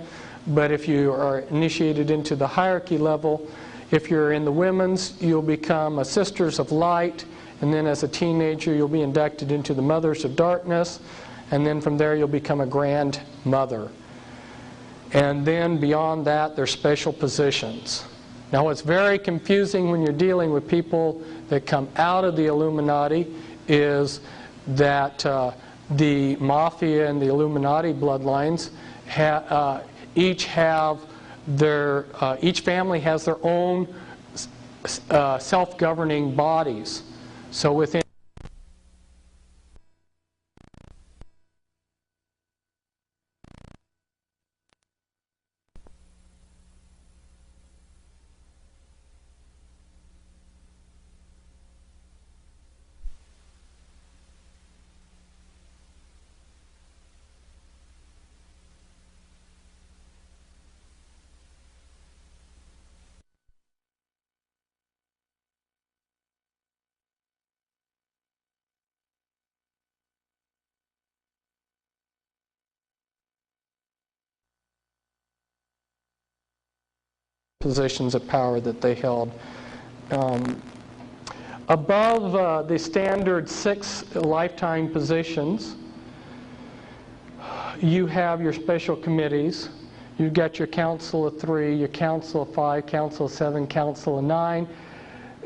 but if you are initiated into the hierarchy level, if you're in the women's, you'll become a Sisters of Light, and then as a teenager you'll be inducted into the Mothers of Darkness, and then from there you'll become a grandmother. And then beyond that, there's special positions. Now what's very confusing when you're dealing with people that come out of the Illuminati is that the Mafia and the Illuminati bloodlines each family has their own self-governing bodies. So within positions of power that they held. Above the standard 6 lifetime positions, you have your special committees. You've got your Council of 3, your Council of 5, Council of 7, Council of 9,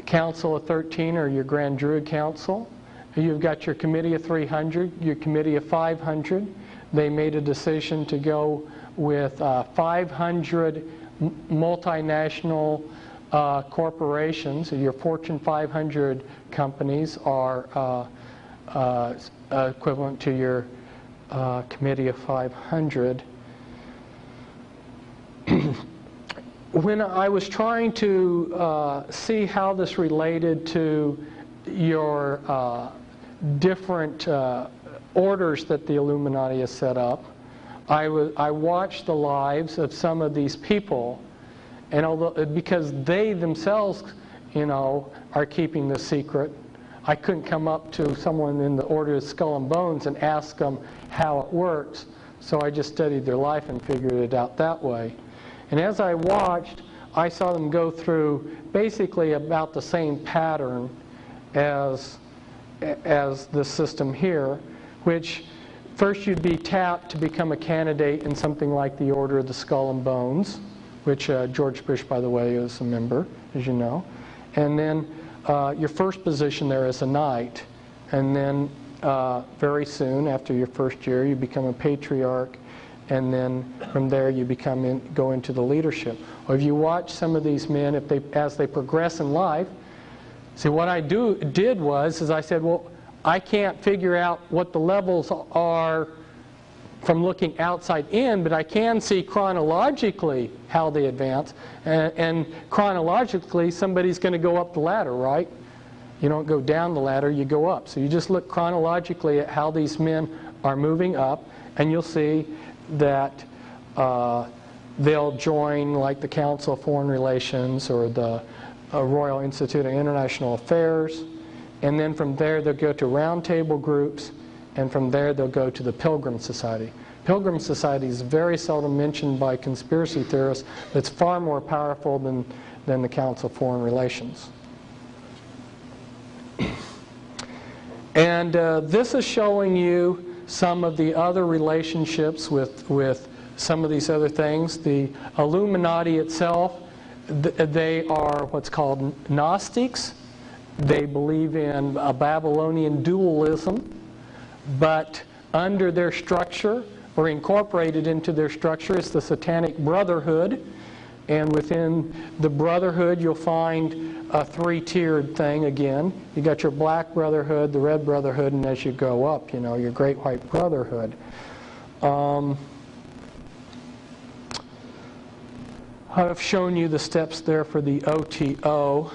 Council of 13 or your Grand Druid Council. You've got your Committee of 300, your Committee of 500. They made a decision to go with 500 multinational corporations. Your Fortune 500 companies are equivalent to your Committee of 500. When I was trying to see how this related to your different orders that the Illuminati has set up, I watched the lives of some of these people, and although because they themselves, are keeping the secret, I couldn't come up to someone in the Order of Skull and Bones and ask them how it works. So I just studied their life and figured it out that way. And as I watched, I saw them go through basically about the same pattern as the system here, which first you'd be tapped to become a candidate in something like the Order of the Skull and Bones, which George Bush, by the way, is a member, as you know. And then your first position there is a knight. And then very soon, after your first year, you become a patriarch. And then from there you go into the leadership. Or if you watch some of these men, as they progress in life, see what I did was I said, well, I can't figure out what the levels are from looking outside in, but I can see chronologically how they advance. And chronologically, somebody's going to go up the ladder, right? You don't go down the ladder, you go up. So you just look chronologically at how these men are moving up, and you'll see that they'll join like the Council of Foreign Relations or the Royal Institute of International Affairs, and then from there they'll go to roundtable groups, and from there they'll go to the Pilgrim Society. Pilgrim Society is very seldom mentioned by conspiracy theorists. It's far more powerful than the Council of Foreign Relations. And this is showing you some of the other relationships with some of these other things. The Illuminati itself, they are what's called Gnostics. They believe in a Babylonian dualism, but under their structure, or incorporated into their structure, is the Satanic Brotherhood. And within the Brotherhood, you'll find a three-tiered thing again. You got your Black Brotherhood, the Red Brotherhood, and as you go up, your Great White Brotherhood. I've shown you the steps there for the OTO.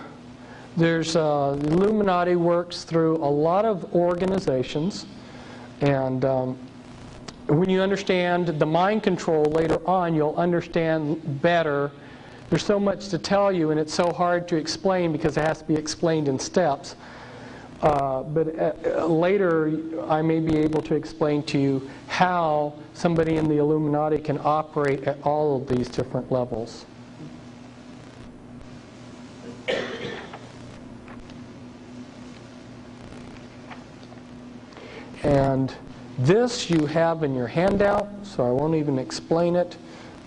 There's the Illuminati works through a lot of organizations, and when you understand the mind control later on, you'll understand better. There's so much to tell you, and it's so hard to explain because it has to be explained in steps. But later, I may be able to explain to you how somebody in the Illuminati can operate at all of these different levels. And this you have in your handout, so I won't even explain it,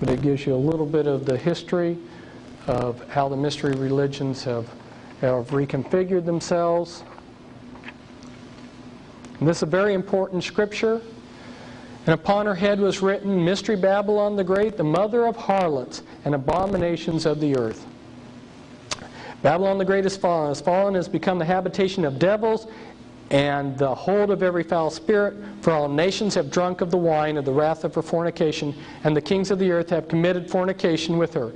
but it gives you a little bit of the history of how the mystery religions have reconfigured themselves. And this is a very important scripture. And upon her head was written, Mystery Babylon the Great, the mother of harlots and abominations of the earth. Babylon the Great is fallen, has become the habitation of devils, and the hold of every foul spirit, for all nations have drunk of the wine of the wrath of her fornication, and the kings of the earth have committed fornication with her.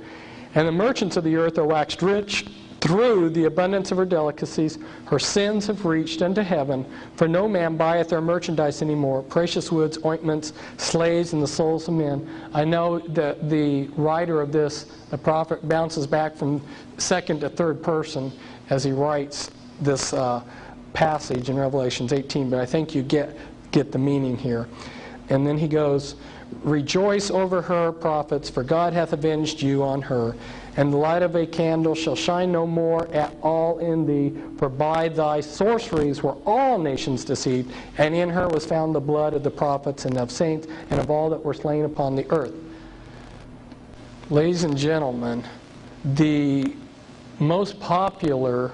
And the merchants of the earth are waxed rich through the abundance of her delicacies. Her sins have reached unto heaven, for no man buyeth their merchandise anymore, precious woods, ointments, slaves, and the souls of men. I know that the writer of this, the prophet, bounces back from second to third person as he writes this passage in Revelations 18, but I think you get the meaning here. And then he goes, Rejoice over her, prophets, for God hath avenged you on her. And the light of a candle shall shine no more at all in thee, for by thy sorceries were all nations deceived, and in her was found the blood of the prophets and of saints and of all that were slain upon the earth. Ladies and gentlemen, the most popular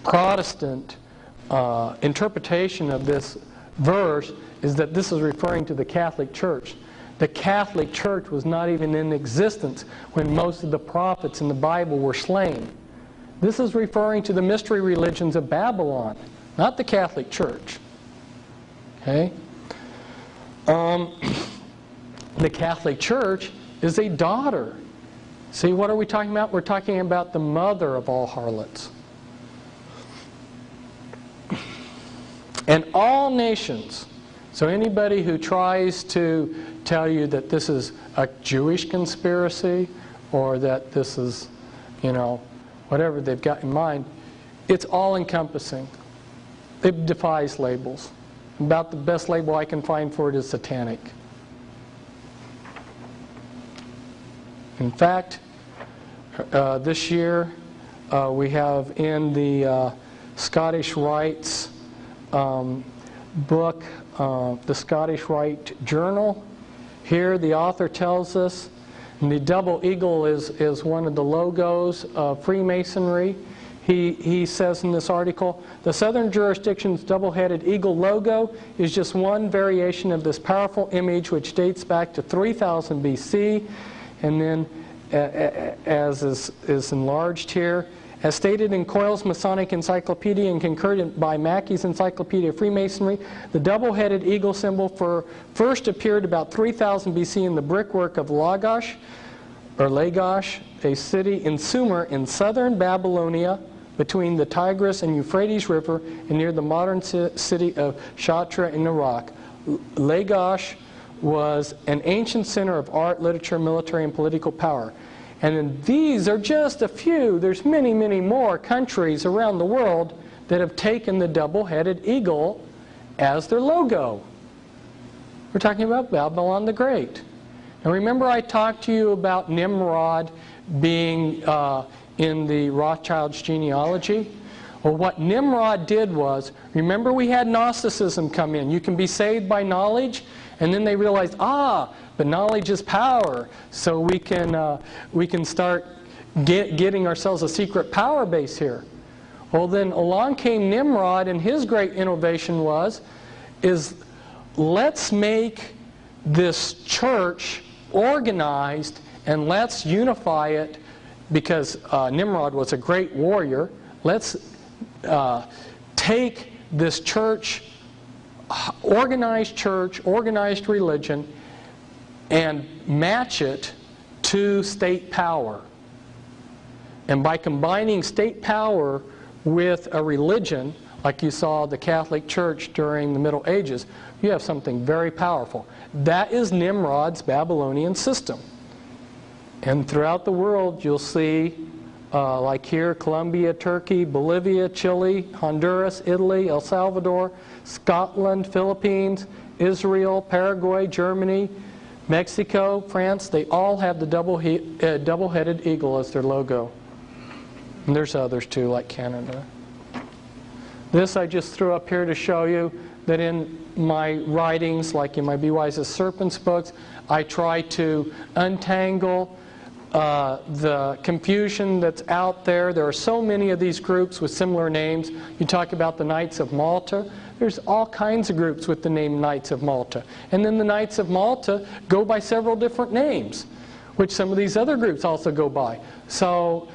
Protestant interpretation of this verse is that this is referring to the Catholic Church. The Catholic Church was not even in existence when most of the prophets in the Bible were slain. This is referring to the mystery religions of Babylon, not the Catholic Church. Okay? The Catholic Church is a daughter. See, what are we talking about? We're talking about the mother of all harlots. And all nations. So anybody who tries to tell you that this is a Jewish conspiracy or that this is, whatever they've got in mind, it's all-encompassing. It defies labels. About the best label I can find for it is satanic. In fact, this year we have in the Scottish Rites book, the Scottish Rite Journal. Here the author tells us, and the double eagle is one of the logos of Freemasonry. He says in this article, the Southern jurisdiction's double-headed eagle logo is just one variation of this powerful image which dates back to 3000 BC, and then as is enlarged here, as stated in Coyle's Masonic Encyclopedia and concurred by Mackey's Encyclopedia of Freemasonry, the double-headed eagle symbol first appeared about 3000 BC in the brickwork of Lagash, a city in Sumer in southern Babylonia between the Tigris and Euphrates River and near the modern city of Shatra in Iraq. Lagash was an ancient center of art, literature, military, and political power. And then these are just a few. There's many, many more countries around the world that have taken the double-headed eagle as their logo. We're talking about Babylon the Great. Now remember I talked to you about Nimrod being in the Rothschild's genealogy? Well, what Nimrod did was, remember we had Gnosticism come in. You can be saved by knowledge, and then they realized, but knowledge is power, so we can start getting ourselves a secret power base here. Well, then along came Nimrod, and his great innovation is let's make this church organized and let's unify it, because Nimrod was a great warrior. Let's take this church, organized religion, and match it to state power. And by combining state power with a religion, like you saw the Catholic Church during the Middle Ages, you have something very powerful. That is Nimrod's Babylonian system. And throughout the world you'll see, like here, Colombia, Turkey, Bolivia, Chile, Honduras, Italy, El Salvador, Scotland, Philippines, Israel, Paraguay, Germany, Mexico, France, they all have the double-headed eagle as their logo. And there's others too, like Canada. This I just threw up here to show you that in my writings, like in my Be Wise as Serpents books, I try to untangle the confusion that's out there. There are so many of these groups with similar names. You talk about the Knights of Malta. There's all kinds of groups with the name Knights of Malta. And then the Knights of Malta go by several different names, which some of these other groups also go by. So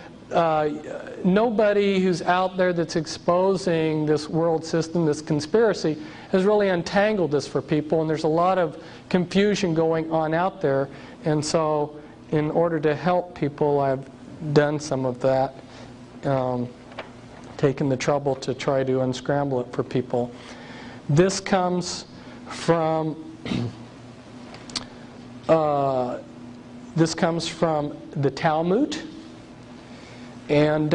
nobody who's out there that's exposing this world system, this conspiracy, has really untangled this for people. And there's a lot of confusion going on out there. And so in order to help people, I've done some of that, taken the trouble to try to unscramble it for people. This comes from the Talmud, and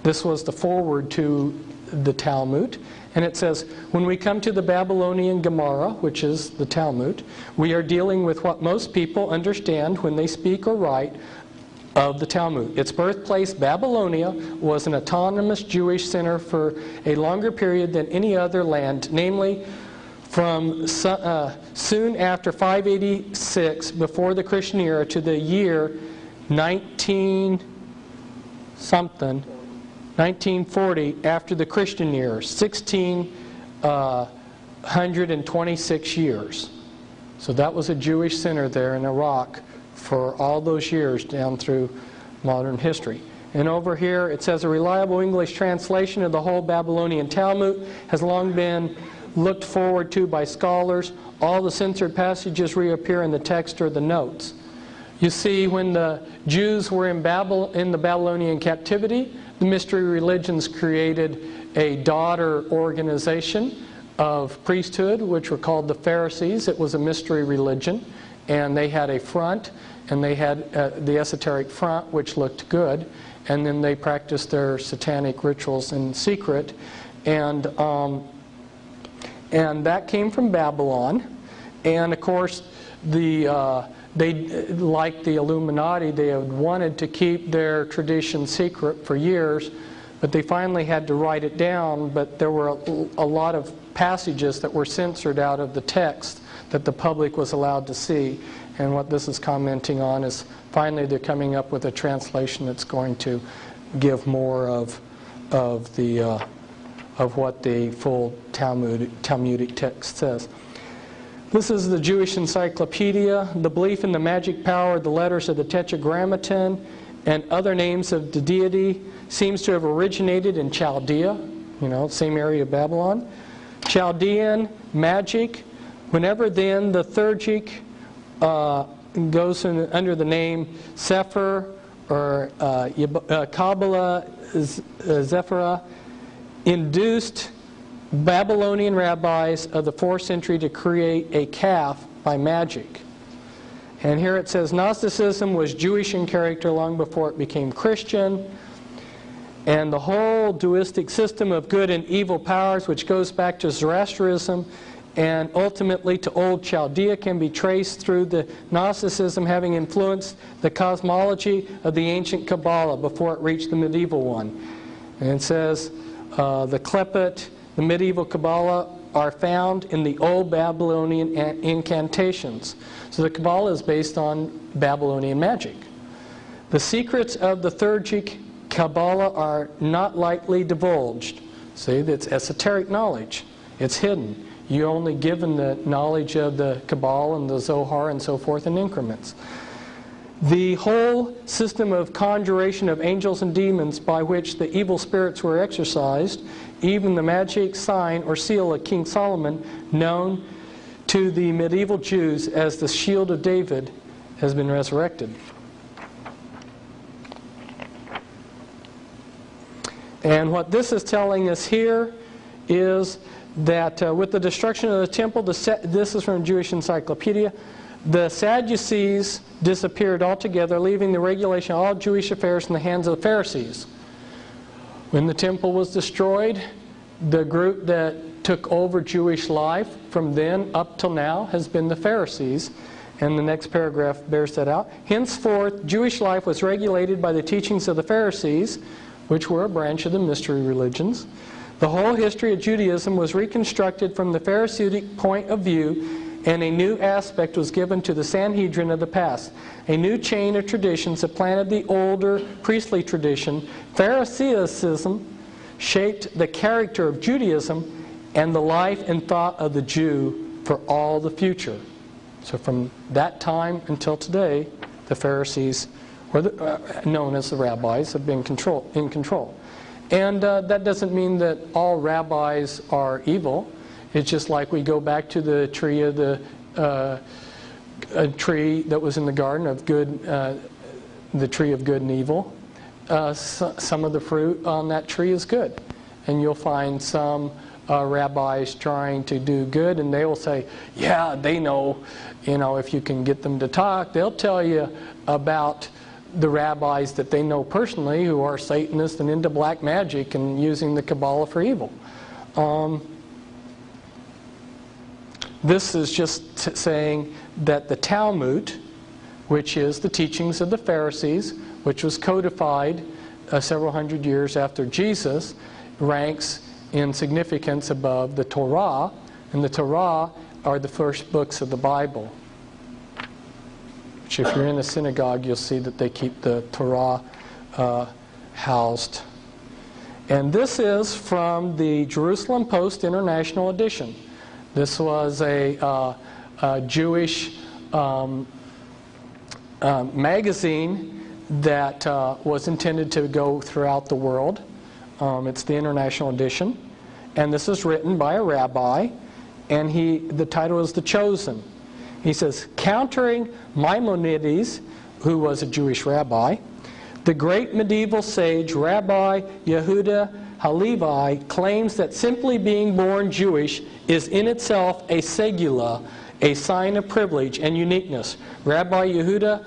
this was the foreword to the Talmud. And it says, when we come to the Babylonian Gemara, which is the Talmud, we are dealing with what most people understand when they speak or write of the Talmud. Its birthplace, Babylonia, was an autonomous Jewish center for a longer period than any other land, namely from soon after 586 before the Christian era to the year 1940 after the Christian era, 1626 years. So that was a Jewish center there in Iraq for all those years down through modern history. And over here it says a reliable English translation of the whole Babylonian Talmud has long been looked forward to by scholars. All the censored passages reappear in the text or the notes. You see, when the Jews were in the Babylonian captivity, the mystery religions created a daughter organization of priesthood, which were called the Pharisees. It was a mystery religion, and they had a front, and they had the esoteric front, which looked good, and then they practiced their satanic rituals in secret, and that came from Babylon. And of course, they, like the Illuminati, they had wanted to keep their tradition secret for years, but they finally had to write it down. But there were a lot of passages that were censored out of the text that the public was allowed to see. And what this is commenting on is finally they're coming up with a translation that's going to give more of what the full Talmudic text says. This is the Jewish Encyclopedia. The belief in the magic power of the letters of the Tetragrammaton and other names of the deity seems to have originated in Chaldea, same area of Babylon. Chaldean magic, whenever then the Theurgic goes under the name Sefer or Kabbalah Zephyrah, induced Babylonian rabbis of the 4th century to create a calf by magic. And here it says Gnosticism was Jewish in character long before it became Christian. And the whole dualistic system of good and evil powers, which goes back to Zoroastrianism and ultimately to old Chaldea, can be traced through the Gnosticism having influenced the cosmology of the ancient Kabbalah before it reached the medieval one. And it says the Klepet, the medieval Kabbalah, are found in the old Babylonian incantations. So the Kabbalah is based on Babylonian magic. The secrets of the Theurgic Kabbalah are not lightly divulged. See, that's esoteric knowledge. It's hidden. You're only given the knowledge of the Kabbalah and the Zohar and so forth in increments. The whole system of conjuration of angels and demons by which the evil spirits were exorcised, even the magic sign or seal of King Solomon, known to the medieval Jews as the Shield of David, has been resurrected. And what this is telling us here is that with the destruction of the temple, this is from Jewish Encyclopedia, the Sadducees disappeared altogether, leaving the regulation of all Jewish affairs in the hands of the Pharisees. When the temple was destroyed, the group that took over Jewish life from then up till now has been the Pharisees. And the next paragraph bears that out. Henceforth, Jewish life was regulated by the teachings of the Pharisees, which were a branch of the mystery religions. The whole history of Judaism was reconstructed from the Pharisaic point of view, and a new aspect was given to the Sanhedrin of the past. A new chain of traditions supplanted the older priestly tradition. Pharisaism shaped the character of Judaism and the life and thought of the Jew for all the future. So from that time until today, the Pharisees, known as the rabbis, have been in control. And that doesn't mean that all rabbis are evil. It's just like we go back to the tree of a tree that was in the garden of good, the tree of good and evil. Some of the fruit on that tree is good, and you'll find some rabbis trying to do good, and they will say, "Yeah, they know. If you can get them to talk, they'll tell you about the rabbis that they know personally who are Satanists and into black magic and using the Kabbalah for evil." This is just saying that the Talmud, which is the teachings of the Pharisees, which was codified several hundred years after Jesus, ranks in significance above the Torah, And the Torah are the first books of the Bible. Which if you're in the synagogue, you'll see that they keep the Torah housed. And this is from the Jerusalem Post International Edition. This was a Jewish magazine that was intended to go throughout the world. It's the International Edition. And this is written by a rabbi, and the title is The Chosen. He says, countering Maimonides, who was a Jewish rabbi, the great medieval sage Rabbi Yehuda Halevi claims that simply being born Jewish is in itself a segula, a sign of privilege and uniqueness. Rabbi Yehuda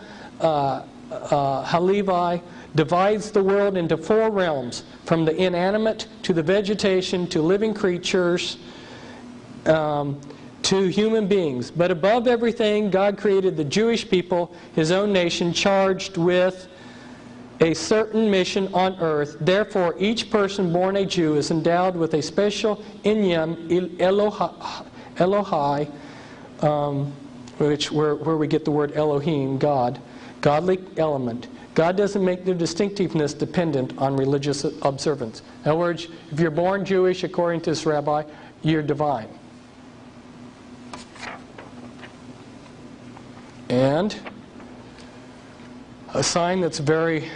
Halevi divides the world into 4 realms, from the inanimate to the vegetation to living creatures to human beings. But above everything, God created the Jewish people, His own nation, charged with a certain mission on earth. Therefore, each person born a Jew is endowed with a special inyan Elohai, where we get the word Elohim, God, godly element. God doesn't make their distinctiveness dependent on religious observance. In other words, if you're born Jewish, according to this rabbi, you're divine. And a sign that's very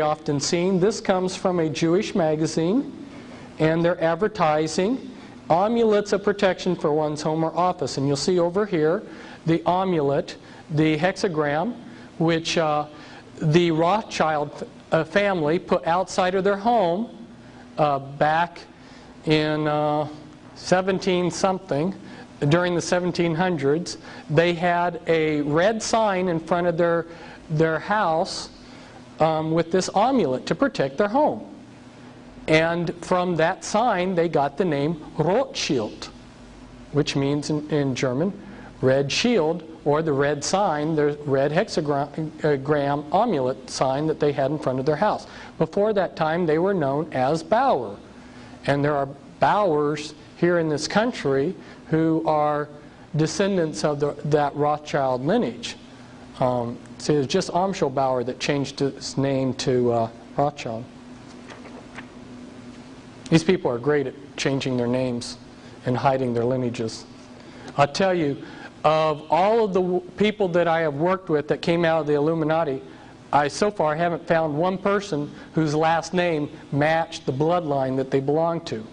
often seen. This comes from a Jewish magazine, and they're advertising amulets of protection for one's home or office. And you'll see over here the amulet, the hexagram, which the Rothschild family put outside of their home back in 17-something. During the 1700s, they had a red sign in front of their house with this amulet to protect their home. And from that sign, they got the name Rothschild, which means in German, red shield, or the red sign, the red hexagram amulet sign that they had in front of their house. Before that time, they were known as Bauer. And there are Bauers here in this country who are descendants of that Rothschild lineage. So it was just Amschel Bauer that changed his name to Rothschild. These people are great at changing their names and hiding their lineages. I'll tell you, of all of the people that I have worked with that came out of the Illuminati, I so far haven't found one person whose last name matched the bloodline that they belong to.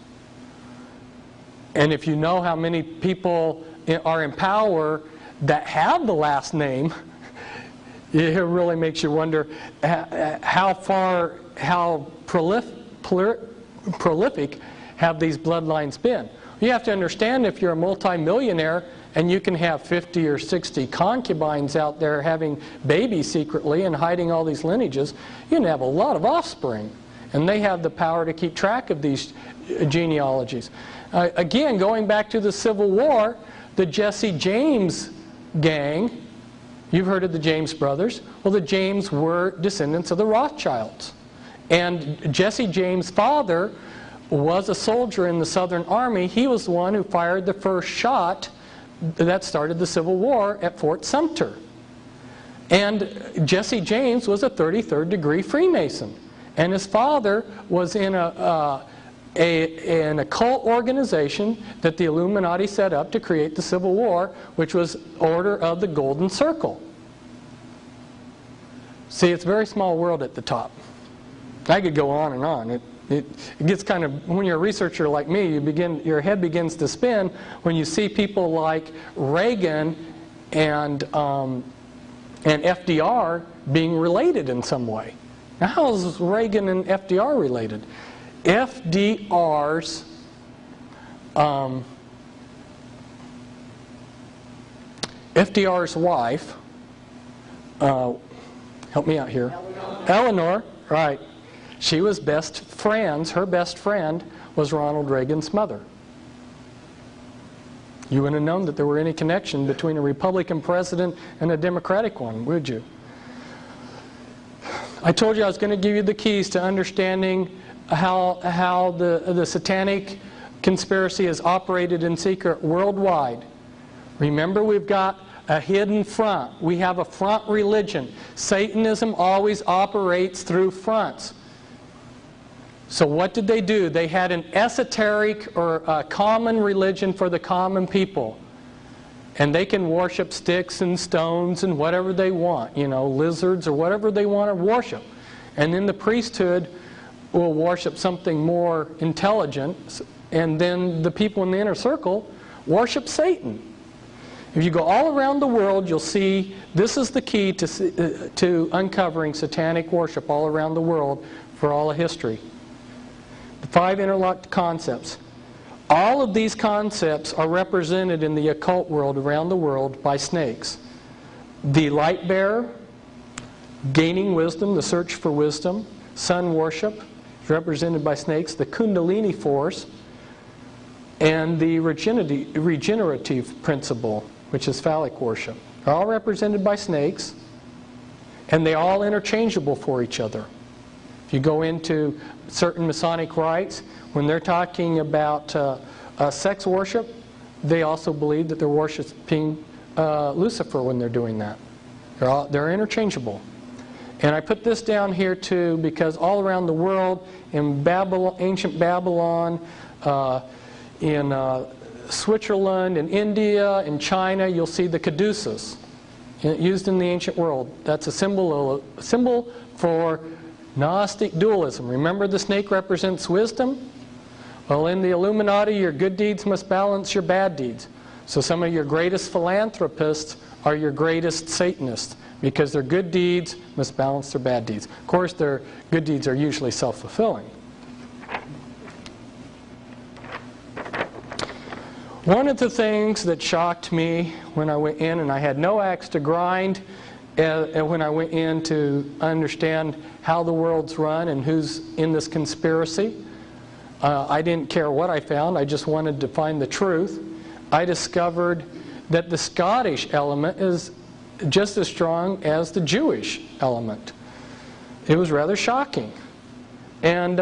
And if you know how many people are in power that have the last name, it really makes you wonder how prolific have these bloodlines been. You have to understand, if you're a multimillionaire and you can have 50 or 60 concubines out there having babies secretly and hiding all these lineages, you can have a lot of offspring. And they have the power to keep track of these genealogies. Again, going back to the Civil War, the Jesse James gang, you've heard of the James brothers. Well, the James were descendants of the Rothschilds. And Jesse James' father was a soldier in the Southern Army. He was the one who fired the first shot that started the Civil War at Fort Sumter. And Jesse James was a 33rd degree Freemason. And his father was in an occult organization that the Illuminati set up to create the Civil War, which was Order of the Golden Circle. See, it's a very small world at the top. I could go on and on. It gets kind of, when you're a researcher like me, your head begins to spin when you see people like Reagan and FDR being related in some way. Now, how is Reagan and FDR related? FDR's wife, help me out here, Eleanor, right? She was best friends. Her best friend was Ronald Reagan's mother. You wouldn't have known that there were any connection between a Republican president and a Democratic one, would you? I told you I was going to give you the keys to understanding how the satanic conspiracy is operated in secret worldwide. Remember, we've got a hidden front. We have a front religion. Satanism always operates through fronts. So what did they do? They had an esoteric or a common religion for the common people. And they can worship sticks and stones and whatever they want, you know, lizards or whatever they want to worship. And then the priesthood will worship something more intelligent, and then the people in the inner circle worship Satan. If you go all around the world, you'll see this is the key to uncovering satanic worship all around the world for all of history. The 5 interlocked concepts. All of these concepts are represented in the occult world around the world by snakes. The light bearer, gaining wisdom, the search for wisdom, sun worship, represented by snakes, the Kundalini force, and the regenerative principle, which is phallic worship. They're all represented by snakes, and they're all interchangeable for each other. If you go into certain Masonic rites, when they're talking about sex worship, they also believe that they're worshiping Lucifer when they're doing that. They're interchangeable. And I put this down here too because all around the world, in Babylon, ancient Babylon, in Switzerland, in India, in China, you'll see the caduceus used in the ancient world. That's a symbol for Gnostic dualism. Remember, the snake represents wisdom? Well, in the Illuminati, your good deeds must balance your bad deeds. So some of your greatest philanthropists are your greatest Satanists, because their good deeds must balance their bad deeds. Of course, their good deeds are usually self-fulfilling. One of the things that shocked me when I went in, and I had no axe to grind when I went in to understand how the world's run and who's in this conspiracy, I didn't care what I found, I just wanted to find the truth. I discovered that the Scottish element is just as strong as the Jewish element. It was rather shocking. And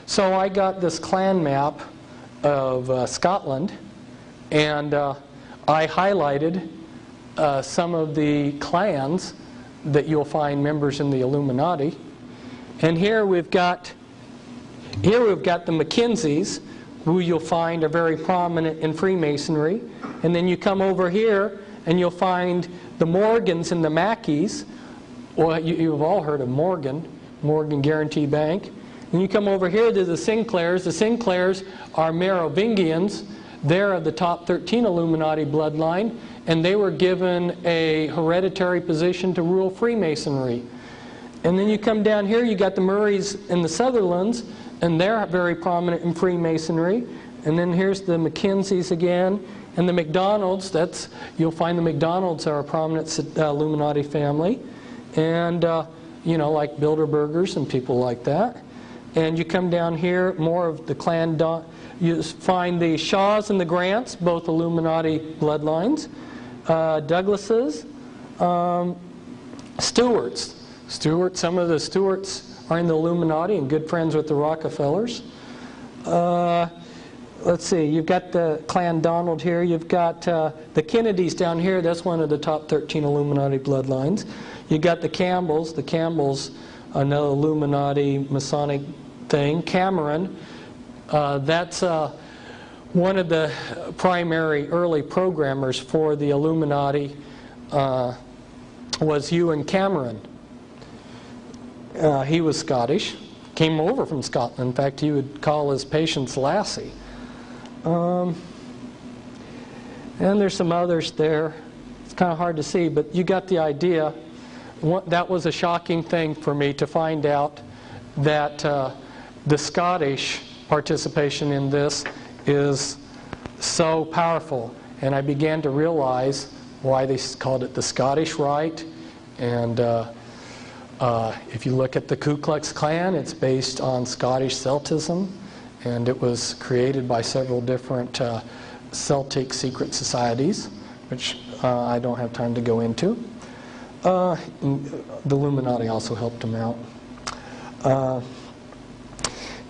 so I got this clan map of Scotland, and I highlighted some of the clans that you'll find members in the Illuminati. And here we've got the Mackenzies, who you'll find are very prominent in Freemasonry. And then you come over here and you'll find the Morgans and the Mackeys. Well, you've all heard of Morgan Guarantee Bank. And you come over here to the Sinclairs. The Sinclairs are Merovingians. They're of the top 13 Illuminati bloodline, and they were given a hereditary position to rule Freemasonry. And then you come down here, you got the Murrays and the Sutherlands, and they're very prominent in Freemasonry. And then here's the Mackenzies again, and the McDonalds. You'll find the McDonalds are a prominent Illuminati family, and you know, like Bilderbergers and people like that. And you come down here, more of the clan. You find the Shaws and the Grants, both Illuminati bloodlines. Douglases, Stewarts. Some of the Stewarts are in the Illuminati and good friends with the Rockefellers. Let's see, you've got the Clan Donald here. You've got the Kennedys down here. That's one of the top 13 Illuminati bloodlines. You've got the Campbells. The Campbells, another Illuminati Masonic thing. Cameron, that's one of the primary early programmers for the Illuminati was Ewan Cameron. He was Scottish, came over from Scotland. In fact, he would call his patients Lassie. And there's some others there. It's kind of hard to see, but you got the idea. That was a shocking thing for me to find out that the Scottish participation in this is so powerful. And I began to realize why they called it the Scottish Rite. And if you look at the Ku Klux Klan, it's based on Scottish Celtism. And it was created by several different Celtic secret societies, which I don't have time to go into. The Illuminati also helped them out.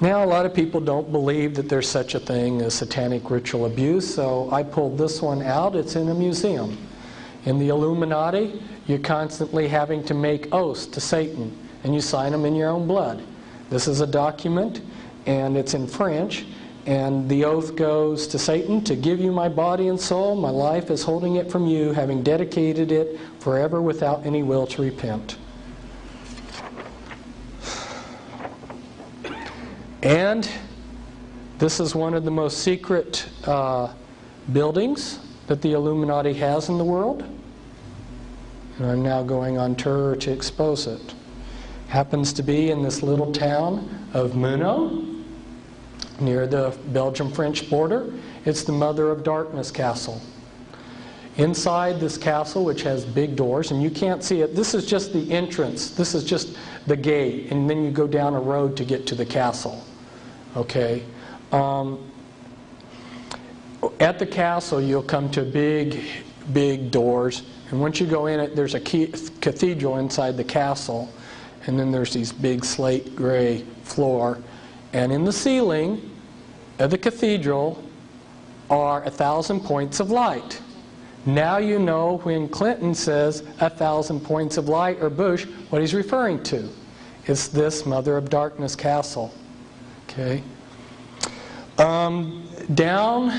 Now, a lot of people don't believe that there's such a thing as satanic ritual abuse, so I pulled this one out. It's in a museum. In the Illuminati, you're constantly having to make oaths to Satan, and you sign them in your own blood. This is a document, and it's in French, and the oath goes to Satan, to give you my body and soul, my life is holding it from you, having dedicated it forever without any will to repent. And this is one of the most secret buildings that the Illuminati has in the world. And I'm now going on tour to expose it. Happens to be in this little town of Muno, near the Belgium-French border. It's the Mother of Darkness Castle. Inside this castle, which has big doors, and you can't see it, this is just the entrance. This is just the gate, and then you go down a road to get to the castle. Okay. At the castle, you'll come to big doors, and once you go in it, there's a cathedral inside the castle, and then there's these big slate gray floor, and in the ceiling of the cathedral are 1,000 points of light. Now you know when Clinton says 1,000 points of light, or Bush, what he's referring to. It's this Mother of Darkness castle. Okay. Down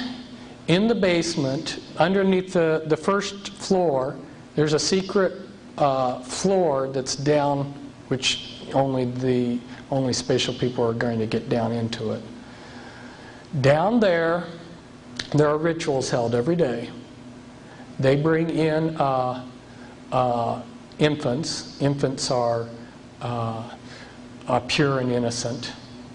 in the basement, underneath the first floor, there's a secret floor that's down, which only special people are going to get down into it. Down there are rituals held every day. They bring in infants. Infants are pure and innocent.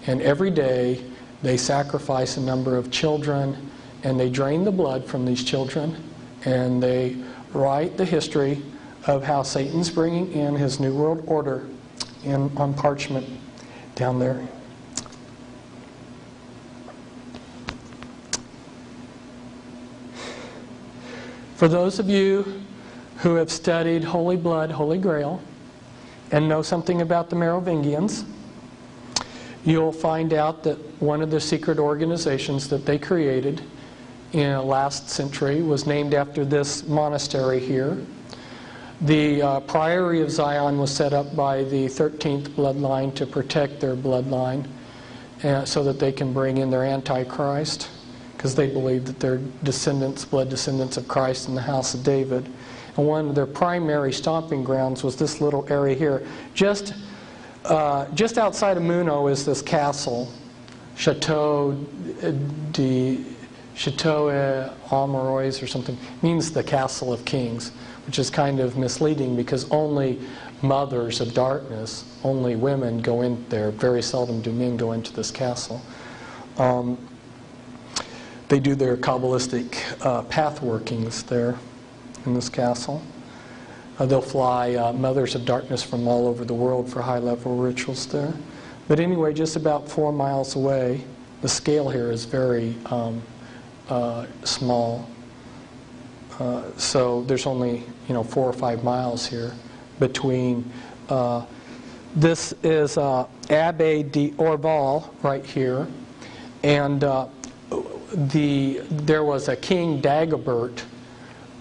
And every day they sacrifice a number of children, and they drain the blood from these children, and they write the history of how Satan's bringing in his New World Order on parchment down there. For those of you who have studied Holy Blood, Holy Grail, and know something about the Merovingians, you'll find out that one of the secret organizations that they created in the last century was named after this monastery here. The Priory of Zion was set up by the 13th bloodline to protect their bloodline so that they can bring in their Antichrist, because they believe that they're descendants, blood descendants of Christ in the house of David. And one of their primary stomping grounds was this little area here. Just outside of Muno is this castle, Chateau Amorois or something. It means the Castle of Kings, which is kind of misleading because only mothers of darkness, only women go in there. Very seldom do men go into this castle. They do their Kabbalistic path workings there in this castle. They'll fly mothers of darkness from all over the world for high-level rituals there. But anyway, just about 4 miles away, the scale here is very small. So there's only 4 or 5 miles here between. This is Abbé d'Orval right here, and there was a King Dagobert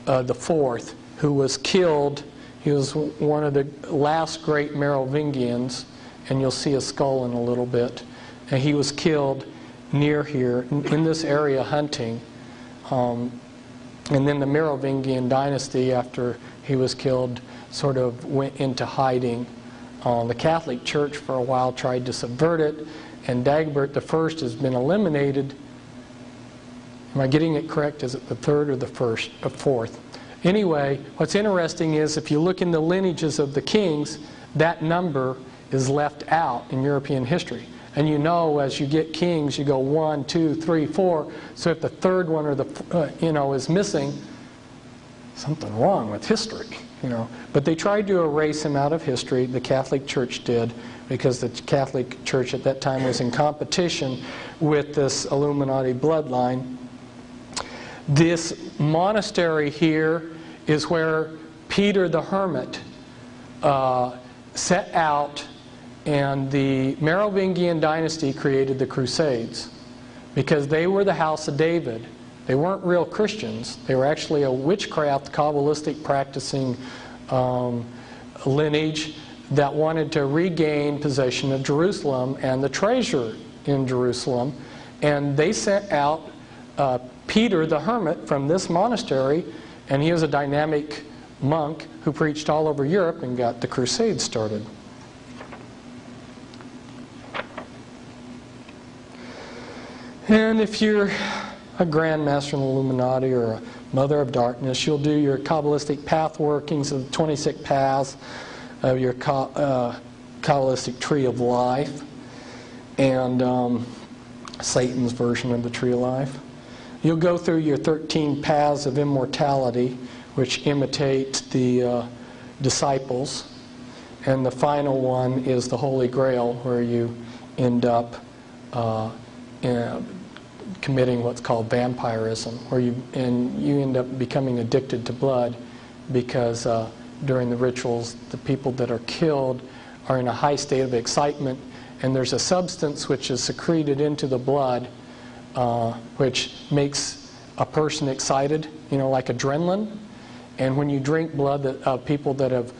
the Fourth, who was killed. He was one of the last great Merovingians, and you'll see a skull in a little bit. And he was killed near here, in this area, hunting. And then the Merovingian dynasty, after he was killed, sort of went into hiding. The Catholic Church for a while tried to subvert it, and Dagobert I has been eliminated. Am I getting it correct? Is it the third or the fourth? Anyway, what's interesting is if you look in the lineages of the kings, that number is left out in European history. And you know, as you get kings, you go 1, 2, 3, 4. So if the third one or the is missing, something wrong with history. But they tried to erase him out of history. The Catholic Church did, because the Catholic Church at that time was in competition with this Illuminati bloodline. This monastery here is where Peter the Hermit set out And the Merovingian dynasty created the Crusades because they were the house of David. They weren't real Christians. They were actually a witchcraft, Kabbalistic practicing lineage that wanted to regain possession of Jerusalem and the treasure in Jerusalem. And they sent out Peter the hermit from this monastery, and he was a dynamic monk who preached all over Europe and got the Crusades started. And if you're a Grand Master in the Illuminati or a Mother of Darkness, you'll do your Kabbalistic path workings of the 26 paths of your Kabbalistic tree of life and Satan's version of the tree of life. You'll go through your 13 paths of immortality, which imitate the disciples. And the final one is the Holy Grail, where you end up committing what's called vampirism, where you end up becoming addicted to blood because during the rituals, the people that are killed are in a high state of excitement, and there's a substance which is secreted into the blood which makes a person excited, like adrenaline. And when you drink blood of people that have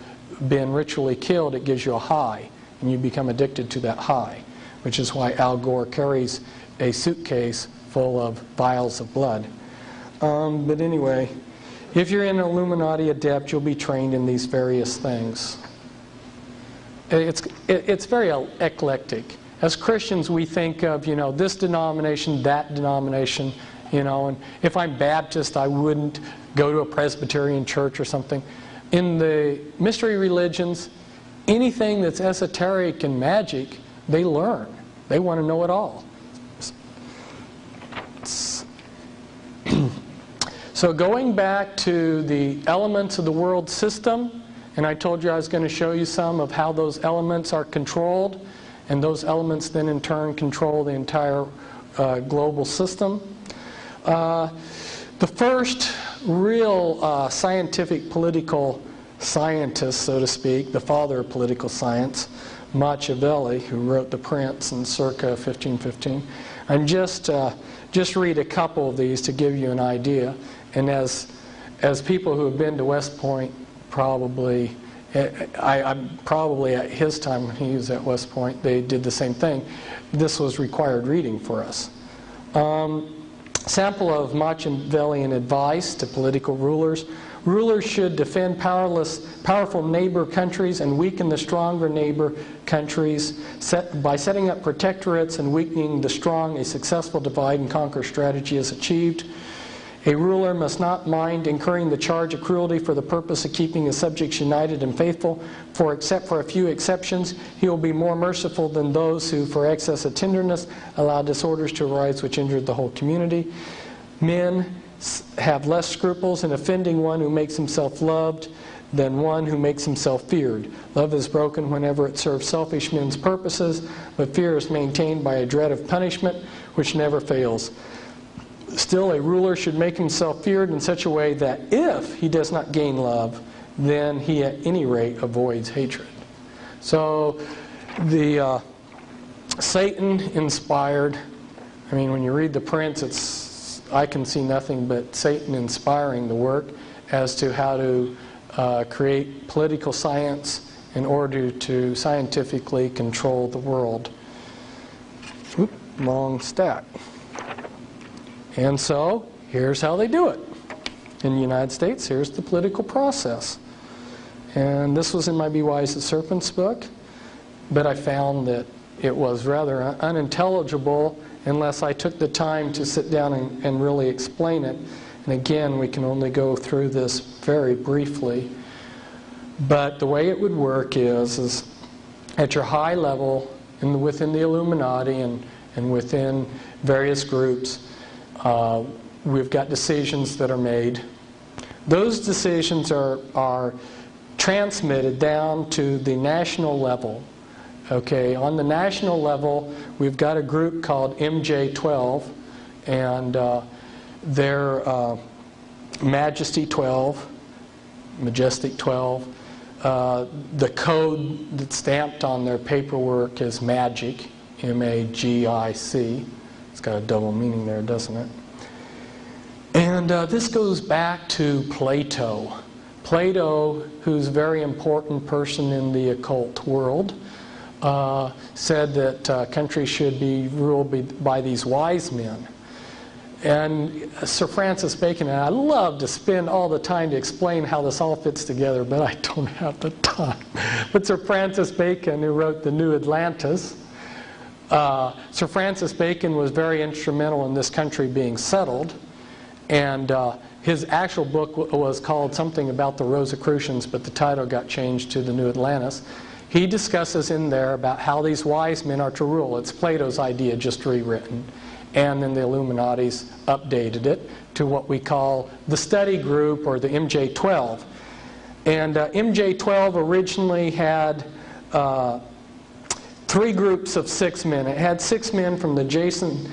been ritually killed, it gives you a high, and you become addicted to that high, which is why Al Gore carries a suitcase full of vials of blood. But anyway, if you're in Illuminati Adept, you'll be trained in these various things. It's very eclectic. As Christians, we think of, this denomination, that denomination, and if I'm Baptist, I wouldn't go to a Presbyterian church or something. In the mystery religions, anything that's esoteric and magic, they learn. They want to know it all. So going back to the elements of the world system, and I told you I was going to show you some of how those elements are controlled, and those elements then in turn control the entire global system. The first real scientific political scientist, so to speak, the father of political science, Machiavelli, who wrote The Prince in circa 1515. And just read a couple of these to give you an idea. And as people who have been to West Point probably, I'm probably at his time when he was at West Point, they did the same thing. This was required reading for us. Sample of Machiavellian advice to political rulers. Rulers should defend powerful neighbor countries and weaken the stronger neighbor countries. By setting up protectorates and weakening the strong, a successful divide and conquer strategy is achieved. A ruler must not mind incurring the charge of cruelty for the purpose of keeping his subjects united and faithful, for except for a few exceptions, he will be more merciful than those who, for excess of tenderness, allow disorders to arise which injure the whole community. Men have less scruples in offending one who makes himself loved than one who makes himself feared. Love is broken whenever it serves selfish men's purposes, but fear is maintained by a dread of punishment which never fails. Still, a ruler should make himself feared in such a way that if he does not gain love, then he at any rate avoids hatred. So the Satan inspired, when you read The Prince, I can see nothing but Satan inspiring the work as to how to create political science in order to scientifically control the world. Oop, long stack. And so, here's how they do it. In the United States, here's the political process. And this was in my Be Wise as Serpents book, but I found that it was rather unintelligible unless I took the time to sit down and really explain it. And again, we can only go through this very briefly. But the way it would work is at your high level, within the Illuminati and within various groups, we've got decisions that are made. Those decisions are transmitted down to the national level. Okay, on the national level, we've got a group called MJ12, and they're Majesty 12, Majestic 12, The code that's stamped on their paperwork is MAGIC, M-A-G-I-C. It's got a double meaning there, doesn't it? And this goes back to Plato. Plato, who's a very important person in the occult world, said that countries should be ruled by these wise men. And Sir Francis Bacon, and I love to spend all the time to explain how this all fits together, but I don't have the time. But Sir Francis Bacon, who wrote The New Atlantis, Sir Francis Bacon was very instrumental in this country being settled. And his actual book was called something about the Rosicrucians, but the title got changed to The New Atlantis. He discusses in there about how these wise men are to rule. It's Plato's idea, just rewritten. And then the Illuminati's updated it to what we call the study group, or the MJ-12. And MJ-12 originally had 3 groups of 6 men. It had 6 men from the Jason.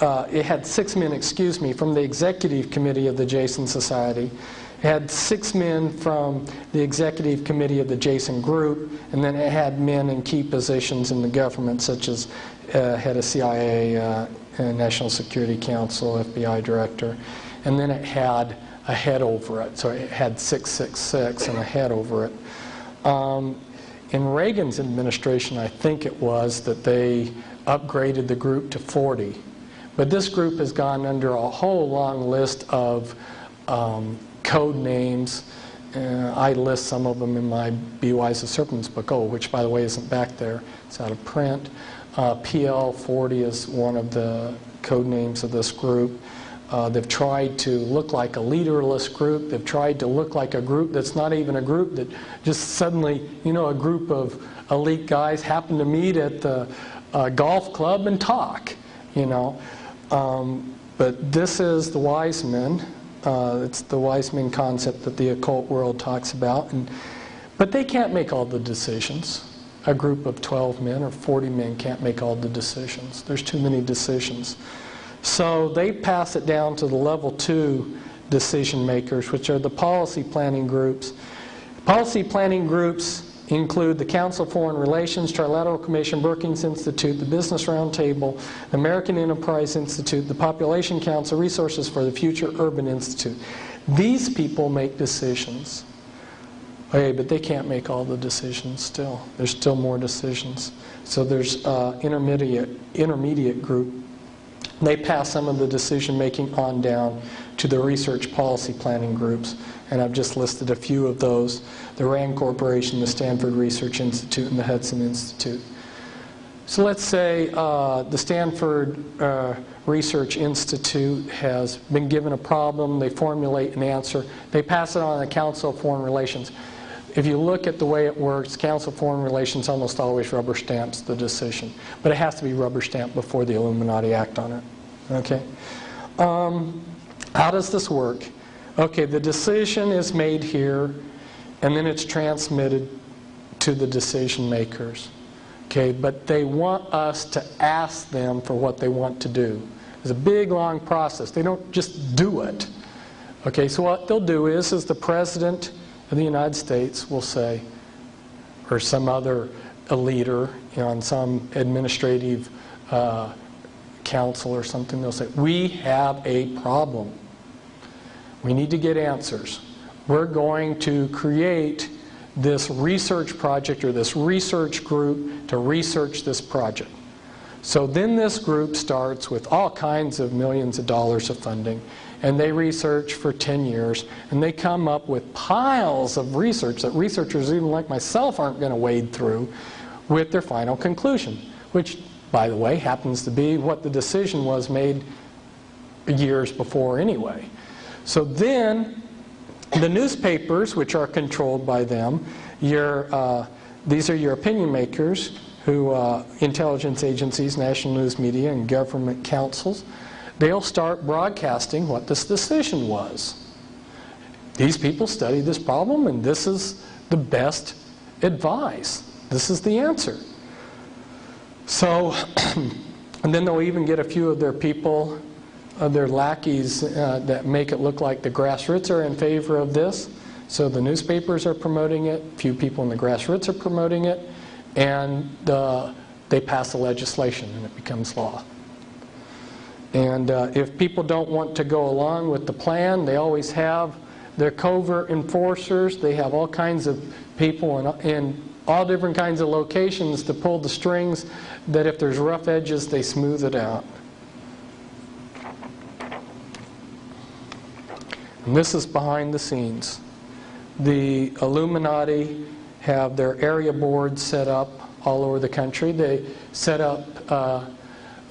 It had 6 men, excuse me, from the executive committee of the Jason Society. It had 6 men from the executive committee of the Jason Group, and then it had men in key positions in the government, such as head of CIA, National Security Council, FBI director, and then it had a head over it. So it had 666 and a head over it. In Reagan's administration, I think it was that they upgraded the group to 40. But this group has gone under a whole long list of code names. I list some of them in my Be Wise as Serpents book, which by the way isn't back there. It's out of print. PL40 is one of the code names of this group. They've tried to look like a leaderless group. They've tried to look like a group that's not even a group, that just suddenly, you know, a group of elite guys happen to meet at the golf club and talk, you know. But this is the wise men. It's the wise men concept that the occult world talks about. But they can't make all the decisions. A group of 12 men or 40 men can't make all the decisions. There's too many decisions. So they pass it down to the level 2 decision makers, which are the policy planning groups. Policy planning groups include the Council of Foreign Relations, Trilateral Commission, Brookings Institute, the Business Roundtable, the American Enterprise Institute, the Population Council, Resources for the Future, Urban Institute. These people make decisions. Okay, but they can't make all the decisions still. There's still more decisions. So there's intermediate group. They pass some of the decision making on down to the research policy planning groups. And I've just listed a few of those. The RAND Corporation, the Stanford Research Institute, and the Hudson Institute. So let's say the Stanford Research Institute has been given a problem. They formulate an answer. They pass it on to the Council of Foreign Relations. If you look at the way it works, Council of Foreign Relations almost always rubber stamps the decision. But it has to be rubber stamped before the Illuminati act on it. Okay? How does this work? Okay, the decision is made here, and then it's transmitted to the decision makers. Okay, but they want us to ask them for what they want to do. It's a big, long process. They don't just do it. Okay, so what they'll do is the President of the United States will say, or some other leader, you know, on some administrative council or something, they'll say, we have a problem. We need to get answers. We're going to create this research project or this research group to research this project. So then this group starts with all kinds of millions of dollars of funding, and they research for 10 years, and they come up with piles of research that researchers even like myself aren't going to wade through with their final conclusion, which, by the way, happens to be what the decision was made years before anyway. So then the newspapers, which are controlled by them, these are your opinion makers, who intelligence agencies, national news media, and government councils, they'll start broadcasting what this decision was. These people studied this problem, and this is the best advice. This is the answer. So, and then they'll even get a few of their people, their lackeys, that make it look like the grassroots are in favor of this. So the newspapers are promoting it, a few people in the grassroots are promoting it, and they pass the legislation and it becomes law. And if people don't want to go along with the plan, they always have their covert enforcers. They have all kinds of people in all different kinds of locations to pull the strings, that if there's rough edges, they smooth it out. And this is behind the scenes. The Illuminati have their area boards set up all over the country. They set up,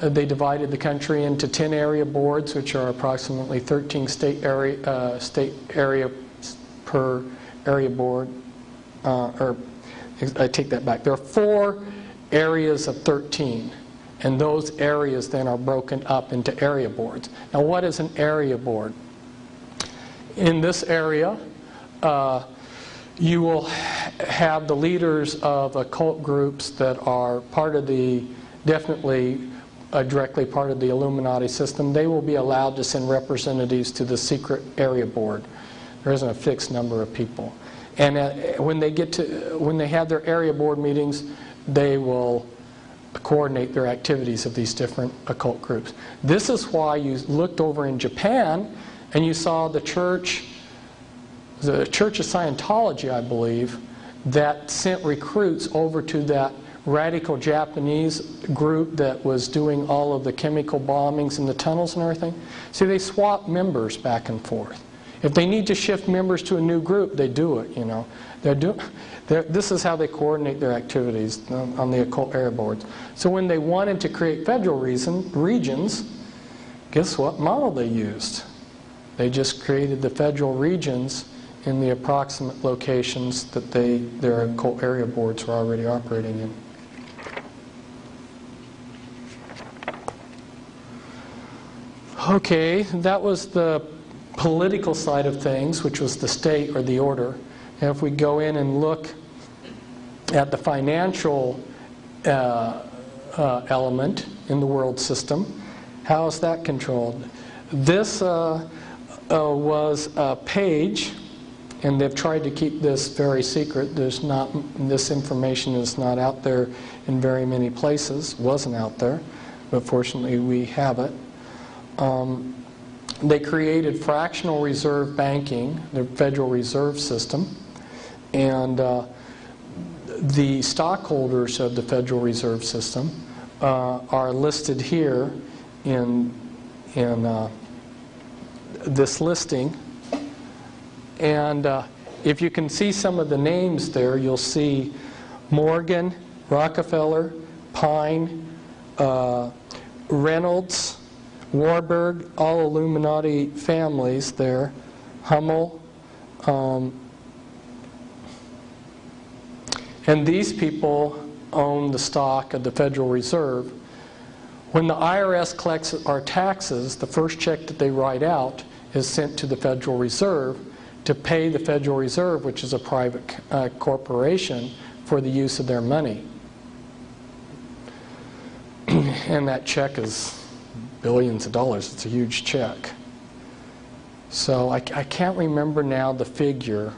they divided the country into 10 area boards, which are approximately 13 state area per area board. Or I take that back. There are 4 areas of 13, and those areas then are broken up into area boards. Now, what is an area board? In this area, you will have the leaders of occult groups that are part of the, definitely directly part of the Illuminati system. They will be allowed to send representatives to the secret area board. There isn't a fixed number of people. And when they have their area board meetings, they will coordinate their activities of these different occult groups. This is why you looked over in Japan and you saw the Church of Scientology, I believe, that sent recruits over to that radical Japanese group that was doing all of the chemical bombings in the tunnels and everything. See, they swap members back and forth. If they need to shift members to a new group, they do it, you know. This is how they coordinate their activities on the occult area boards. So when they wanted to create federal regions, guess what model they used? They just created the federal regions in the approximate locations that their occult area boards were already operating in. Okay, that was the political side of things, which was the state or the order. And if we go in and look at the financial element in the world system, how is that controlled? This was a page, and they've tried to keep this very secret. This information is not out there in very many places. Wasn't out there, but fortunately we have it. They created fractional reserve banking, the Federal Reserve System, and the stockholders of the Federal Reserve System are listed here in this listing. And if you can see some of the names there, you'll see Morgan, Rockefeller, Pine, Reynolds, Warburg, all Illuminati families there, Hummel, and these people own the stock of the Federal Reserve. When the IRS collects our taxes, the first check that they write out is sent to the Federal Reserve to pay the Federal Reserve, which is a private corporation, for the use of their money. And that check is billions of dollars. It's a huge check. So I can't remember now the figure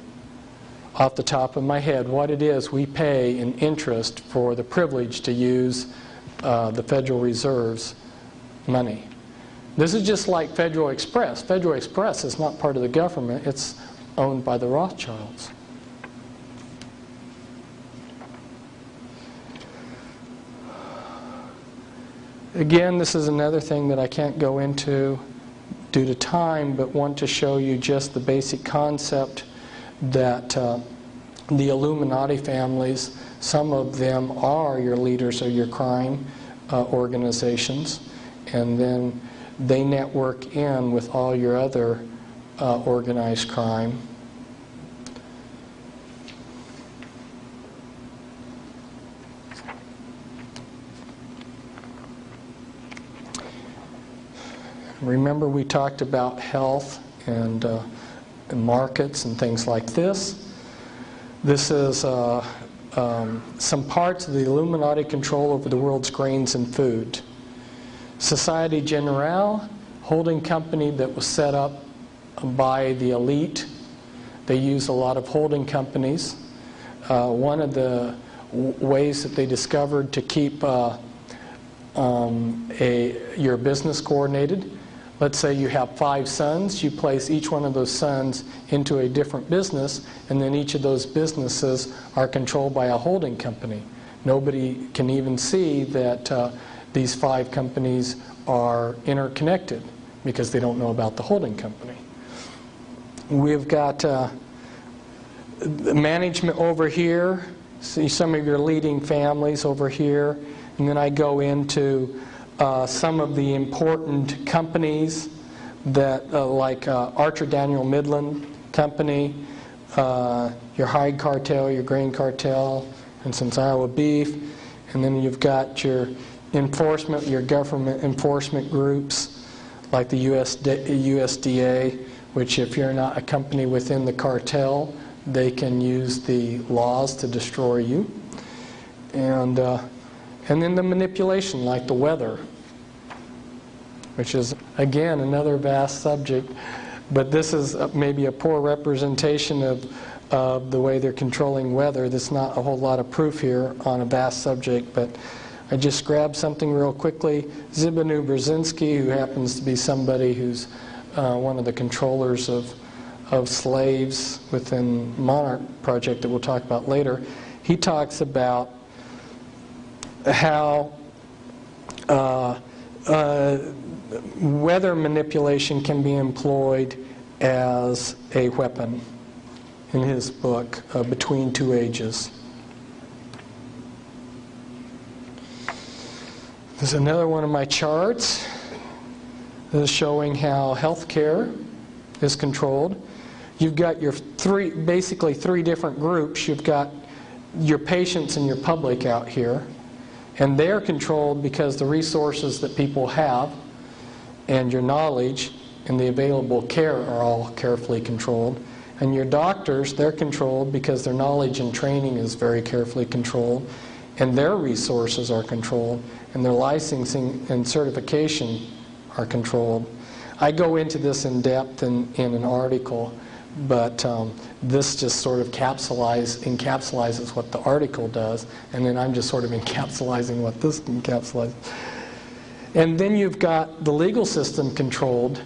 off the top of my head what it is we pay in interest for the privilege to use the Federal Reserve's money. This is just like Federal Express. Federal Express is not part of the government. It's owned by the Rothschilds. Again, this is another thing that I can't go into due to time, but want to show you just the basic concept that the Illuminati families, some of them are your leaders of your crime organizations, and then they network in with all your other organized crime. Remember, we talked about health and markets and things like this. This is some parts of the Illuminati control over the world's grains and food. Societe Generale, holding company that was set up by the elite. They use a lot of holding companies. One of the ways that they discovered to keep your business coordinated, let's say you have 5 sons, you place each one of those sons into a different business, and then each of those businesses are controlled by a holding company. Nobody can even see that these 5 companies are interconnected because they don't know about the holding company. We've got management over here. See some of your leading families over here. And then I go into some of the important companies that, like Archer Daniel Midland Company, your hide cartel, your grain cartel, and since Iowa beef. And then you've got your enforcement, your government enforcement groups, like the USDA, which if you're not a company within the cartel, they can use the laws to destroy you. And then the manipulation, like the weather, which is, again, another vast subject. But this is maybe a poor representation of the way they're controlling weather. There's not a whole lot of proof here on a vast subject, but I just grabbed something real quickly. Zbigniew Brzezinski, who happens to be somebody who's one of the controllers of slaves within Monarch Project that we'll talk about later, he talks about how weather manipulation can be employed as a weapon in his book, Between Two Ages. There's another one of my charts. This is showing how healthcare is controlled. You've got your basically three different groups. You've got your patients and your public out here. And they're controlled because the resources that people have and your knowledge and the available care are all carefully controlled. And your doctors, they're controlled because their knowledge and training is very carefully controlled. And their resources are controlled. And their licensing and certification are controlled. I go into this in depth in an article, but this just sort of encapsulates what the article does, and then I'm just sort of encapsulating what this encapsulates. And then you've got the legal system controlled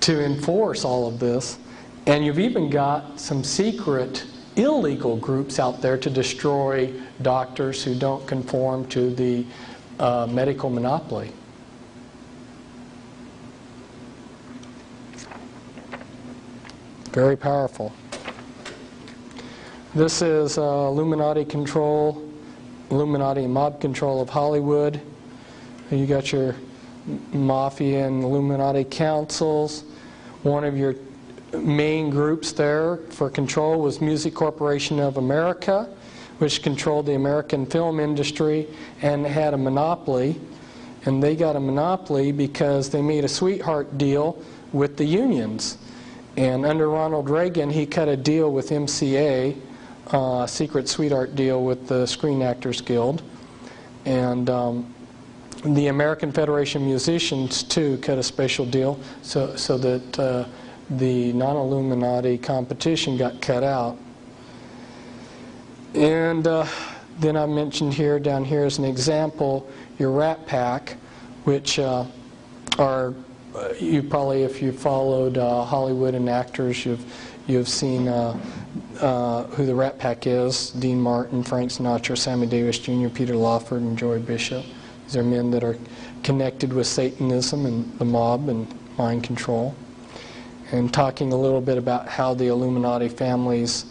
to enforce all of this, and you've even got some secret illegal groups out there to destroy doctors who don't conform to the medical monopoly. Very powerful. This is Illuminati control, Illuminati mob control of Hollywood. You got your mafia and Illuminati councils. One of your main groups there for control was Music Corporation of America, which controlled the American film industry and had a monopoly. And they got a monopoly because they made a sweetheart deal with the unions. And under Ronald Reagan, he cut a deal with MCA, a secret sweetheart deal with the Screen Actors Guild. And the American Federation of Musicians, too, cut a special deal so that the non-Illuminati competition got cut out. And then I mentioned here, down here as an example, your Rat Pack, which are... you probably, if you followed Hollywood and actors, you've seen who the Rat Pack is: Dean Martin, Frank Sinatra, Sammy Davis Jr., Peter Lawford, and Joy Bishop. These are men that are connected with Satanism and the mob and mind control. And talking a little bit about how the Illuminati families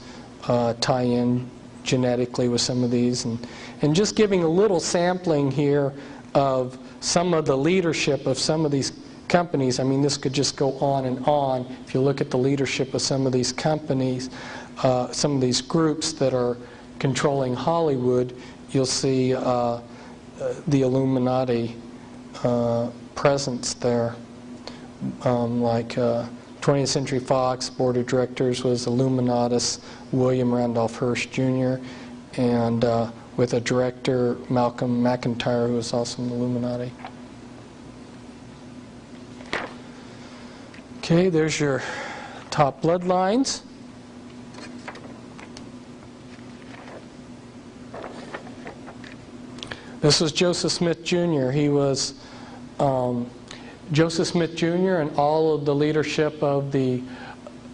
tie in genetically with some of these, and just giving a little sampling here of some of the leadership of some of these companies. I mean, this could just go on and on. If you look at the leadership of some of these companies, some of these groups that are controlling Hollywood, you'll see the Illuminati presence there. Like 20th Century Fox Board of Directors was Illuminatus William Randolph Hearst Jr., and with a director, Malcolm McIntyre, who was also an Illuminati. Okay, there's your top bloodlines. This was Joseph Smith Jr. He was Joseph Smith Jr. and all of the leadership of the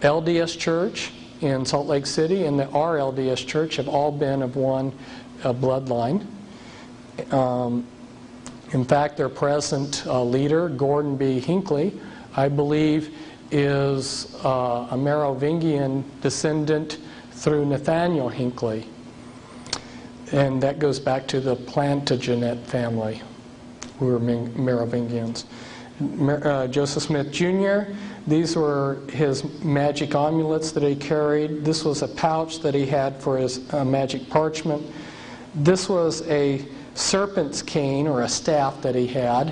LDS Church in Salt Lake City and the RLDS Church have all been of one bloodline. In fact, their present leader, Gordon B. Hinckley, I believe is a Merovingian descendant through Nathaniel Hinckley. And that goes back to the Plantagenet family, who were Merovingians. Joseph Smith Jr., these were his magic amulets that he carried. This was a pouch that he had for his magic parchment. This was a serpent's cane, or a staff that he had,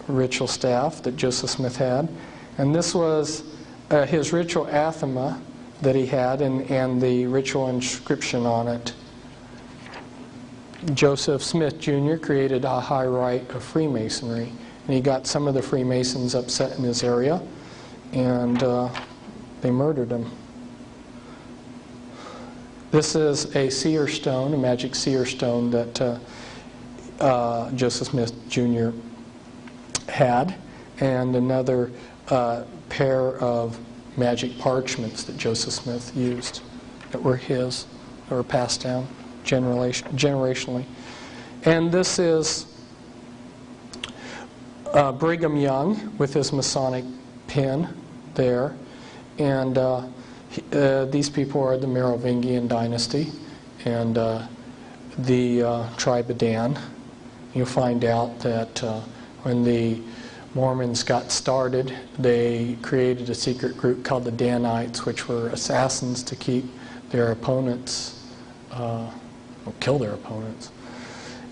a ritual staff that Joseph Smith had. And this was his ritual athema that he had, and the ritual inscription on it. Joseph Smith Jr. created a high rite of Freemasonry, and he got some of the Freemasons upset in his area, and they murdered him. This is a seer stone, a magic seer stone that Joseph Smith Jr. had, and another pair of magic parchments that Joseph Smith used that were his, that were passed down generationally. And this is Brigham Young with his Masonic pin there. And these people are the Merovingian dynasty and the tribe of Dan. You'll find out that when the Mormons got started, they created a secret group called the Danites, which were assassins to keep their opponents, or kill their opponents.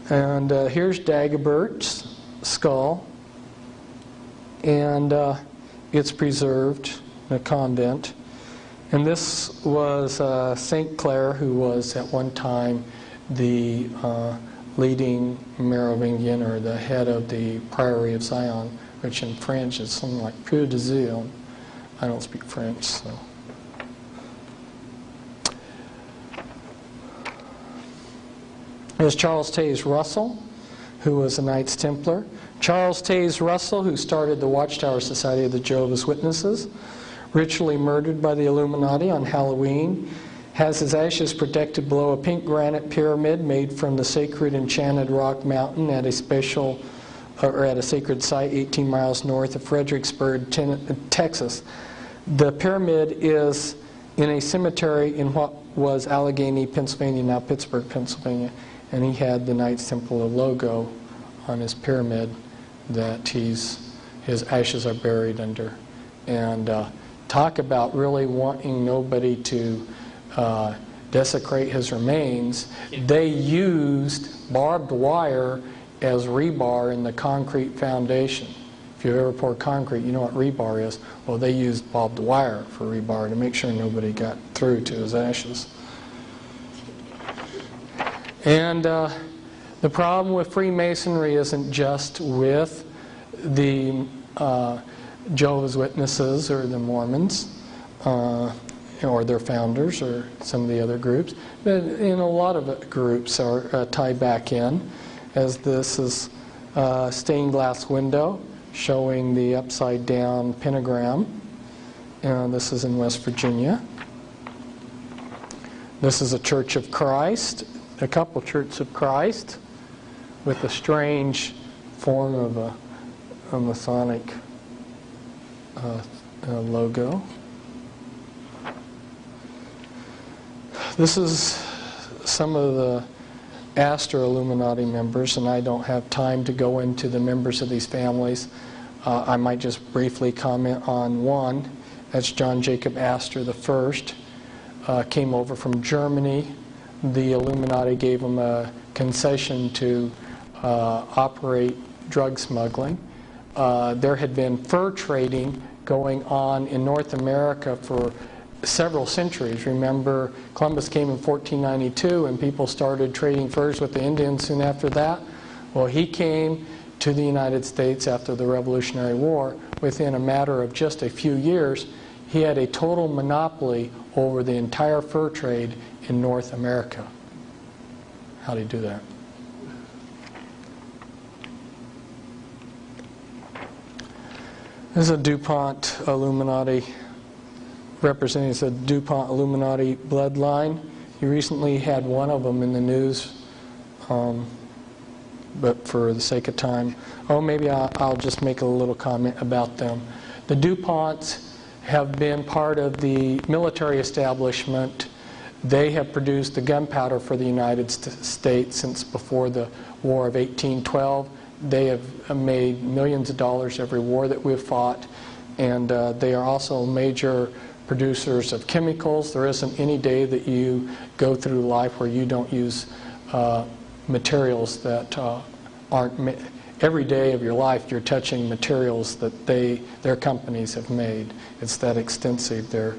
And here's Dagobert's skull, and it's preserved in a convent. And this was St. Clair, who was at one time the leading Merovingian, or the head of the Priory of Zion, which in French is something like Peu de Zion. I don't speak French, so. There's Charles Taze Russell, who was a Knights Templar. Charles Taze Russell, who started the Watchtower Society of the Jehovah's Witnesses, ritually murdered by the Illuminati on Halloween, has his ashes protected below a pink granite pyramid made from the sacred enchanted rock mountain at a special, or at a sacred site 18 miles north of Fredericksburg, Texas. The pyramid is in a cemetery in what was Allegheny, Pennsylvania, now Pittsburgh, Pennsylvania, and he had the Knights Templar logo on his pyramid that his ashes are buried under. And talk about really wanting nobody to desecrate his remains. They used barbed wire as rebar in the concrete foundation. If you ever pour concrete, you know what rebar is. Well, they used barbed wire for rebar to make sure nobody got through to his ashes. And the problem with Freemasonry isn't just with the Jehovah's Witnesses or the Mormons, or their founders, or some of the other groups, but a lot of groups are tied back in, as this is a stained glass window showing the upside down pentagram, and this is in West Virginia. This is a Church of Christ, a couple Churches of Christ, with a strange form of a Masonic logo. This is some of the Astor Illuminati members, and I don't have time to go into the members of these families. I might just briefly comment on one. That's John Jacob Astor I. Came over from Germany. The Illuminati gave him a concession to operate drug smuggling. There had been fur trading going on in North America for several centuries. Remember, Columbus came in 1492 and people started trading furs with the Indians soon after that. Well, he came to the United States after the Revolutionary War. Within a matter of just a few years, he had a total monopoly over the entire fur trade in North America. How did he do that? This is a DuPont Illuminati, representing the DuPont Illuminati bloodline. You recently had one of them in the news, but for the sake of time, maybe I'll just make a little comment about them. The DuPonts have been part of the military establishment. They have produced the gunpowder for the United States since before the War of 1812. They have made millions of dollars every war that we've fought, and they are also major producers of chemicals. There isn't any day that you go through life where you don't use materials that aren't. Every day of your life you're touching materials that their companies have made. It's that extensive, their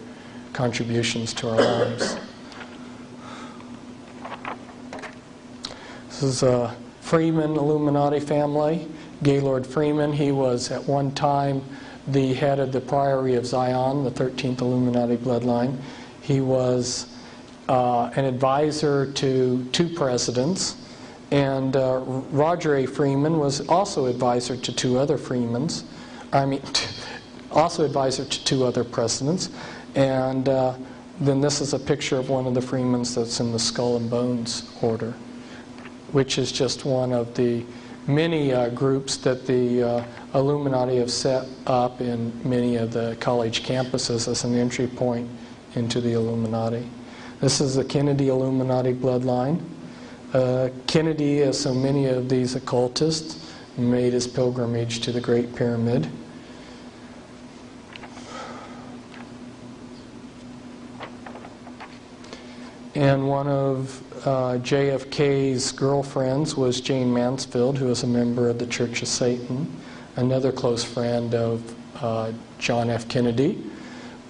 contributions to our lives. This is a Freeman Illuminati family. Gaylord Freeman, he was at one time the head of the Priory of Zion, the 13th Illuminati bloodline. He was an advisor to 2 presidents. And Roger A. Freeman was also advisor to 2 other Freemans. Also advisor to 2 other presidents. And then this is a picture of one of the Freemans that's in the Skull and Bones order, which is just one of the many groups that the Illuminati have set up in many of the college campuses as an entry point into the Illuminati. This is the Kennedy Illuminati bloodline. Kennedy, as so many of these occultists, made his pilgrimage to the Great Pyramid. And one of JFK's girlfriends was Jane Mansfield, who was a member of the Church of Satan. Another close friend of John F. Kennedy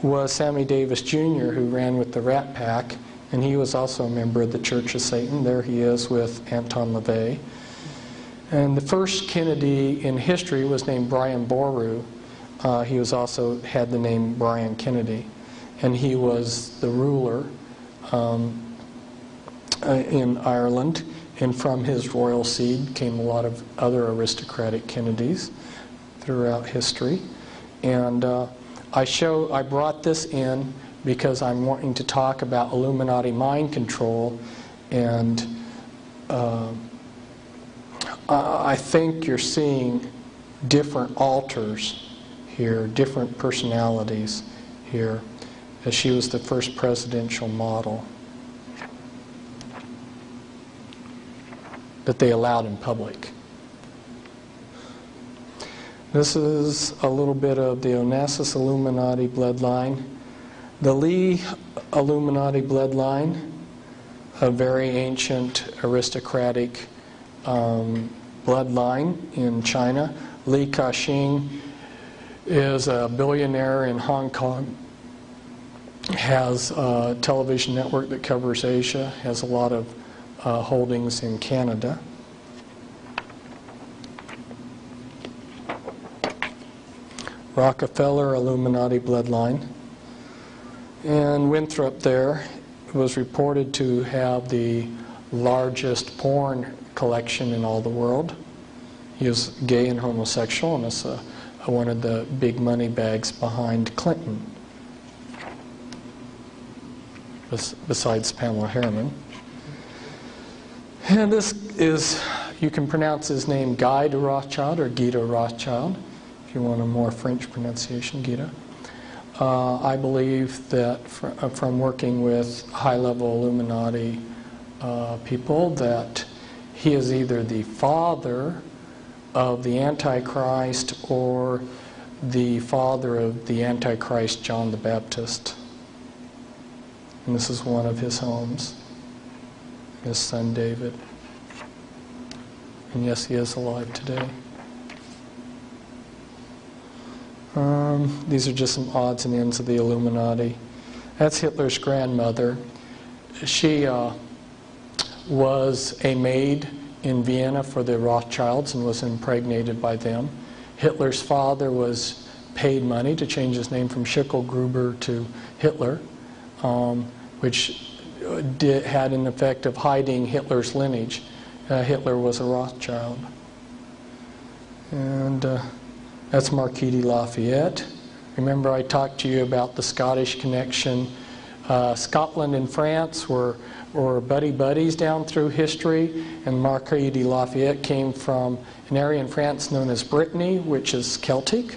was Sammy Davis Jr., who ran with the Rat Pack, and he was also a member of the Church of Satan. There he is with Anton LaVey. And the first Kennedy in history was named Brian Boru. He was also had the name Brian Kennedy, and he was the ruler in Ireland, and from his royal seed came a lot of other aristocratic Kennedys throughout history. And I brought this in because I'm wanting to talk about Illuminati mind control, and I think you're seeing different alters here, different personalities here, as she was the first presidential model that they allowed in public. This is a little bit of the Onassis Illuminati bloodline. The Lee Illuminati bloodline, a very ancient aristocratic bloodline in China. Li Ka-shing is a billionaire in Hong Kong, has a television network that covers Asia, has a lot of holdings in Canada. Rockefeller Illuminati bloodline. And Winthrop there was reported to have the largest porn collection in all the world. He was gay and homosexual, and is one of the big money bags behind Clinton, besides Pamela Harriman. And this is, you can pronounce his name Guy de Rothschild or Guy de Rothschild, if you want a more French pronunciation, Guido. I believe that from working with high-level Illuminati people, that he is either the father of the Antichrist or the father of the Antichrist John the Baptist. And this is one of his homes, his son David. And yes, he is alive today. These are just some odds and ends of the Illuminati. That's Hitler's grandmother. She was a maid in Vienna for the Rothschilds and was impregnated by them. Hitler's father was paid money to change his name from Schicklgruber to Hitler, which had an effect of hiding Hitler's lineage. Hitler was a Rothschild. And That's Marquis de Lafayette. Remember I talked to you about the Scottish connection. Scotland and France were buddy-buddies down through history, and Marquis de Lafayette came from an area in France known as Brittany, which is Celtic,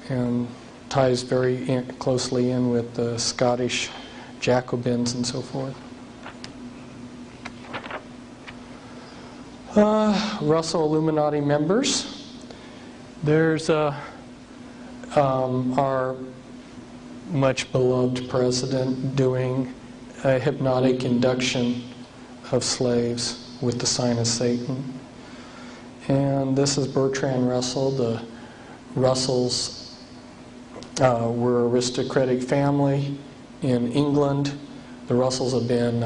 and ties very closely in with the Scottish Jacobins and so forth. Russell Illuminati members. There's our much beloved president doing a hypnotic induction of slaves with the sign of Satan. And this is Bertrand Russell. The Russells were an aristocratic family in England. The Russells have been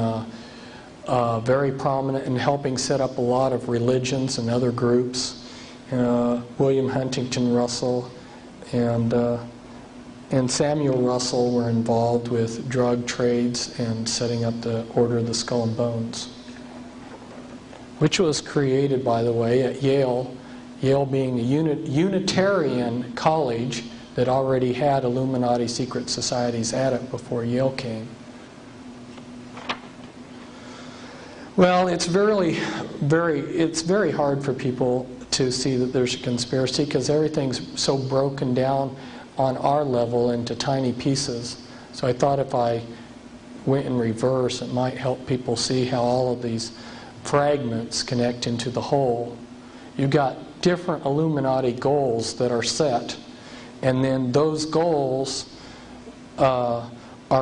very prominent in helping set up a lot of religions and other groups. William Huntington Russell and Samuel Russell were involved with drug trades and setting up the Order of the Skull and Bones, which was created, by the way, at Yale. Yale being a Unitarian college that already had Illuminati secret societies at it before Yale came. Well, it's very hard for people to see that there's a conspiracy because everything's so broken down on our level into tiny pieces. So I thought if I went in reverse, it might help people see how all of these fragments connect into the whole. You've got different Illuminati goals that are set, and then those goals are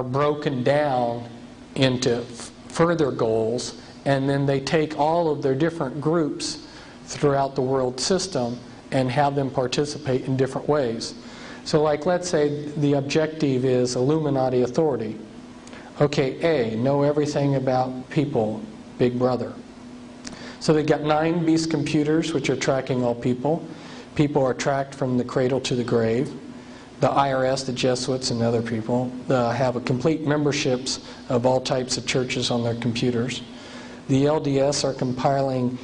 broken down into further goals, and then they take all of their different groups throughout the world system and have them participate in different ways. So like, let's say the objective is Illuminati authority. Okay, A, know everything about people, Big Brother. So they've got 9 beast computers which are tracking all people. People are tracked from the cradle to the grave. The IRS, the Jesuits, and other people have a complete memberships of all types of churches on their computers. The LDS are compiling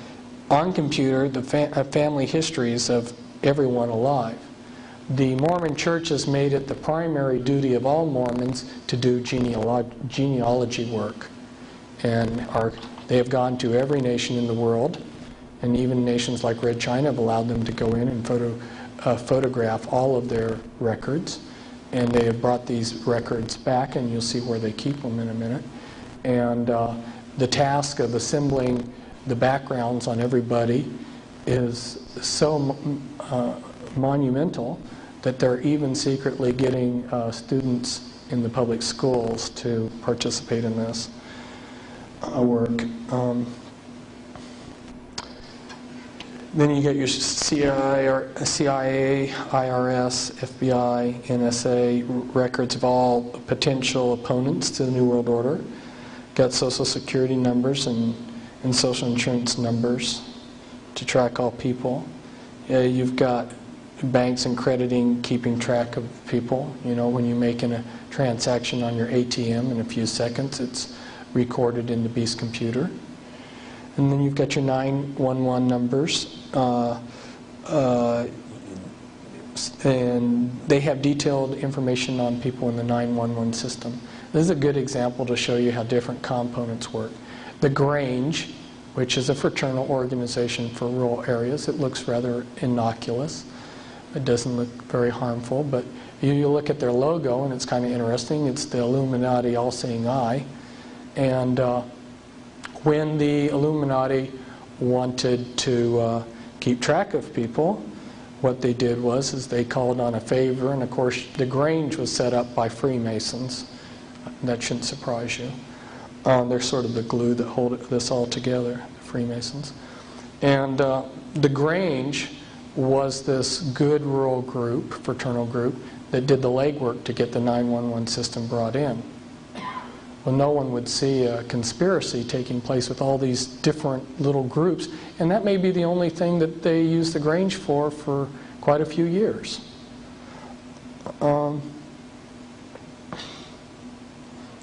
on computer the family histories of everyone alive. The Mormon Church has made it the primary duty of all Mormons to do genealogy work. And they have gone to every nation in the world, and even nations like Red China have allowed them to go in and photograph all of their records. And they have brought these records back, and you'll see where they keep them in a minute. And the task of assembling the backgrounds on everybody is so monumental that they're even secretly getting students in the public schools to participate in this work. Then you get your CIA, IRS, FBI, NSA records of all potential opponents to the New World Order. Got Social Security numbers and Social Insurance numbers to track all people. You've got banks and crediting keeping track of people. You know, when you're making a transaction on your ATM in a few seconds, it's recorded in the beast computer. And then you've got your 911 numbers. And they have detailed information on people in the 911 system. This is a good example to show you how different components work. The Grange, which is a fraternal organization for rural areas, it looks rather innocuous. It doesn't look very harmful, but you look at their logo and it's kind of interesting. It's the Illuminati all-seeing eye. And when the Illuminati wanted to keep track of people, what they did was they called on a favor, and of course the Grange was set up by Freemasons. That shouldn't surprise you. They're sort of the glue that hold this all together, the Freemasons. And the Grange was this good rural group, fraternal group, that did the legwork to get the 911 system brought in. Well, no one would see a conspiracy taking place with all these different little groups, and that may be the only thing that they used the Grange for quite a few years.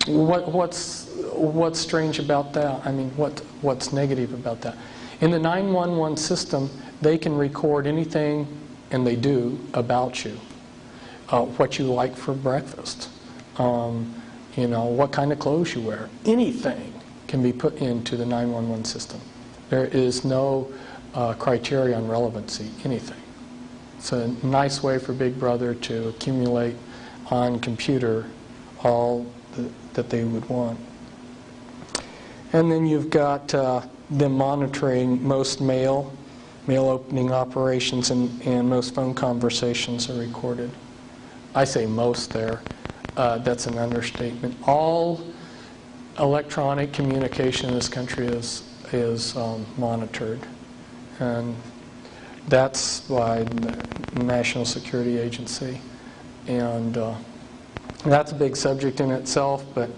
What's strange about that? I mean, what's negative about that? In the 911 system, they can record anything and they do, about you. What you like for breakfast, you know, what kind of clothes you wear. Anything can be put into the 911 system. There is no criteria on relevancy, anything. It's a nice way for Big Brother to accumulate on computer all that they would want. And then you've got them monitoring most mail opening operations, and most phone conversations are recorded. I say most there. That's an understatement. All electronic communication in this country is monitored. And that's by the National Security Agency. And that's a big subject in itself, but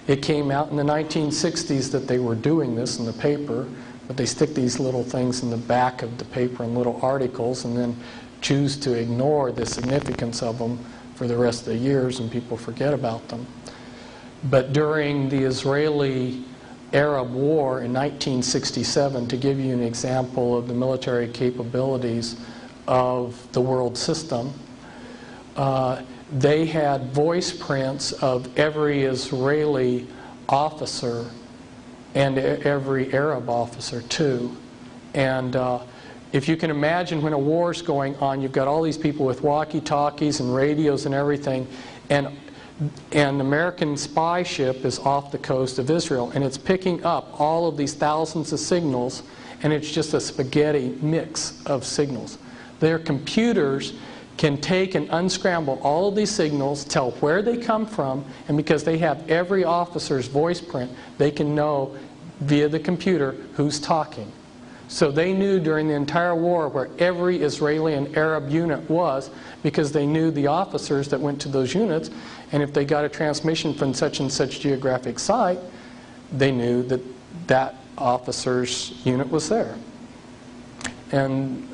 it came out in the 1960s that they were doing this in the paper, but they stick these little things in the back of the paper in little articles and then choose to ignore the significance of them for the rest of the years, and people forget about them. But during the Israeli-Arab War in 1967, to give you an example of the military capabilities of the world system, they had voice prints of every Israeli officer and every Arab officer too. And if you can imagine, when a war's going on, you've got all these people with walkie-talkies and radios and everything, and an American spy ship is off the coast of Israel, and it's picking up all of these thousands of signals, and it's just a spaghetti mix of signals. Their computers can take and unscramble all of these signals, tell where they come from, and because they have every officer's voice print, they can know via the computer who's talking. So they knew during the entire war where every Israeli and Arab unit was, because they knew the officers that went to those units, and if they got a transmission from such and such geographic site, they knew that that officer's unit was there. And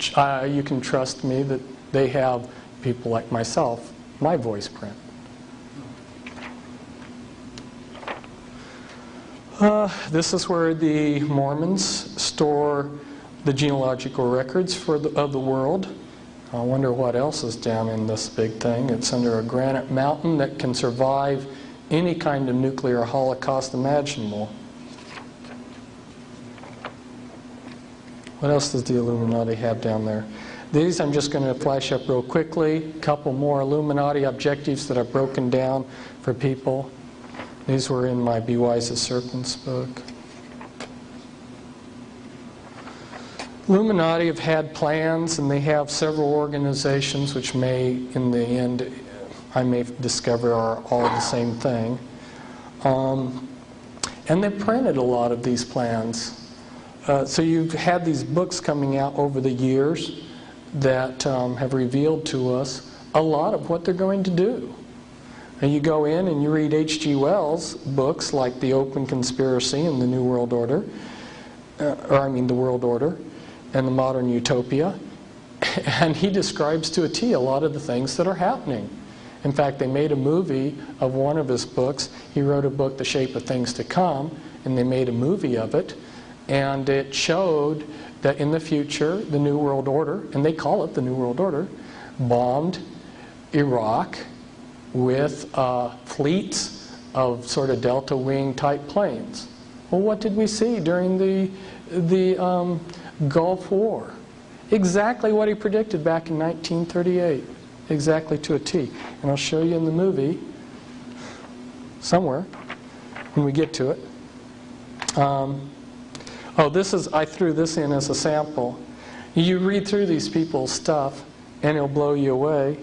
you can trust me that they have people like myself, my voice print. This is where the Mormons store the genealogical records of the world. I wonder what else is down in this big thing. It's under a granite mountain that can survive any kind of nuclear holocaust imaginable. What else does the Illuminati have down there? These I'm just going to flash up real quickly. A couple more Illuminati objectives that I've broken down for people. These were in my Be Wise as Serpents book. Illuminati have had plans, and they have several organizations which may, in the end, I may discover are all the same thing. And they've printed a lot of these plans. So you've had these books coming out over the years that have revealed to us a lot of what they're going to do. And you go in and you read H.G. Wells' books like The Open Conspiracy and the New World Order, the World Order and the Modern Utopia, and he describes to a T a lot of the things that are happening. In fact, they made a movie of one of his books. He wrote a book, The Shape of Things to Come, and they made a movie of it, and it showed that in the future, the New World Order, and they call it the New World Order, bombed Iraq with fleets of sort of delta wing type planes. Well, what did we see during the Gulf War? Exactly what he predicted back in 1938, exactly to a T. And I'll show you in the movie somewhere when we get to it. I threw this in as a sample. You read through these people's stuff and it'll blow you away,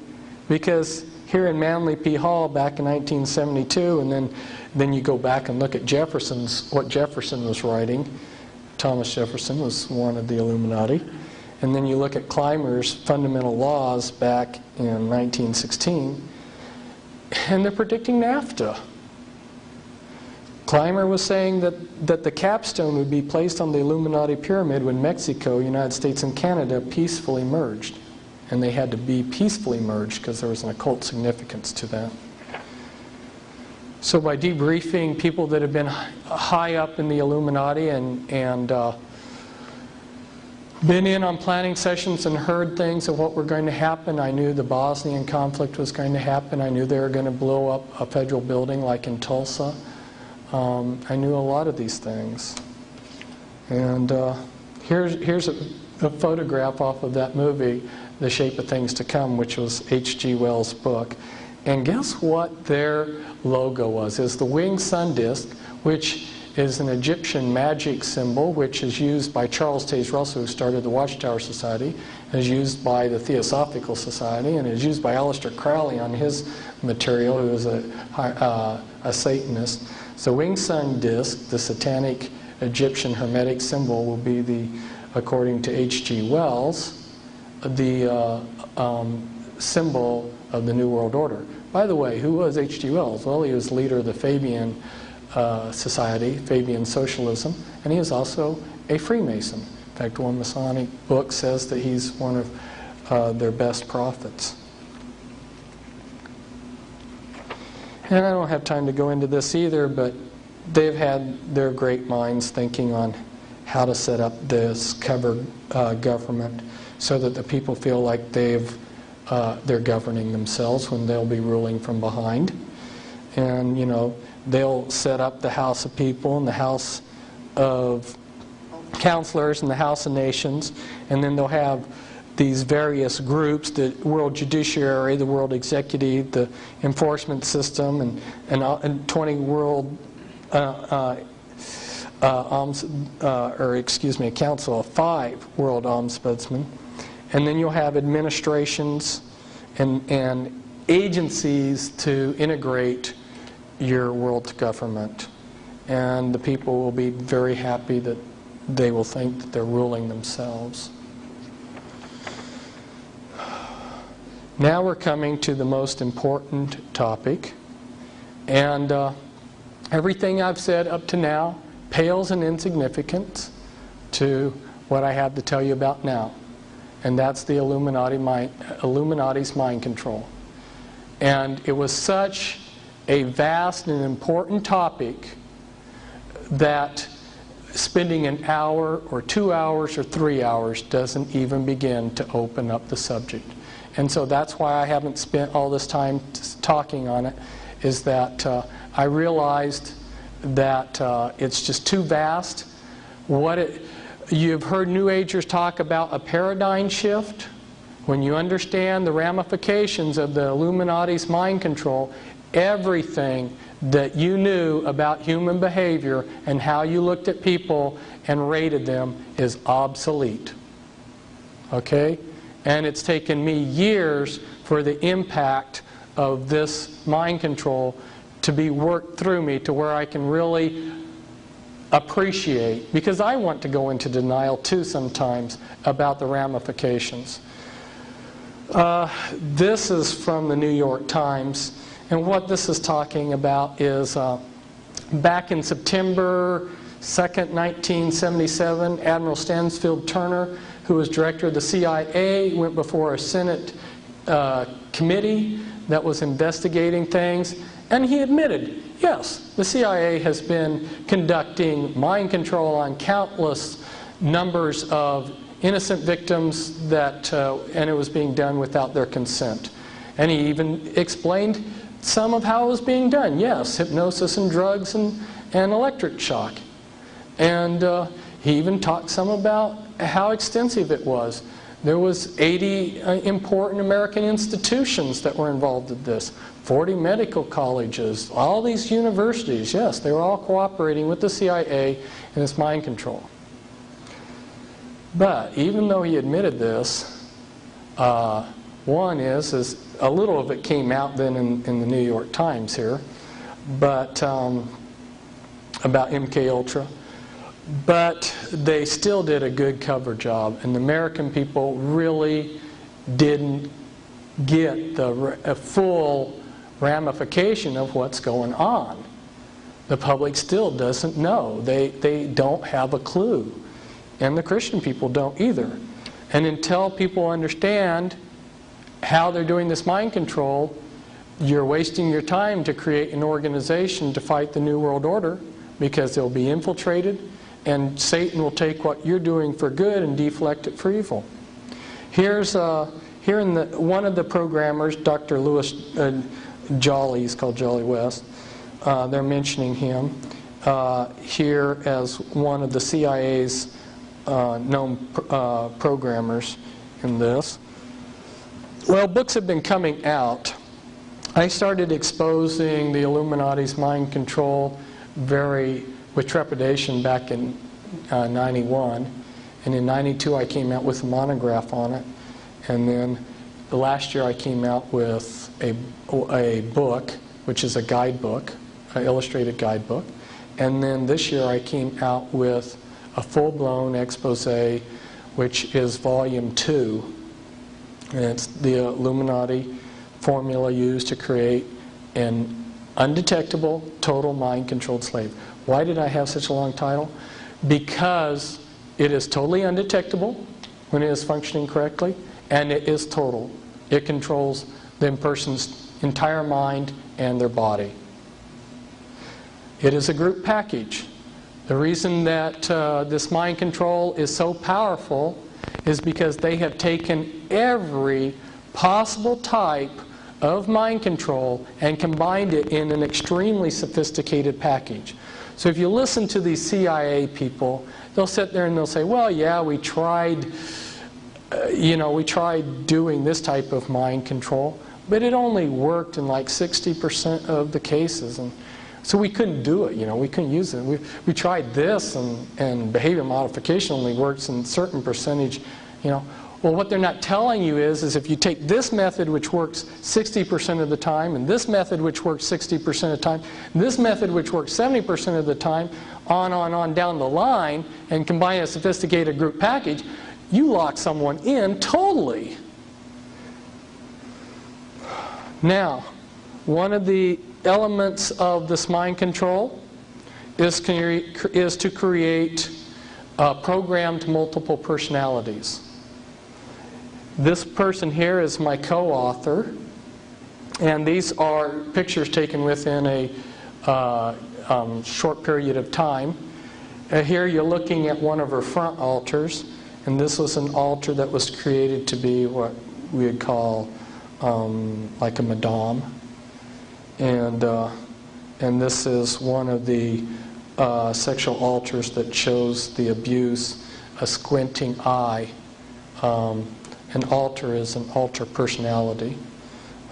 because here in Manly P. Hall back in 1972, and then you go back and look at what Jefferson was writing. Thomas Jefferson was one of the Illuminati. And then you look at Clymer's Fundamental Laws back in 1916, and they're predicting NAFTA. Clymer was saying that the capstone would be placed on the Illuminati pyramid when Mexico, United States, and Canada peacefully merged. And they had to be peacefully merged because there was an occult significance to that. So by debriefing people that have been high up in the Illuminati and been in on planning sessions and heard things of what were going to happen. I knew the Bosnian conflict was going to happen. I knew they were going to blow up a federal building like in Tulsa. I knew a lot of these things. And here's a photograph off of that movie, The Shape of Things to Come, which was H.G. Wells' book. And guess what their logo was? It's the winged sun disk, which is an Egyptian magic symbol, which is used by Charles Taze Russell, who started the Watchtower Society, and is used by the Theosophical Society, and is used by Aleister Crowley on his material, who is a Satanist. So winged sun disk, the satanic Egyptian hermetic symbol, will be the, according to H.G. Wells, the symbol of the New World Order. By the way, who was H.G. Wells? Well, he was leader of the Fabian Society, Fabian Socialism, and he is also a Freemason. In fact, one Masonic book says that he's one of their best prophets. And I don't have time to go into this either, but they've had their great minds thinking on how to set up this cover government so that the people feel like they're governing themselves when they'll be ruling from behind. And, you know, they'll set up the House of People and the House of Counselors and the House of Nations, and then they'll have these various groups, the World Judiciary, the World Executive, the Enforcement System, and 20 World a council of 5 World Ombudsmen. And then you'll have administrations and agencies to integrate your world government. And the people will be very happy that they will think that they're ruling themselves. Now we're coming to the most important topic. And everything I've said up to now pales in insignificance to what I have to tell you about now. And that's the Illuminati's mind control. And it was such a vast and important topic that spending an hour or 2 hours or 3 hours doesn't even begin to open up the subject. And so that's why I haven't spent all this time talking on it, is that I realized that it's just too vast. You've heard New Agers talk about a paradigm shift. When you understand the ramifications of the Illuminati's mind control, everything that you knew about human behavior and how you looked at people and rated them is obsolete. Okay? And it's taken me years for the impact of this mind control to be worked through me to where I can really appreciate, because I want to go into denial too sometimes about the ramifications. This is from the New York Times, and what this is talking about is back in September 2nd, 1977, Admiral Stansfield Turner, who was director of the CIA, went before a Senate committee that was investigating things, and he admitted, yes, the CIA has been conducting mind control on countless numbers of innocent victims and it was being done without their consent. And he even explained some of how it was being done. Yes, hypnosis and drugs and electric shock. And he even talked some about how extensive it was. There was 80 important American institutions that were involved in this. 40 medical colleges, all these universities, yes, they were all cooperating with the CIA in this mind control. But even though he admitted this, one is a little of it came out then in the New York Times here, but about MKUltra. But they still did a good cover job, and the American people really didn't get the full ramification of what's going on. The public still doesn't know. They don't have a clue. And the Christian people don't either. And until people understand how they're doing this mind control, you're wasting your time to create an organization to fight the New World Order, because they'll be infiltrated. and Satan will take what you're doing for good and deflect it for evil. Here in one of the programmers, Dr. Lewis Jolly, he's called Jolly West, they're mentioning him here as one of the CIA's known programmers in this. Well, books have been coming out. I started exposing the Illuminati's mind control with trepidation back in 91, and in 92 I came out with a monograph on it, and then the last year I came out with a book, which is a guidebook, an illustrated guidebook, and then this year I came out with a full-blown expose, which is volume 2, and it's the Illuminati formula used to create an undetectable, total mind-controlled slave. Why did I have such a long title? Because it is totally undetectable when it is functioning correctly, and it is total. It controls the person's entire mind and their body. It is a group package. The reason that this mind control is so powerful is because they have taken every possible type of mind control and combined it in an extremely sophisticated package. So if you listen to these CIA people, they'll sit there and they'll say, well, yeah, we tried doing this type of mind control, but it only worked in like 60% of the cases, and so we couldn't do it, we couldn't use it. We tried this, and behavior modification only works in a certain percentage, Well, what they're not telling you is if you take this method, which works 60% of the time, and this method, which works 60% of the time, and this method, which works 70% of the time, on down the line, and combine a sophisticated group package, you lock someone in totally. Now, one of the elements of this mind control is to create programmed multiple personalities. This person here is my co-author, and these are pictures taken within a short period of time. Here you're looking at one of her front altars, and this was an altar that was created to be what we would call like a madame. And this is one of the sexual altars that shows the abuse, a squinting eye. An altar is an altar personality.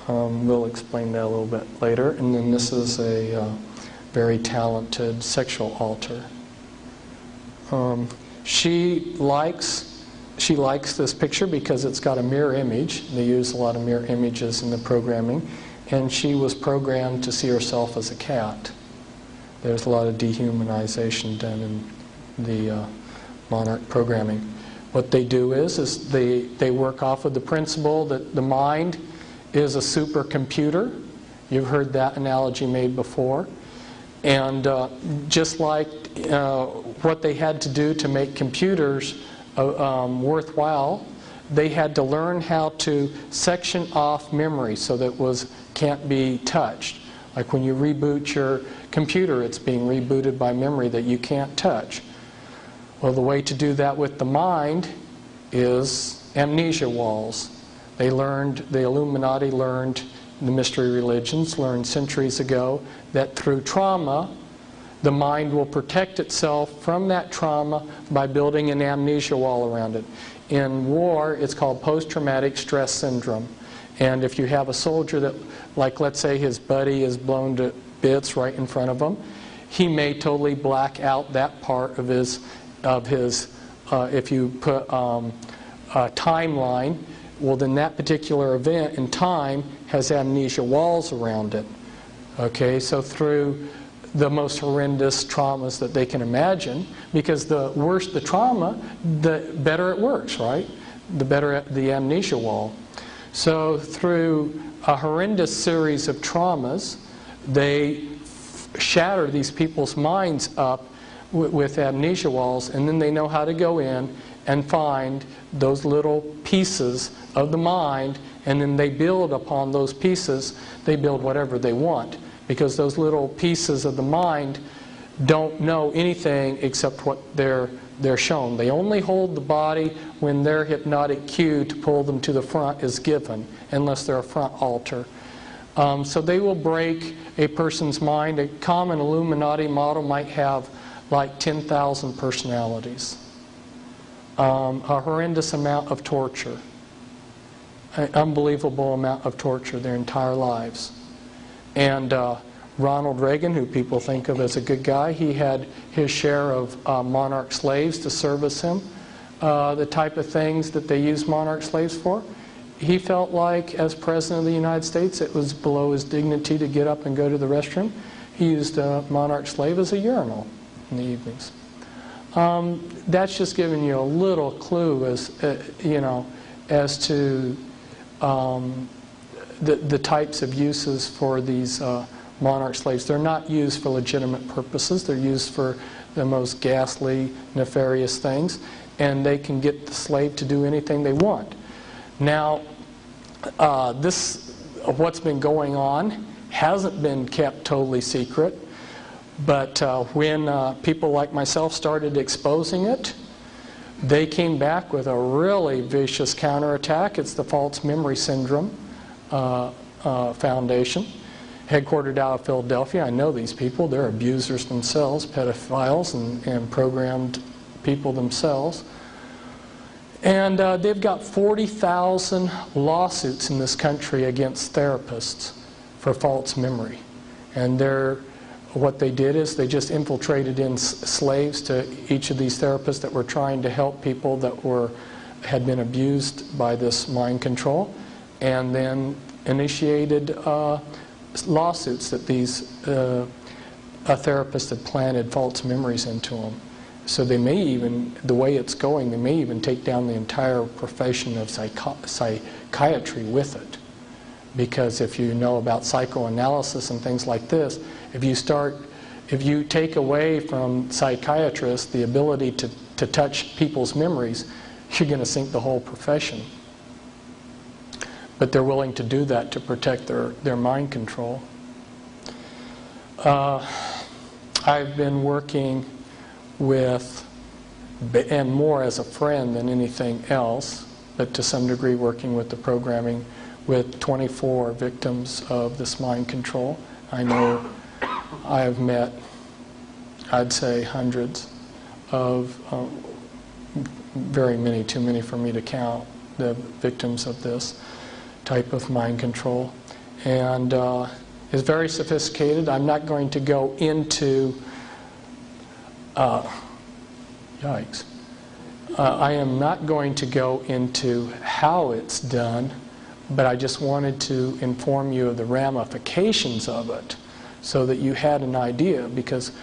We'll explain that a little bit later. And then this is a very talented sexual altar. She likes this picture because it's got a mirror image. They use a lot of mirror images in the programming. And she was programmed to see herself as a cat. There's a lot of dehumanization done in the monarch programming. What they do is they work off of the principle that the mind is a supercomputer. You've heard that analogy made before. And just like what they had to do to make computers worthwhile, they had to learn how to section off memory so that it can't be touched. Like when you reboot your computer, it's being rebooted by memory that you can't touch. Well, the way to do that with the mind is amnesia walls. The Illuminati learned, the mystery religions learned centuries ago that through trauma, the mind will protect itself from that trauma by building an amnesia wall around it. In war, it's called post-traumatic stress syndrome. And if you have a soldier that, like let's say his buddy is blown to bits right in front of him, he may totally black out that part of his if you put a timeline, well then that particular event in time has amnesia walls around it. Okay, so through the most horrendous traumas that they can imagine, because the worse the trauma, the better it works, right? The better the amnesia wall. So through a horrendous series of traumas, they shatter these people's minds up with amnesia walls, and then they know how to go in and find those little pieces of the mind, and then they build upon those pieces. They build whatever they want, because those little pieces of the mind, don't know anything except what they're shown. They only hold the body when their hypnotic cue to pull them to the front is given, unless they're a front altar. So they will break a person's mind. A common Illuminati model might have like 10,000 personalities. A horrendous amount of torture. An unbelievable amount of torture their entire lives. And Ronald Reagan, who people think of as a good guy, he had his share of monarch slaves to service him. The type of things that they use monarch slaves for. He felt like, as President of the United States, it was below his dignity to get up and go to the restroom. He used a monarch slave as a urinal in the evenings. That's just giving you a little clue as as to the types of uses for these monarch slaves. They're not used for legitimate purposes. They're used for the most ghastly, nefarious things, and they can get the slave to do anything they want. Now, what's been going on hasn't been kept totally secret, but when people like myself started exposing it, they came back with a really vicious counterattack. It's the False Memory Syndrome Foundation, headquartered out of Philadelphia. I know these people. They're abusers themselves, pedophiles, and programmed people themselves. And they've got 40,000 lawsuits in this country against therapists for false memory. And what they did is they just infiltrated in slaves to each of these therapists that were trying to help people that had been abused by this mind control, and then initiated lawsuits that a therapist had planted false memories into them. So they may even, the way it's going, they may even take down the entire profession of psychiatry with it. Because if you know about psychoanalysis and things like this, if you take away from psychiatrists the ability to touch people's memories, you're going to sink the whole profession. But they're willing to do that to protect their mind control. I've been working with, and more as a friend than anything else, but to some degree working with the programming, with 24 victims of this mind control. I know I have met, I'd say, hundreds of, very many, too many for me to count, the victims of this type of mind control. And it's very sophisticated. I'm not going to go into yikes. I am not going to go into how it's done, but I just wanted to inform you of the ramifications of it so that you had an idea, because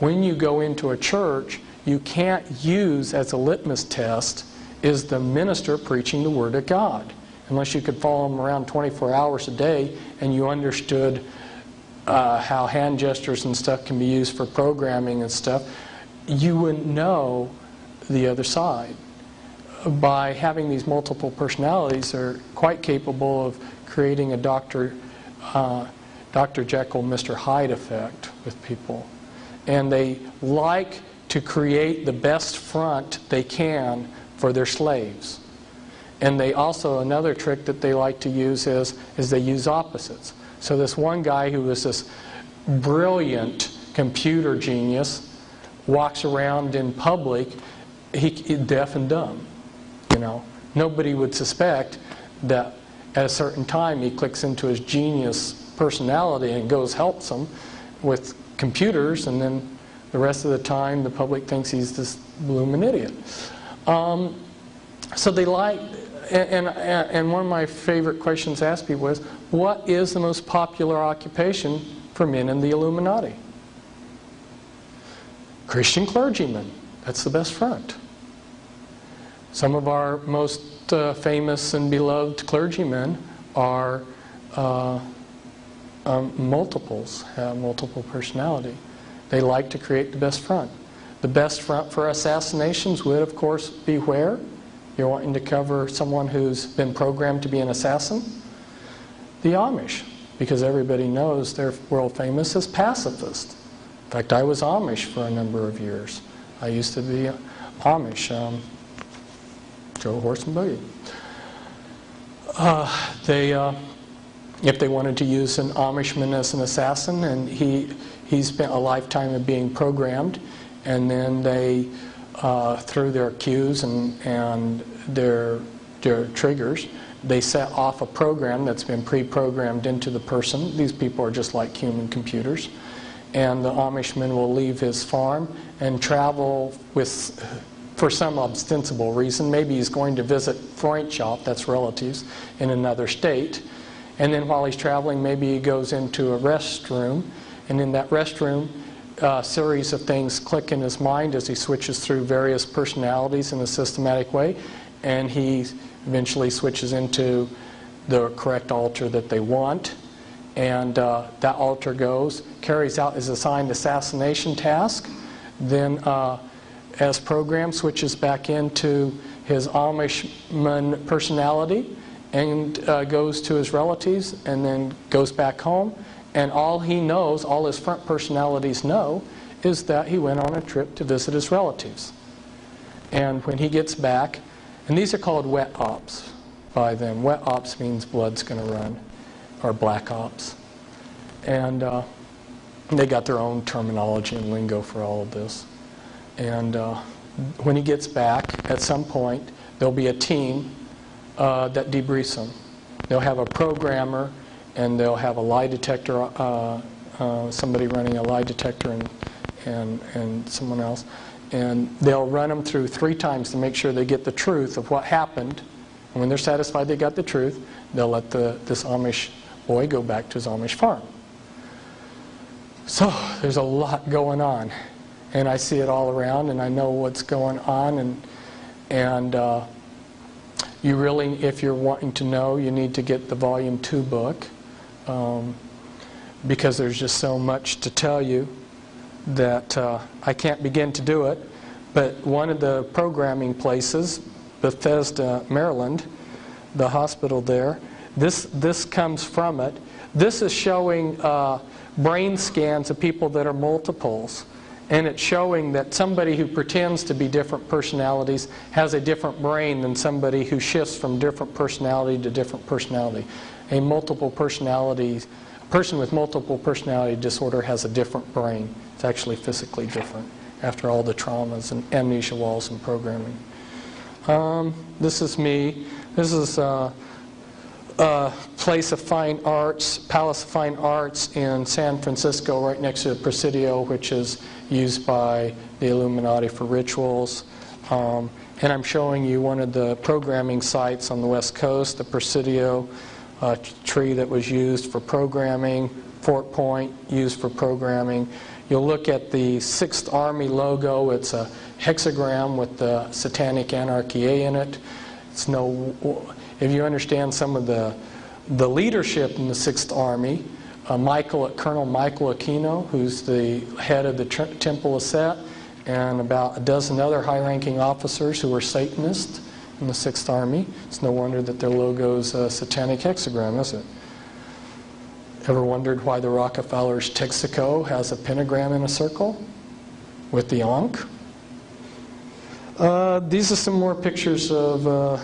when you go into a church, you can't use as a litmus test, is the minister preaching the Word of God? Unless you could follow them around 24 hours a day and you understood how hand gestures and stuff can be used for programming and stuff, you wouldn't know the other side. By having these multiple personalities, they're quite capable of creating a Dr. Jekyll, Mr. Hyde effect with people. And they like to create the best front they can for their slaves. And they also, another trick that they like to use is they use opposites. So this one guy who was this brilliant computer genius walks around in public, he's deaf and dumb. You know, nobody would suspect that at a certain time he clicks into his genius personality and helps them with computers, and then the rest of the time the public thinks he's this blooming idiot. So they like, and one of my favorite questions to ask people is, what is the most popular occupation for men in the Illuminati? Christian clergymen. That's the best front. Some of our most famous and beloved clergymen are multiples, have multiple personality. They like to create the best front. The best front for assassinations would, of course, be where? You're wanting to cover someone who's been programmed to be an assassin? The Amish, because everybody knows they're world famous as pacifists. fact, I was Amish for a number of years. I used to be Amish, drove horse and buggy. If they wanted to use an Amishman as an assassin, and he spent a lifetime of being programmed, and then they, through their cues and their triggers, they set off a program that's been pre-programmed into the person. These people are just like human computers. And the Amishman will leave his farm and travel for some ostensible reason. Maybe he's going to visit Freundschaft, that's relatives, in another state. And then while he's traveling, maybe he goes into a restroom. And in that restroom, a series of things click in his mind as he switches through various personalities in a systematic way. And he eventually switches into the correct altar that they want. And that altar carries out his assigned assassination task. Then, as programmed, switches back into his Amishman personality and goes to his relatives and then goes back home. And all he knows, all his front personalities know, is that he went on a trip to visit his relatives. And when he gets back, and these are called wet ops by them. Wet ops means blood's going to run, or black ops. And they got their own terminology and lingo for all of this. And when he gets back, at some point, there'll be a team that debriefs him. They'll have a programmer, and they'll have a lie detector, somebody running a lie detector and someone else. And they'll run them through 3 times to make sure they get the truth of what happened. And when they're satisfied they got the truth, they'll let this Amish boy go back to his Amish farm. So there's a lot going on. And I see it all around, and I know what's going on. And you really, if you're wanting to know, you need to get the Volume 2 book. Because there's just so much to tell you that I can't begin to do it. But one of the programming places, Bethesda, Maryland, the hospital there, this comes from it. This is showing brain scans of people that are multiples. And it's showing that somebody who pretends to be different personalities has a different brain than somebody who shifts from different personality to different personality. A person with multiple personality disorder has a different brain. It's actually physically different after all the traumas and amnesia walls and programming. This is me. This is place of fine arts, Palace of Fine Arts in San Francisco, right next to the Presidio, which is used by the Illuminati for rituals. And I'm showing you one of the programming sites on the West Coast, the Presidio tree that was used for programming, Fort Point used for programming. You'll look at the 6th Army logo. It's a hexagram with the Satanic Anarchy A in it. It's if you understand some of the leadership in the 6th Army, Colonel Michael Aquino, who's the head of the Temple of Set, and about a dozen other high-ranking officers who were Satanists in the 6th Army. It's no wonder that their logo's a satanic hexagram, is it? Ever wondered why the Rockefellers' Texaco has a pentagram in a circle with the Ankh? These are some more pictures of,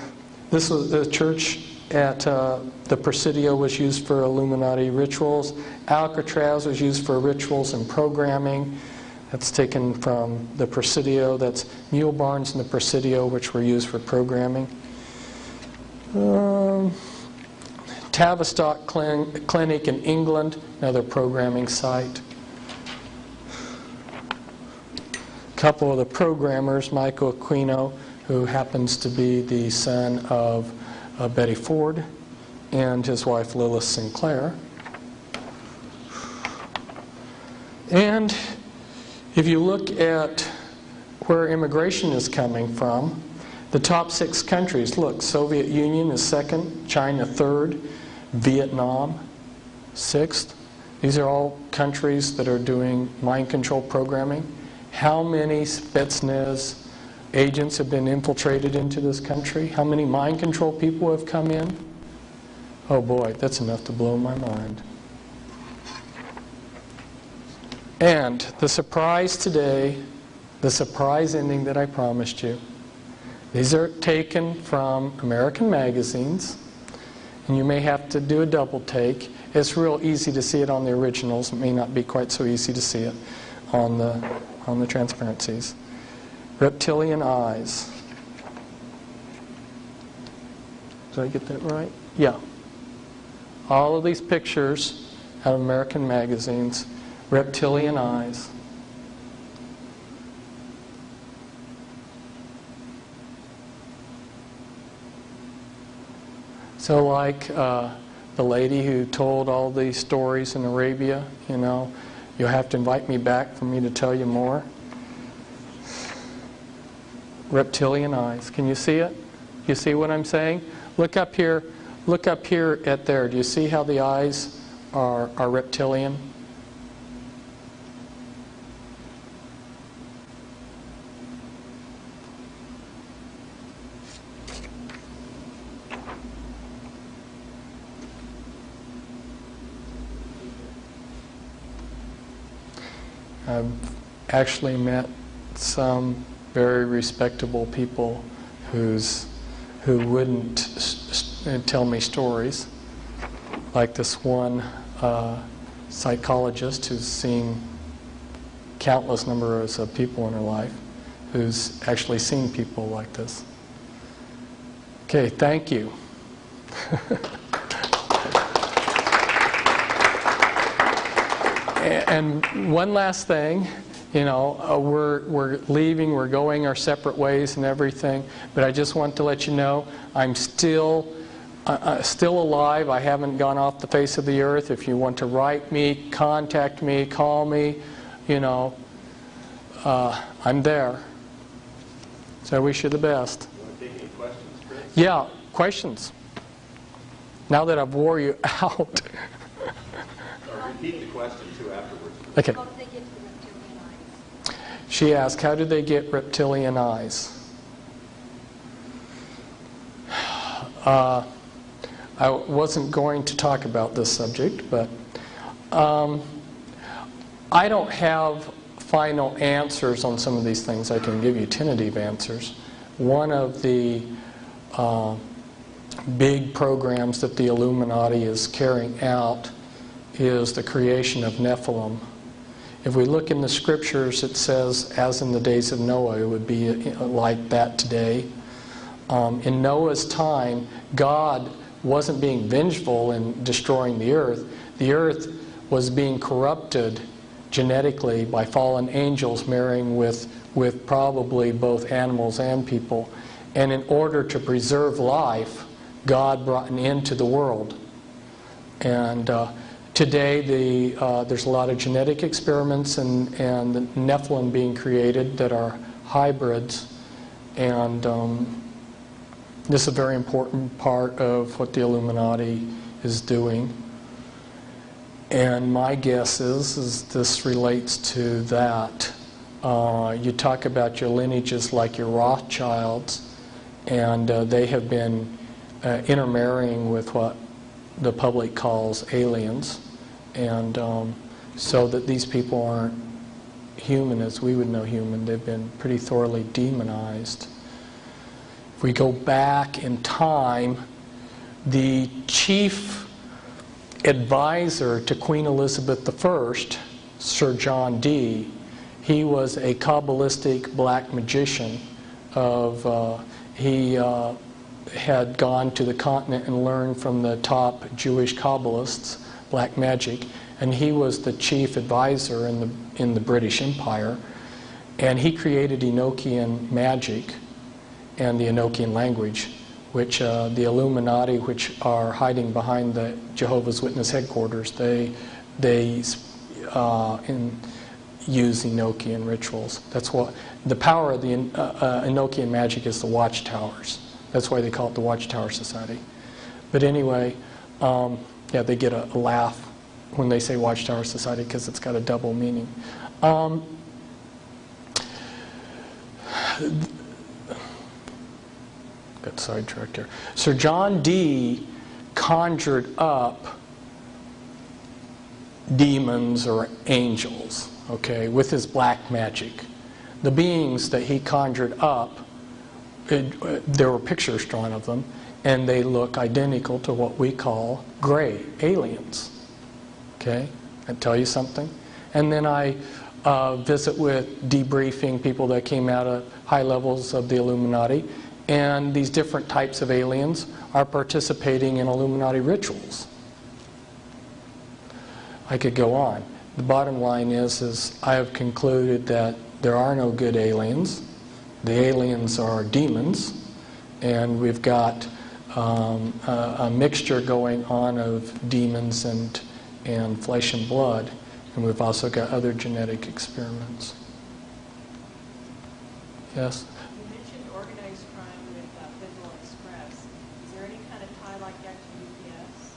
this was the church at the Presidio was used for Illuminati rituals. Alcatraz was used for rituals and programming. That's taken from the Presidio. That's mule barns in the Presidio, which were used for programming. Tavistock Clinic in England, another programming site. A couple of the programmers, Michael Aquino, who happens to be the son of Betty Ford, and his wife Lilith Sinclair. And if you look at where immigration is coming from, the top 6 countries, look, Soviet Union is 2nd, China 3rd, Vietnam 6th. These are all countries that are doing mind control programming. How many Spetsnaz agents have been infiltrated into this country? How many mind control people have come in? Oh boy, that's enough to blow my mind. And the surprise today, the surprise ending that I promised you, these are taken from American magazines, and you may have to do a double take. It's real easy to see it on the originals. It may not be quite so easy to see it on the transparencies. Reptilian eyes. Did I get that right? Yeah. All of these pictures out of American magazines, reptilian eyes. So like the lady who told all these stories in Arabia, you know, you'll have to invite me back for me to tell you more. Reptilian eyes. Can you see it? You see what I'm saying? Look up here. Look up here at there. Do you see how the eyes are reptilian? I've actually met some very respectable people who wouldn't tell me stories, like this one psychologist who's seen countless numbers of people in her life, who's actually seen people like this. Okay, thank you. And one last thing, you know, we're leaving, we're going our separate ways and everything, but I just want to let you know I'm still alive. I haven't gone off the face of the earth. If you want to write me, contact me, call me, you know, I'm there. So I wish you the best. You want to take any questions, Fritz? Yeah, questions. Now that I've wore you out. Repeat the question too afterwards. Okay. How did they get the reptilian eyes? She asked, how did they get reptilian eyes? I wasn't going to talk about this subject, but I don't have final answers on some of these things. I can give you tentative answers. One of the big programs that the Illuminati is carrying out is the creation of Nephilim. If we look in the scriptures, it says, as in the days of Noah, it would be like that today. In Noah's time, God wasn't being vengeful in destroying the earth. The earth was being corrupted genetically by fallen angels marrying with probably both animals and people. And in order to preserve life, God brought an end to the world. And today, there's a lot of genetic experiments and the Nephilim being created that are hybrids. And this is a very important part of what the Illuminati is doing. And my guess is this relates to that. You talk about your lineages like your Rothschilds, and they have been intermarrying with what the public calls aliens, and so that these people aren't human as we would know human. They've been pretty thoroughly demonized. If we go back in time, the chief advisor to Queen Elizabeth I, Sir John Dee, he was a Kabbalistic black magician. He had gone to the continent and learned from the top Jewish Kabbalists black magic, and he was the chief advisor in the British Empire, and he created Enochian magic and the Enochian language, which the Illuminati, which are hiding behind the Jehovah's Witness headquarters, they use Enochian rituals. That's what the power of the Enochian magic is. The watchtowers. That's why they call it the Watchtower Society. But anyway, yeah, they get a laugh when they say Watchtower Society because it's got a double meaning. Got sidetracked here. Sir John Dee conjured up demons or angels. okay, with his black magic. The beings that he conjured up, there were pictures drawn of them, and they look identical to what we call gray aliens. Okay, that tell you something? And then I visit with debriefing people that came out of high levels of the Illuminati, and these different types of aliens are participating in Illuminati rituals. I could go on. The bottom line is I have concluded that there are no good aliens. The aliens are demons, and we've got a mixture going on of demons and flesh and blood, and we've also got other genetic experiments. Yes? You mentioned organized crime with Federal Express. Is there any kind of tie like that to UPS?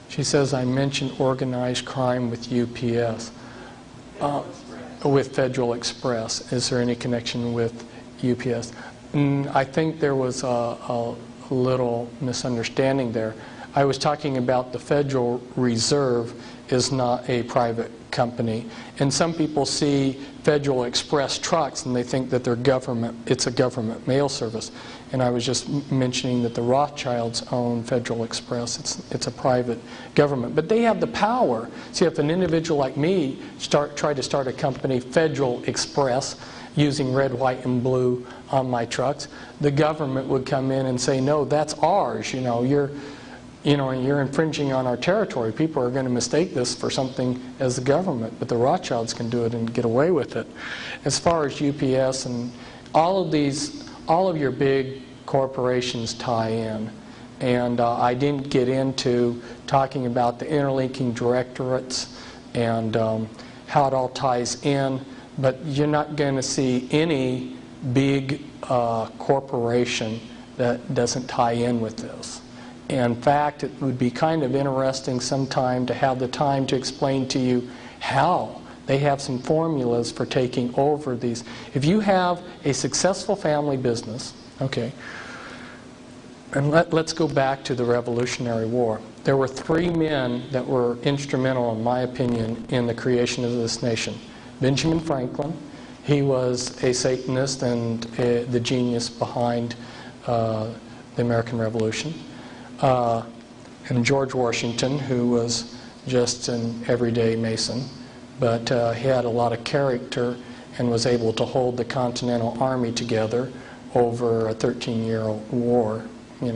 She says I mentioned organized crime with UPS. With Federal Express. Is there any connection with UPS? I think there was a little misunderstanding there. I was talking about the Federal Reserve is not a private company. And some people see Federal Express trucks and they think that they're government, it's a government mail service. And I was just mentioning that the Rothschilds own Federal Express. It's a private government. But they have the power. See, if an individual like me tried to start a company, Federal Express, using red, white, and blue on my trucks, the government would come in and say, no, that's ours. You're infringing on our territory. People are going to mistake this for something as the government, but the Rothschilds can do it and get away with it. As far as UPS and all of your big corporations tie in. And I didn't get into talking about the interlinking directorates and how it all ties in, but you're not going to see any big corporation that doesn't tie in with this. In fact, it would be kind of interesting sometime to have the time to explain to you how they have some formulas for taking over these. If you have a successful family business, okay, and let's go back to the Revolutionary War. There were 3 men that were instrumental, in my opinion, in the creation of this nation. Benjamin Franklin, he was a Satanist and the genius behind the American Revolution. And George Washington, who was just an everyday Mason, but he had a lot of character and was able to hold the Continental Army together over a 13-year war. A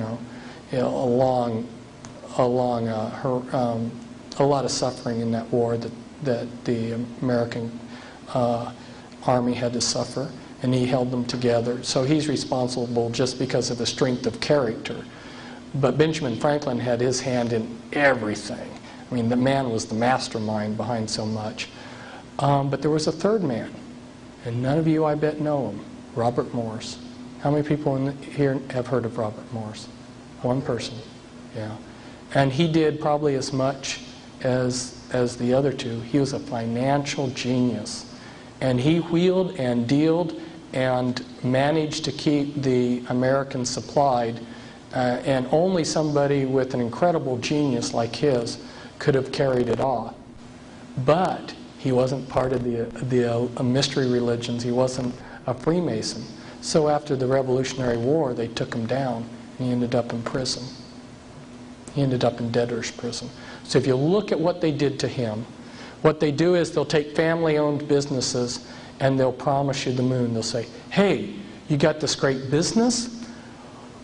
lot of suffering in that war that the American Army had to suffer, and he held them together. So he's responsible just because of the strength of character. But Benjamin Franklin had his hand in everything. I mean, the man was the mastermind behind so much. But there was a third man, and none of you, I bet, know him, Robert Morse. How many people here have heard of Robert Morse? One person, yeah. And he did probably as much as the other two. He was a financial genius. And he wheeled and dealed and managed to keep the Americans supplied. And only somebody with an incredible genius like his could have carried it off. But he wasn't part of the mystery religions. He wasn't a Freemason. So after the Revolutionary War, they took him down, and he ended up in prison. He ended up in debtor's prison. So if you look at what they did to him, what they do is they'll take family-owned businesses and they'll promise you the moon. They'll say, hey, you got this great business?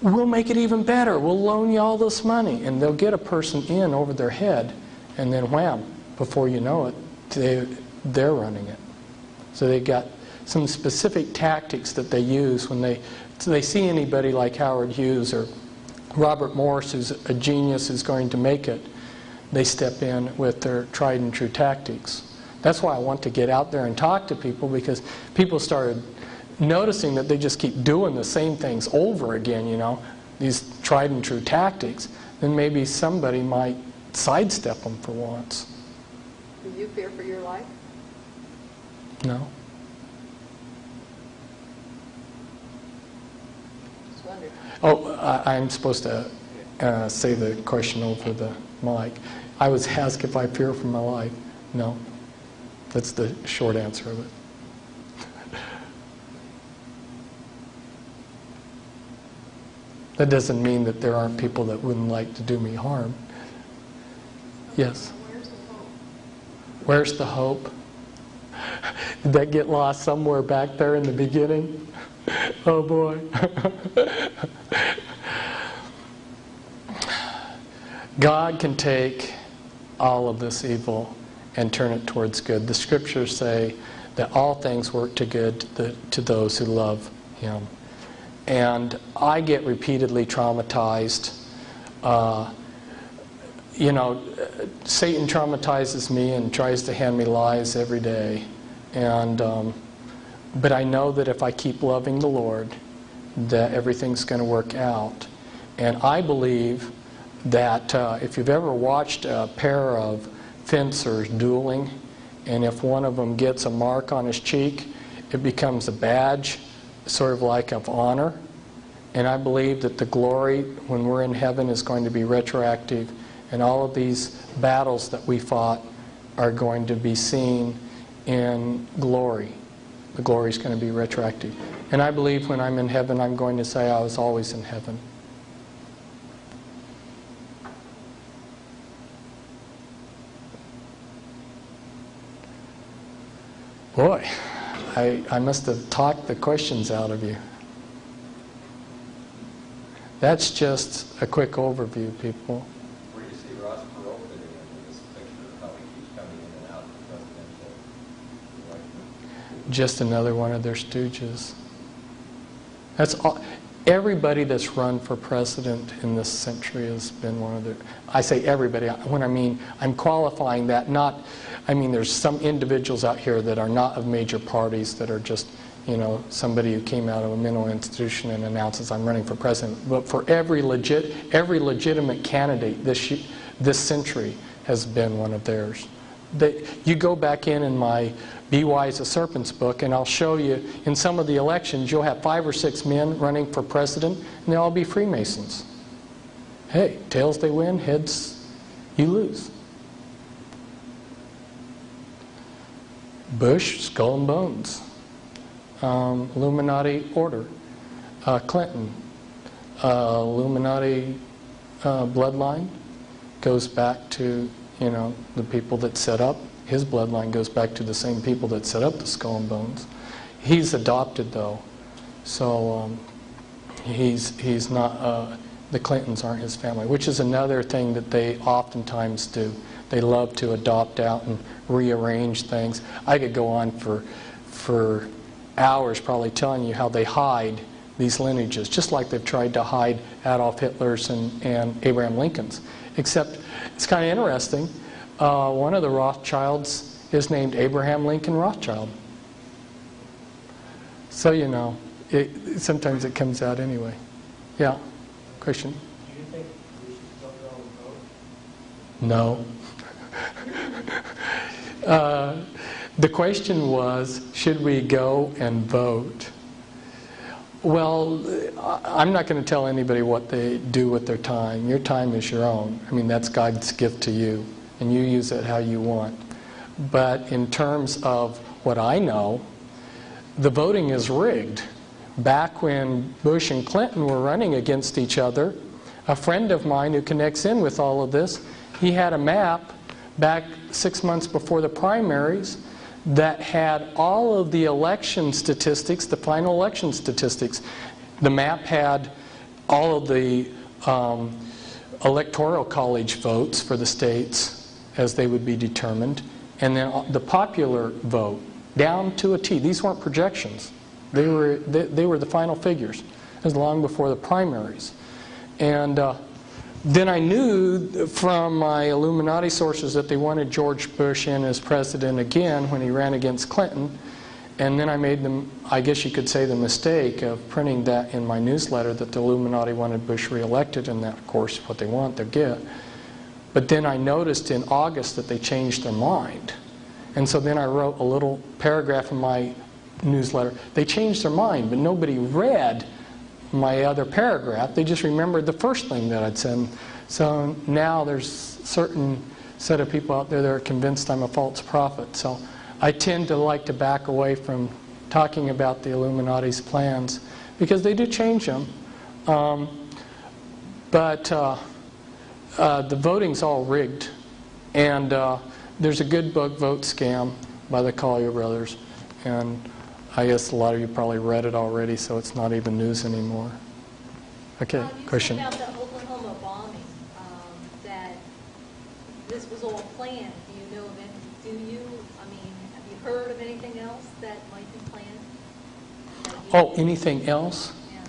We'll make it even better. We'll loan you all this money. And they'll get a person in over their head, and then wham, before you know it, they're running it. So they got some specific tactics that they use when they see anybody like Howard Hughes or Robert Morse, who's a genius, who's going to make it. They step in with their tried and true tactics. That's why I want to get out there and talk to people, because people started noticing that they just keep doing the same things over again, these tried and true tactics. Then maybe somebody might sidestep them for once. Do you fear for your life? No. Just wondered. Oh, I'm supposed to say the question over the mic. I was asked if I fear for my life. No. That's the short answer of it. That doesn't mean that there aren't people that wouldn't like to do me harm. Yes? Where's the hope? Where's the hope? Did that get lost somewhere back there in the beginning? Oh boy. God can take all of this evil and turn it towards good. The scriptures say that all things work to good to those who love Him. And I get repeatedly traumatized. Satan traumatizes me and tries to hand me lies every day. But I know that if I keep loving the Lord, that everything's going to work out. And I believe that if you've ever watched a pair of fencers dueling, and if one of them gets a mark on his cheek, it becomes a badge, sort of like of honor. And I believe that the glory when we're in heaven is going to be retroactive, and all of these battles that we fought are going to be seen in glory. The glory is going to be retroactive. And I believe when I'm in heaven, I'm going to say I was always in heaven. Boy, I must have talked the questions out of you. That's just a quick overview, people. Where do you see Ross Perot fitting in this picture of how he keeps coming in and out of the presidential election? Just another one of their stooges. That's all. Everybody that's run for president in this century has been one of their... I say everybody. When I mean, I'm qualifying that not... I mean, there's some individuals out here that are not of major parties that are just, somebody who came out of a mental institution and announces, I'm running for president. But for every legitimate candidate this century has been one of theirs. You go back in my Be Wise as Serpents book, and I'll show you in some of the elections, you'll have 5 or 6 men running for president, and they'll all be Freemasons. Hey, tails they win, heads you lose. Bush, skull and bones. Illuminati order. Clinton, Illuminati bloodline goes back to, the people that set up. His bloodline goes back to the same people that set up the skull and bones. He's adopted, though. So he's not, the Clintons aren't his family, which is another thing that they oftentimes do. They love to adopt out and rearrange things. I could go on for hours probably telling you how they hide these lineages, just like they've tried to hide Adolf Hitler's and Abraham Lincoln's. Except it's kind of interesting. One of the Rothschilds is named Abraham Lincoln Rothschild. So sometimes it comes out anyway. Yeah, question? Do you think we should still go and vote? No. The question was, should we go and vote? Well, I'm not going to tell anybody what they do with their time. Your time is your own. I mean, that's God's gift to you, and you use it how you want. But in terms of what I know, the voting is rigged. Back when Bush and Clinton were running against each other, a friend of mine who connects in with all of this, he had a map back 6 months before the primaries that had all of the election statistics, the final election statistics. The map had all of the electoral college votes for the states as they would be determined, and then the popular vote down to a T. These weren't projections. They were the final figures. It was long before the primaries. And then I knew from my Illuminati sources that they wanted George Bush in as president again when he ran against Clinton. And then I made them, I guess you could say, the mistake of printing that in my newsletter that the Illuminati wanted Bush reelected, and that, of course, what they want, they'll get. But then I noticed in August that they changed their mind. And so then I wrote a little paragraph in my newsletter. They changed their mind, but nobody read my other paragraph. They just remembered the first thing that I'd said. So now there's a certain set of people out there that are convinced I'm a false prophet. So I tend to like to back away from talking about the Illuminati's plans because they do change them. But the voting's all rigged. And there's a good book, Vote Scam, by the Collier brothers. And I guess a lot of you probably read it already, so it's not even news anymore. Okay, question. You said about the Oklahoma bombing, that this was all planned. Do you know of any, have you heard of anything else that might be planned? Oh, anything else? Yeah.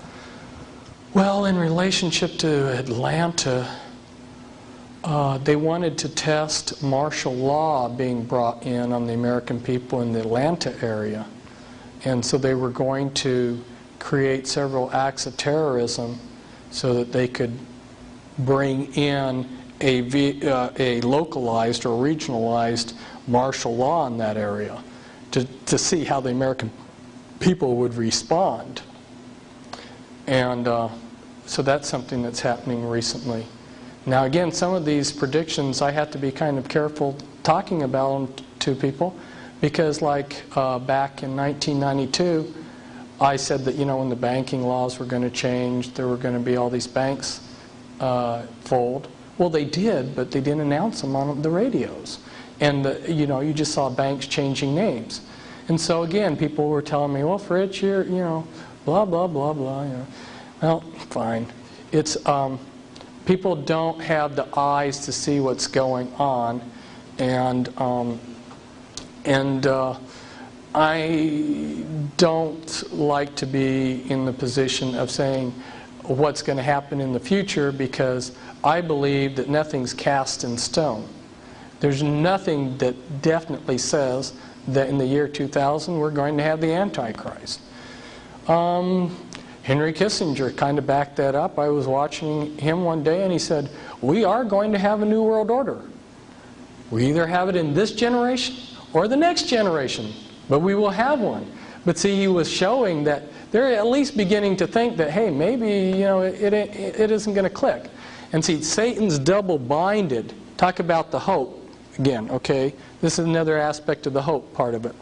Well, in relationship to Atlanta, they wanted to test martial law being brought in on the American people in the Atlanta area. And so they were going to create several acts of terrorism so that they could bring in a localized or regionalized martial law in that area to see how the American people would respond. And so that's something that's happening recently. Now again, some of these predictions I have to be kind of careful talking about them to people because like back in 1992 I said that when the banking laws were going to change, there were going to be all these banks fold. Well, they did, but they didn't announce them on the radios. And you just saw banks changing names. And so again, people were telling me, well, Fritz, you're, blah, blah, blah, blah. Well, fine. It's, people don't have the eyes to see what's going on. And I don't like to be in the position of saying what's going to happen in the future because I believe that nothing's cast in stone. There's nothing that definitely says that in the year 2000 we're going to have the Antichrist. Henry Kissinger kind of backed that up. I was watching him one day and he said, we are going to have a new world order. We either have it in this generation or the next generation, but we will have one. But see, he was showing that they're at least beginning to think that, hey, maybe it isn't going to click. And see, Satan's double-binded. Talk about the hope again, okay? This is another aspect of the hope part of it.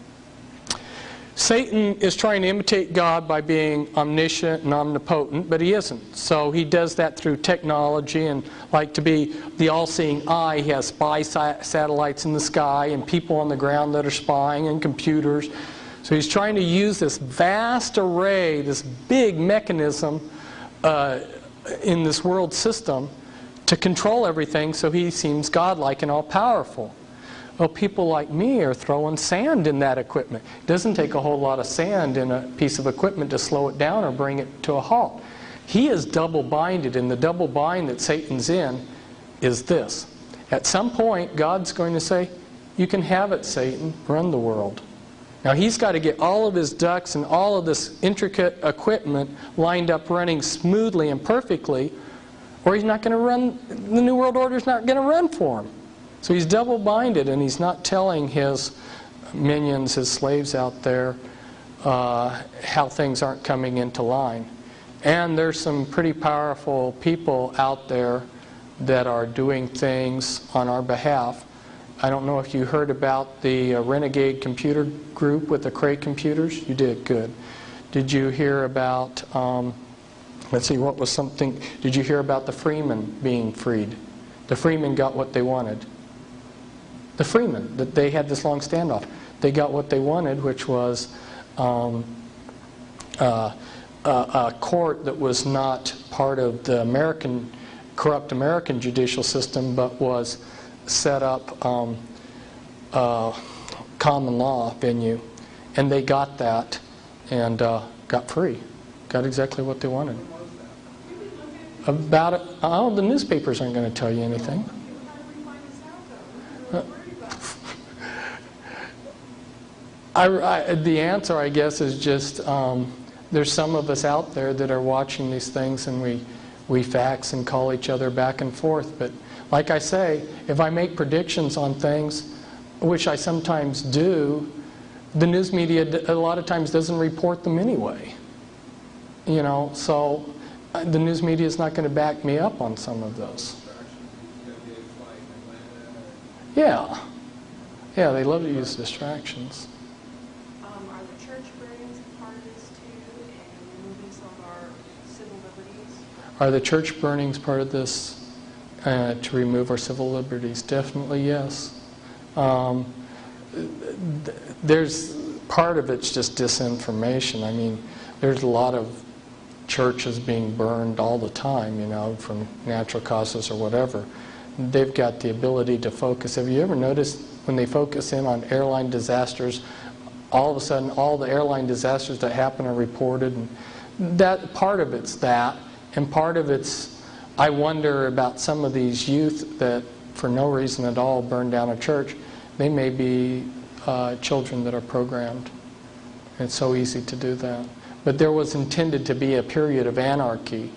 Satan is trying to imitate God by being omniscient and omnipotent, but he isn't. So he does that through technology and like to be the all-seeing eye. He has spy satellites in the sky and people on the ground that are spying and computers. So he's trying to use this vast array, this big mechanism in this world system to control everything so he seems godlike and all-powerful. Well, people like me are throwing sand in that equipment. It doesn't take a whole lot of sand in a piece of equipment to slow it down or bring it to a halt. He is double-binded, and the double bind that Satan's in is this. At some point, God's going to say, you can have it, Satan, run the world. Now, he's got to get all of his ducks and all of this intricate equipment lined up running smoothly and perfectly, or he's not going to run, the New World Order's not going to run for him. So he's double-binded, and he's not telling his minions, his slaves out there, how things aren't coming into line. And there's some pretty powerful people out there that are doing things on our behalf. I don't know if you heard about the Renegade Computer Group with the Cray computers. You did, good. Did you hear about, let's see, what was something, did you hear about the Freemen being freed? The Freemen got what they wanted. The Freemen, that they had this long standoff. They got what they wanted, which was a court that was not part of the corrupt American judicial system, but was set up common law venue. And they got that and got free. Got exactly what they wanted. About it, oh, the newspapers aren't going to tell you anything. The answer, I guess, is just there's some of us out there that are watching these things, and we fax and call each other back and forth. But like I say, if I make predictions on things, which I sometimes do, the news media a lot of times doesn't report them anyway. So the news media is not going to back me up on some of those. Yeah. Yeah, they love to use distractions. Are the church burdens a part of this too, and removing some of our civil liberties? Are the church burnings part of this to remove our civil liberties? Definitely yes. There's part of it's just disinformation. I mean, there's a lot of churches being burned all the time, you know, from natural causes or whatever. They've got the ability to focus. Have you ever noticed when they focus in on airline disasters, all of a sudden all the airline disasters that happen are reported? And that part of it's that, and part of it's, I wonder about some of these youth that for no reason at all burn down a church. They may be children that are programmed. It's so easy to do that. But there was intended to be a period of anarchy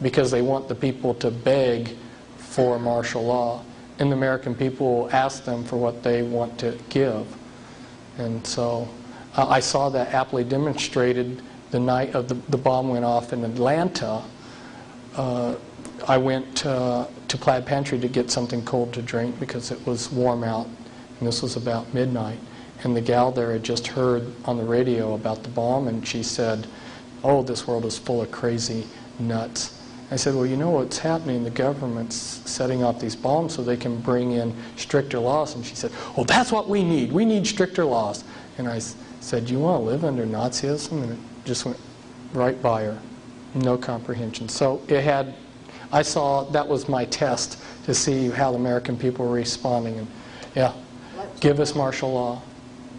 because they want the people to beg for martial law. And the American people will ask them for what they want to give. And so I saw that aptly demonstrated the night of the bomb went off in Atlanta. I went to Plaid Pantry to get something cold to drink because it was warm out. And this was about midnight. And the gal there had just heard on the radio about the bomb, and she said, "Oh, this world is full of crazy nuts." I said, "Well, you know what's happening? The government's setting off these bombs so they can bring in stricter laws." And she said, "Oh, that's what we need. We need stricter laws." And I said, "You want to live under Nazism?" And it just went right by her. No comprehension. So it had, I saw, that was my test to see how the American people were responding. And yeah, give us martial law.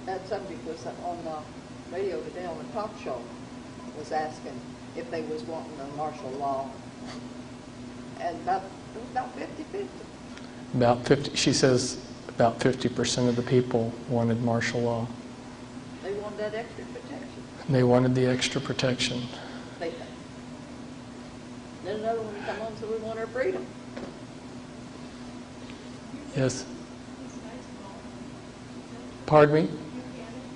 That subject was on the radio today on the talk show, was asking if they was wanting a martial law. And it was about 50-50. About 50, she says about 50% of the people wanted martial law. They wanted that extra protection. They wanted the extra protection. They think. Then another one come on, so we want our freedom. Yes? Pardon me?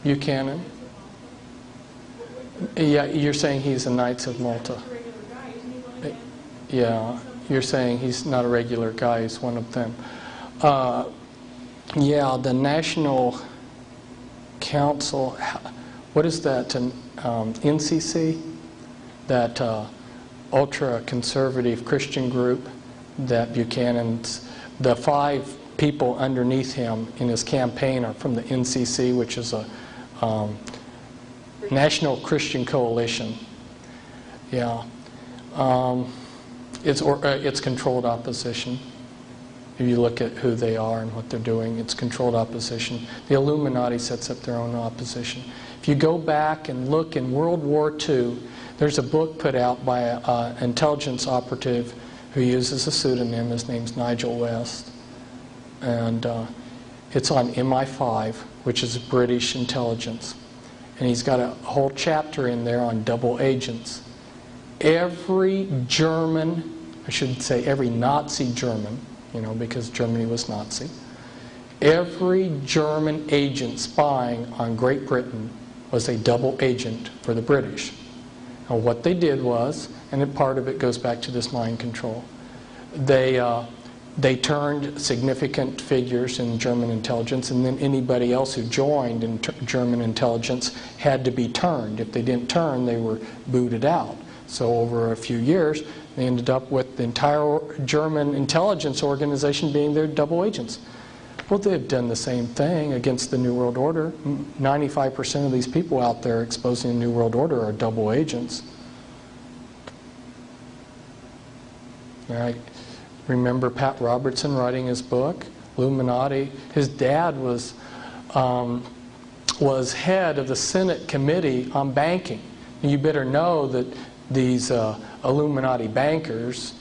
Buchanan? Yeah, you're saying he's a Knights of Malta. Yeah, you're saying he's not a regular guy, he's one of them. Yeah, the National Council, what is that, NCC? That ultra-conservative Christian group that Buchanan's, the 5 people underneath him in his campaign are from the NCC, which is a National Christian Coalition. Yeah. It's controlled opposition. If you look at who they are and what they're doing, it's controlled opposition. The Illuminati sets up their own opposition. If you go back and look in World War II, there's a book put out by an intelligence operative who uses a pseudonym. His name's Nigel West. And it's on MI5, which is British intelligence. And he's got a whole chapter in there on double agents. Every German, I should say every Nazi German, you know, because Germany was Nazi, every German agent spying on Great Britain was a double agent for the British. Now what they did was, and part of it goes back to this mind control, they turned significant figures in German intelligence, and then anybody else who joined in German intelligence had to be turned. If they didn't turn, they were booted out. So over a few years, they ended up with the entire German intelligence organization being their double agents. Well, they've done the same thing against the New World Order. 95% of these people out there exposing the New World Order are double agents. I remember Pat Robertson writing his book, Illuminati. His dad was head of the Senate Committee on Banking. And you better know that these Illuminati bankers,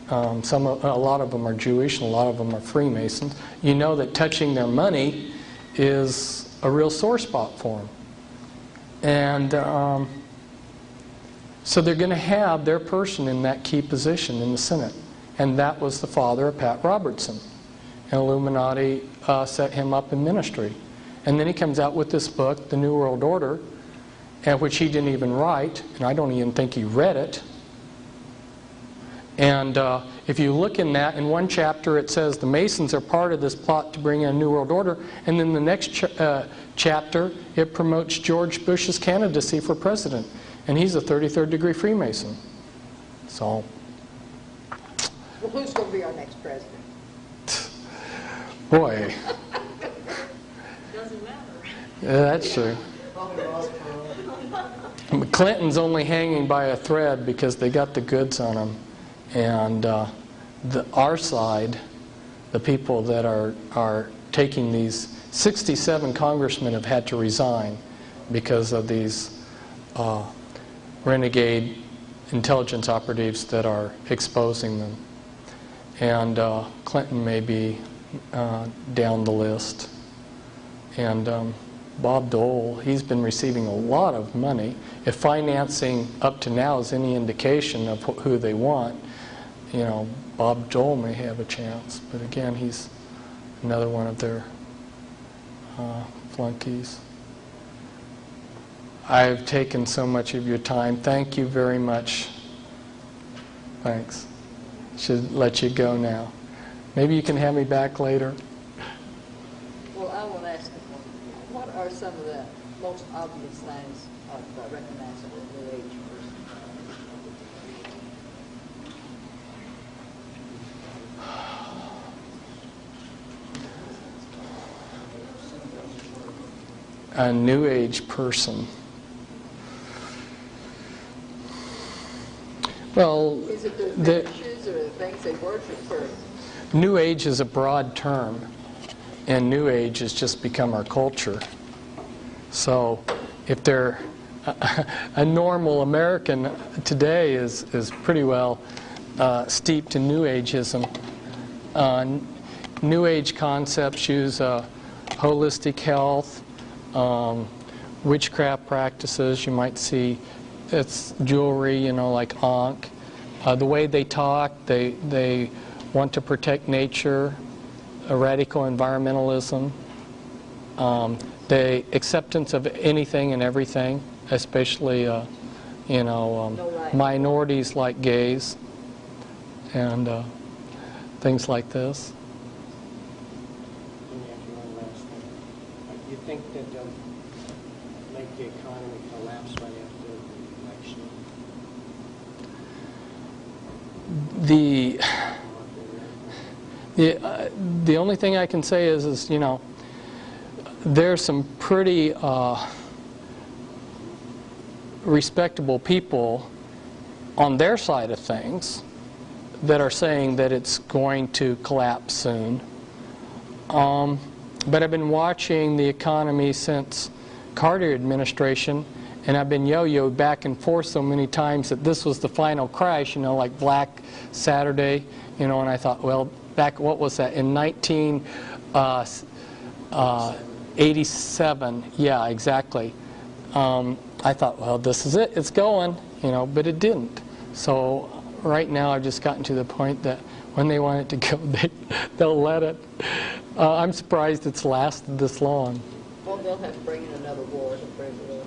a lot of them are Jewish and a lot of them are Freemasons. You know that touching their money is a real sore spot for them. And so they're going to have their person in that key position in the Senate. And that was the father of Pat Robertson. And Illuminati set him up in ministry. And then he comes out with this book, The New World Order, which he didn't even write, and I don't even think he read it. And if you look in that, in one chapter it says the Masons are part of this plot to bring in a New World Order, and then the next chapter it promotes George Bush's candidacy for president, and he's a 33rd degree Freemason. So, Well, who's going to be our next president? boy, Doesn't matter. yeah, that's true. Clinton's only hanging by a thread because they got the goods on him. And our side, the people that are taking these, 67 congressmen have had to resign because of these renegade intelligence operatives that are exposing them. And Clinton may be down the list. And Bob Dole, he's been receiving a lot of money. If financing up to now is any indication of who they want, you know, Bob Dole may have a chance. But again, he's another one of their flunkies. I've taken so much of your time. Thank you very much. Thanks. Should let you go now. Maybe you can have me back later. Well, I want to ask you, what are some of the most obvious signs of recognizing a New Age person? A New Age person. Well, Is it the fetishes or the things they worship, or? New Age is a broad term, and New Age has just become our culture. So if they're a normal American today is pretty well steeped in New Ageism. New Age concepts use holistic health, witchcraft practices. You might see it's jewelry, you know, like Ankh. The way they talk, they want to protect nature, radical environmentalism, the acceptance of anything and everything, especially you know, minorities like gays and things like this. Let me ask you one last thing. Do you think that they'll make the economy collapse right after the election? The only thing I can say is you know, there's some pretty respectable people on their side of things that are saying that it's going to collapse soon. But I've been watching the economy since Carter administration, and I've been yo-yoed back and forth so many times that this was the final crash, you know, like Black Saturday, you know, and I thought, well, back, what was that, in 1987, yeah, exactly. I thought, well, this is it, it's going, you know, but it didn't. So right now I've just gotten to the point that when they want it to go, they'll let it. I'm surprised it's lasted this long. Well, they'll have to bring in another war to bring it up.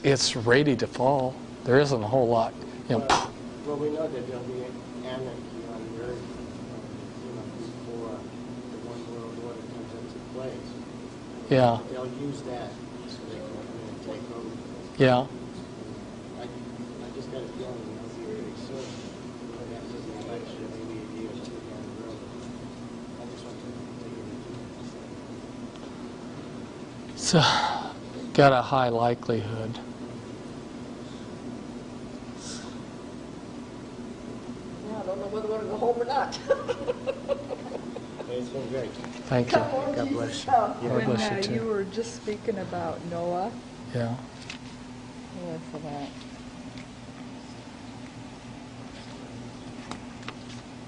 It's ready to fall. There isn't a whole lot. You know, Well, we know that there'll be anarchy on the earth, you know, before the one world order comes into place. yeah, They'll use that so they can come in and take over. yeah. I just got a feeling it'll be pretty soon. After the election, maybe a year or two down the road. I just want to take it into So, got a high likelihood. Now, I don't know whether we're going to go home or not. It's been great. Thank you. Come on, God Jesus, bless you. come. God bless you When too. you were just speaking about Noah, Yeah. what's that?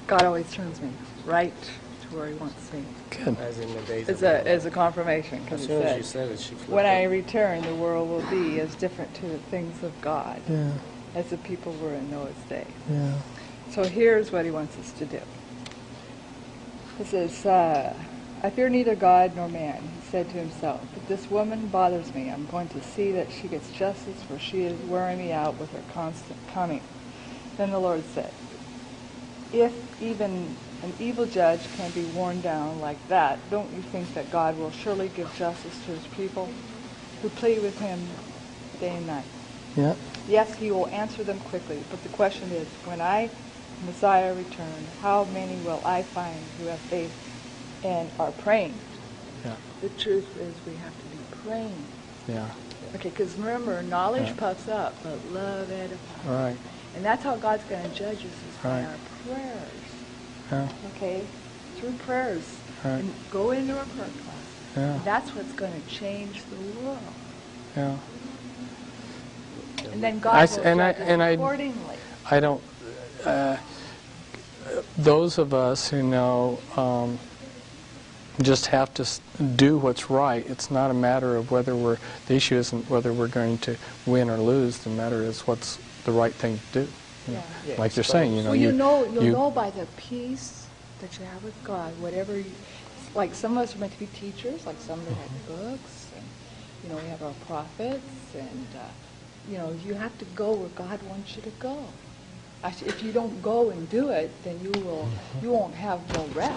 God always turns me right to where He wants me. Good. As in the days As of a, old. as a confirmation, As because soon as you it says, said it, she flipped when I it. return, the world will be as different to the things of God Yeah. as the people were in Noah's day. Yeah. So here's what He wants us to do. This is I fear neither God nor man, he said to himself. But this woman bothers me. I'm going to see that she gets justice, for she is wearing me out with her constant coming. Then the Lord said, if even an evil judge can be worn down like that, don't you think that God will surely give justice to his people who plead with him day and night? Yeah. Yes, he will answer them quickly, but the question is, when I, Messiah, return, how many will I find who have faith and are praying? Yeah. The truth is we have to be praying. Yeah. Okay, because remember, knowledge Yeah. puffs up, but love edifies. Right. And that's how God's going to judge us, is by Right. our prayers. Yeah. Okay? Through prayers. Right. And go into a prayer class. Yeah. And that's what's going to change the world. Yeah. And then I God s- will and I- judge us and I- accordingly. I don't. Those of us who know just have to do what's right. It's not a matter of whether we're. The issue isn't whether we're going to win or lose. The matter is what's the right thing to do. You know, Yeah. like you're saying, you know, Well, you'll know by the peace that you have with God, whatever you, like some of us are meant to be teachers, like some that have books, and, you know, we have our prophets, and, you know, you have to go where God wants you to go. Actually, if you don't go and do it, then you won't have no rest.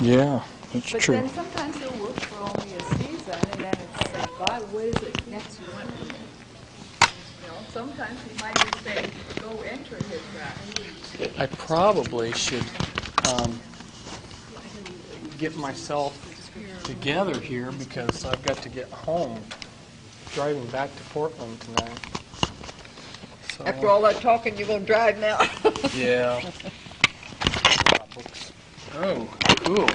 Yeah, that's But true. then sometimes it'll work for only a season, and then it's like, God, what is it next you want from me? You know, sometimes he might just say, go enter his rest. I probably should get myself together here because I've got to get home. Driving back to Portland tonight. So, After all that talking, you're going to drive now? yeah. Books. Oh, cool.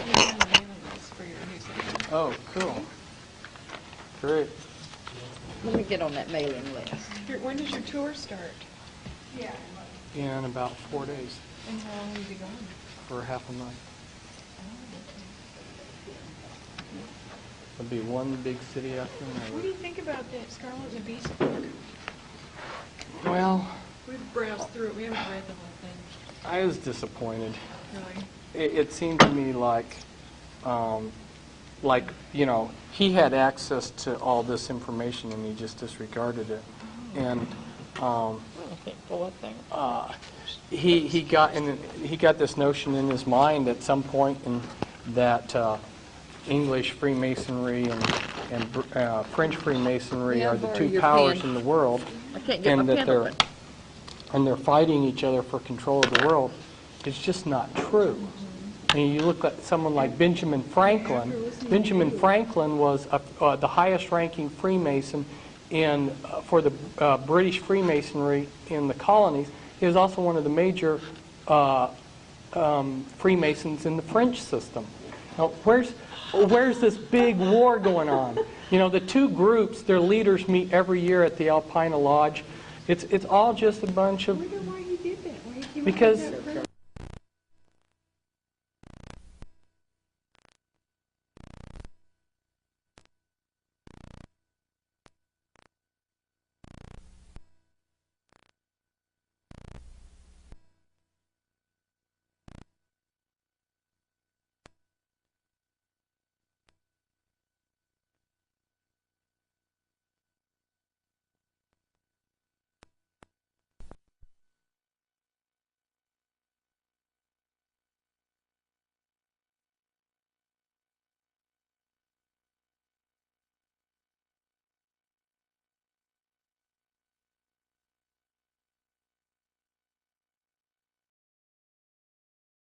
Oh, cool. Great. Let me get on that mailing list. When does your tour start? In about 4 days And how long will you be gone? for half a month. It'll be one big city after What do another. you think about that Scarlet and the Beast book? Well, We've browsed through it. We haven't read the whole thing, I was disappointed. really. It seemed to me like, you know, he had access to all this information and he just disregarded it. And he got this notion in his mind at some point that English Freemasonry and French Freemasonry are the borrow two your powers pen? in the world, I can't get and my that pen open. they're fighting each other for control of the world. It's just not true. And you look at someone like Benjamin Franklin. Benjamin Franklin was the highest-ranking Freemason for the British Freemasonry in the colonies. He was also one of the major Freemasons in the French system. Now, where's this big war going on? You know, the two groups, their leaders meet every year at the Alpina Lodge. It's all just a bunch of I wonder why you did that. Why you came up with because that